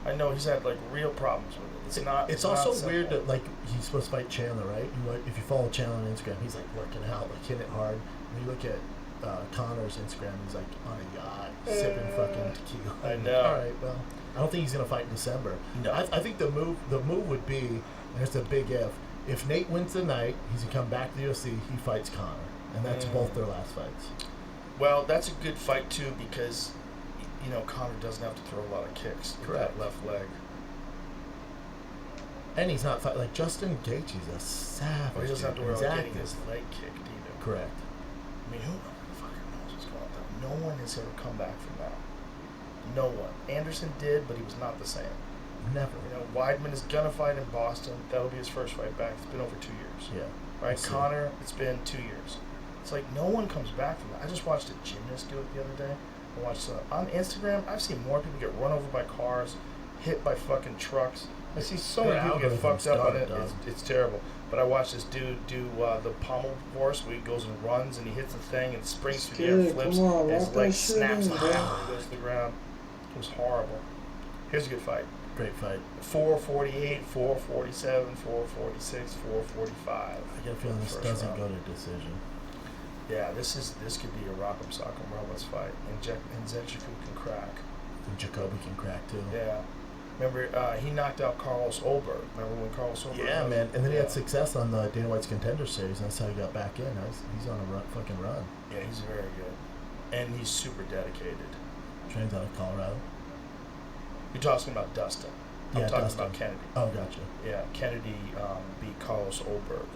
I know he's had like real problems with it. It's not. It's not also simple. weird that like he's supposed to fight Chandler, right? If you follow Chandler on Instagram, he's like working out, like hitting it hard. When you look at Connor's Instagram, he's like on a yacht, sipping fucking tequila. I I'm know. Like, all right, well, I don't think he's gonna fight in December. No. I think the move would be, and there's a big if. If Nate wins the night, he's gonna come back to the UFC. He fights Connor, and that's both their last fights. Well, that's a good fight too because, you know, Connor doesn't have to throw a lot of kicks with Correct. that left leg. And he's not like Justin Gaethje's a savage. Or he doesn't have to worry He's about getting active. his leg kicked either. Correct. I mean, who fucking knows what's going on? No one has ever come back from that. No one. Anderson did, but he was not the same. Never. You know, Weidman is gonna fight in Boston. That'll be his first fight back. It's been over 2 years. Yeah. Right, We'll see. Connor, it's been 2 years. It's like no one comes back from that. I just watched a gymnast do it the other day. I watched on Instagram. I've seen more people get run over by cars, hit by fucking trucks. I see so many people get fucked up on it. It's terrible. But I watched this dude do the pommel horse where he goes and runs and he hits the thing and springs through the air, flips, come on, and his walk leg that shit snaps in, and bro. goes to the ground. It was horrible. Here's a good fight. Great fight. 448, 447, 446, 445. I get a feeling this First doesn't round. go to decision. Yeah, this could be a Rock'em Sock'em Robots fight, and Zenchiku can crack. And Jacoby can crack too. Yeah, remember he knocked out Carlos Olberg. Remember when Carlos Olberg? Yeah, was- man. And then he yeah. had success on the Dana White's Contender Series, and that's how he got back in. He's on a fucking run. Yeah, he's very good, and he's super dedicated. Trains out of Colorado. You're talking about Dustin. I'm Yeah, talking Dustin. about Kennedy. Oh, gotcha. Yeah, Kennedy beat Carlos Olberg.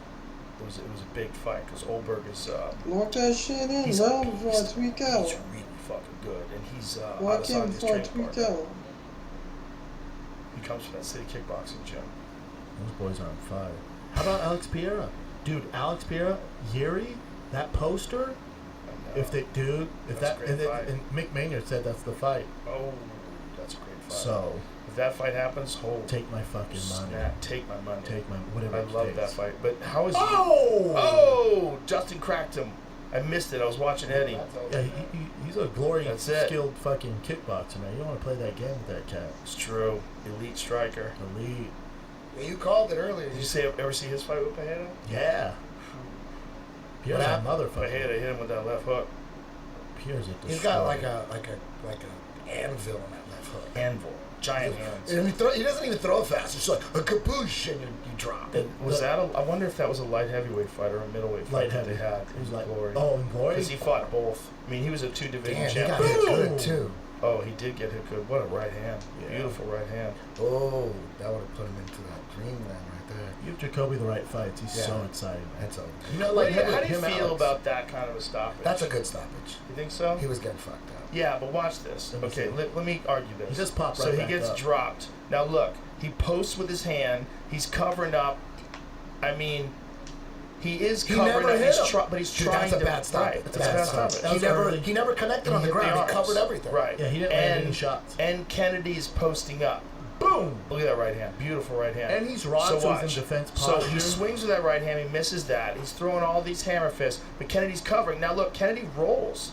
It was a big fight because Olberg is Lock that shit in, he's- bro, before I tweak out. he's really fucking good, and he's Lock in Adesanya's before I training tweak partner. out. He comes from that city kickboxing gym. Those boys are on fire. How about Alex Pereira? Dude, Alex Pereira, Yuri, that poster. If they, dude, if That's a that, great and, then, fight. and Mick Maynard said that's the fight. Oh, that's a great fight. So, if that fight happens, hold. take my fucking money. Snap, take my money. Take my whatever. I it love takes. that fight. But how is Oh! Oh! Justin cracked him. I missed it. I was watching Eddie. Yeah, he's a glory That's it. skilled fucking kickboxer, man. You don't want to play that game with that cat. It's true. Elite striker. Elite. Yeah, you called it earlier. Did you ever see his fight with Pajeda? Yeah. Pierre's a motherfucker. Pajeda hit him with that left hook. Pierre's a destroyer. He's got like a anvil on that left hook. Anvil. Giant hands. And he doesn't even throw fast. It's like a kaboosh, and you drop it. I wonder if that was a light heavyweight fight or a middleweight fight Light that they heavy. had. It was like- Glory. oh, in Glory? Because he fought both. I mean, he was a 2-division Damn, he champ. got hit good too. Oh, he did get hit good. What a right hand. Yeah. Beautiful right hand. Oh, that would have put him into that dreamland right there. Give Jacoby the right fights. He's Yeah. so excited. That's over. You know, How like do you him and feel Alex. about that kind of a stoppage? That's a good stoppage. You think so? He was getting fucked up. Yeah, but watch this. Let me Okay, see. let me argue this. He just popped So right he back gets up. dropped. Now look, he posts with his hand. He's covering up. I mean, he is He covering never up. hit him. But he's Dude, trying that's a to. bad stoppage. Right, That's that's a a bad bad stoppage. stoppage. He never connected on the hit ground. He arms. covered everything. Right. Yeah, he didn't land any shots. And Kennedy's posting up. Boom! Look at that right hand. Beautiful right hand. And he's rocked, so he's watch. in defense So he posture. swings with that right hand. He misses that. He's throwing all these hammer fists. But Kennedy's covering. Now look, Kennedy rolls.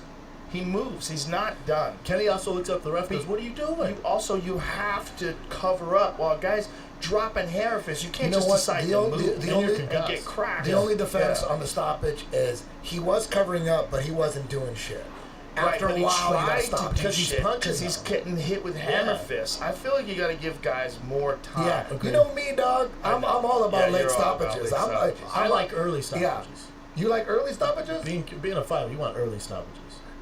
He moves. He's not done. Kenny also looks up the ref and goes, "What are you doing?" You have to cover up while guys dropping hammer fists. You can't You know just what? decide The to only- move the and, only- and get cracked. The only defense Yeah. on the stoppage is he was covering up, but he wasn't doing shit. Right, After but a while, he you gotta tried stop to do because he's shit punching. because he's them. getting hit with hammer Yeah. fists. I feel like you got to give guys more time. Yeah, you know me, dog. I'm all about Yeah, late you're all about stoppages. late stoppages. I like early stoppages. Yeah. You like early stoppages? Being a fighter, you want early stoppages.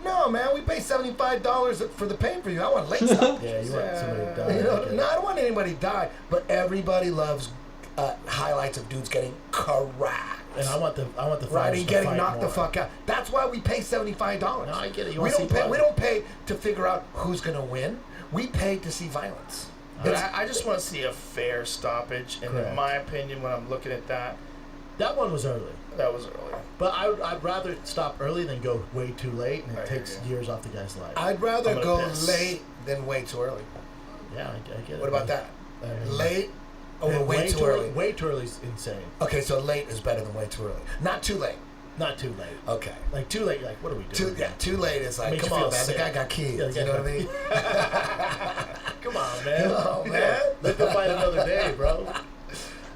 No, man. We pay $75 for the pay-per-view. I want late stoppages. Yeah, you want somebody to die. You know, Okay. no, I don't want anybody to die, but everybody loves highlights of dudes getting cracked. And I want the Right, fighters and to getting fight knocked the more. fuck out. That's why we pay $75. No, I get it. You We wanna don't see pay. blood. We don't pay to figure out who's gonna win. We pay to see violence. But I just want to see a fair stoppage. And Correct. in my opinion, when I'm looking at that, That one was early. that was early. But I'd rather stop early than go way too late, and it I hear takes you. years off the guy's life. I'd rather I'm go gonna piss. late than way too early. Yeah, I get it. What about man. that? Late or way way too early? Way too early is insane. Okay, so late is better than way too early. Not too late. Not too late. Okay. Like too late, you're like, what are we doing? Too late is like, Makes come you on, feel man. sick. The guy got kids. Yeah, the you guy know what I got- mean? Come on, man. Oh, man. Let them fight another day, bro.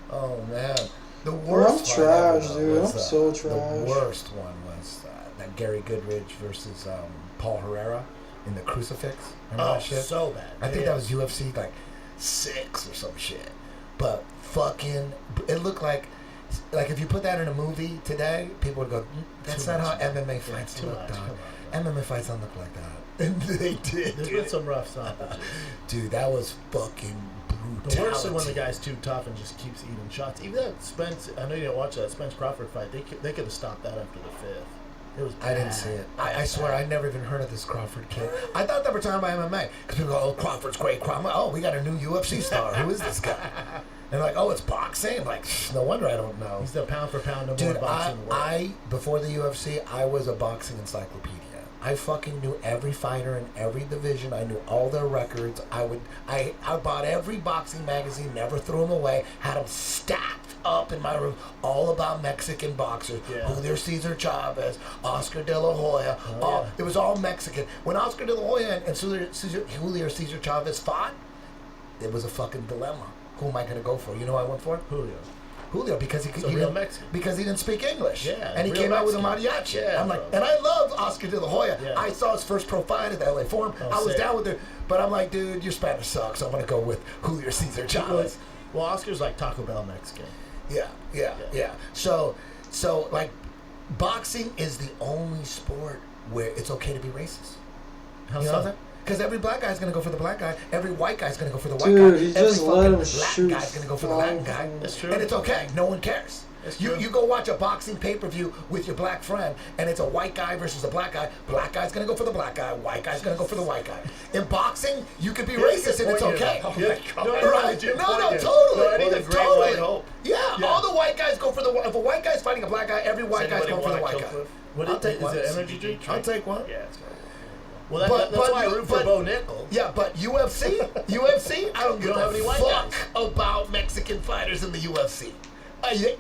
Oh, man. The I'm worst trash, one ever, dude. was, I'm so The trash. worst one was that Gary Goodridge versus Paul Herrera in the crucifix. Remember that shit? So bad. I think that was UFC like 6 or some shit. But fucking, it looked like if you put that in a movie today, people would go, that's Too not much. how MMA fights Too look, much, dog. come MMA fights don't look like that. And they did. There's been some rough stoppages. Dude, that was fucking brutality. The worst is when the guy's too tough and just keeps eating shots. Even that Spence, I know you didn't watch that Spence Crawford fight. They could have stopped that after the 5th. It was I didn't see it. I swear, I never even heard of this Crawford kid. I thought they were talking about MMA. Because people go, oh, Crawford's great. Oh, we got a new UFC star. Who is this guy? And like, oh, it's boxing? Like, no wonder I don't know. He's the pound for pound number one Dude, boxer in the world. before the UFC, I was a boxing encyclopedia. I fucking knew every fighter in every division. I knew all their records. I bought every boxing magazine, never threw them away, had them stacked up in my room, all about Mexican boxers. Yeah. Julio Cesar Chavez, Oscar De La Hoya. It was all Mexican. When Oscar De La Hoya and Julio Cesar Chavez fought, it was a fucking dilemma. Who am I going to go for? You know who I went for? Julio, because he real Mexican. Because he didn't speak English. Yeah, and he real came out with a Mexican. mariachi. Yeah, I'm like, bro. and I love Oscar De La Hoya. Yeah. I saw his first pro fight at the LA Forum. Oh, I was sick. down with it, but I'm like, dude, your Spanish sucks. I'm gonna go with Julio Cesar Chavez. Well, Oscar's like Taco Bell Mexican. Yeah. So like, boxing is the only sport where it's okay to be racist. How You know so? what I'm saying? Because every black guy's gonna go for the black guy. Every white guy's gonna go for the white Dude, guy. he Every just let fucking him Latin shoot guy's gonna go for the Latin guy. That's true. And it's okay. No one cares. That's You true. you go watch a boxing pay-per-view with your black friend, and it's a white guy versus a black guy. Black guy's gonna go for the black guy. White guy's gonna go for the white guy. In boxing, you could be racist and it's okay. Oh my God. Right? Jim No, Cornette. totally. No, I need a great Totally. white hope. Yeah, all the white guys go for the. If a white guy's fighting a black guy, every white guy's going for the white guy. What I'll take is one. it energy drink? I'll take one. Yeah, it's well, that's why I root for Bo Nickel. Yeah, but UFC, I don't give don't have a any white fuck guys. about Mexican fighters in the UFC.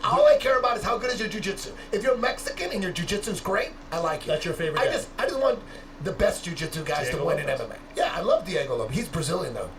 All I care about is how good is your jiu-jitsu. If you're Mexican and your jiu-jitsu's great, I like you. That's your favorite I guy. just want the best jiu-jitsu guys Diego to win in Lopez. MMA. Yeah, I love Diego Lopez. He's Brazilian though.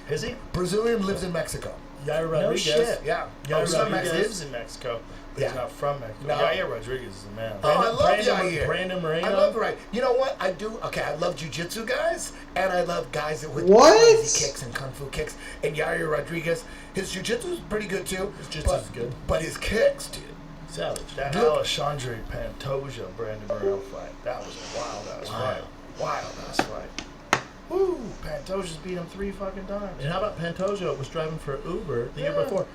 Is he? Brazilian, lives in Mexico. Yair No Rodriguez. shit. Yeah. Yair he's from Rodriguez. Mexico. lives in Mexico. But Yeah. He's not from Mexico. No. Yair Rodriguez is a man. Oh, I love Yair. Brandon Moreno. I love right. You know what? I do. Okay, I love jiu-jitsu guys, and I love guys that with What? crazy kicks and kung fu kicks. And Yair Rodriguez, his jiu-jitsu is pretty good too. His jiu-jitsu is good. But his kicks, dude. Savage. That Dude. Alexandre Pantoja Brandon Moreno fight. That was a wild ass fight. Wild ass fight. Woo! Pantoja's beat him 3 fucking times. And how about Pantoja was driving for Uber the year before?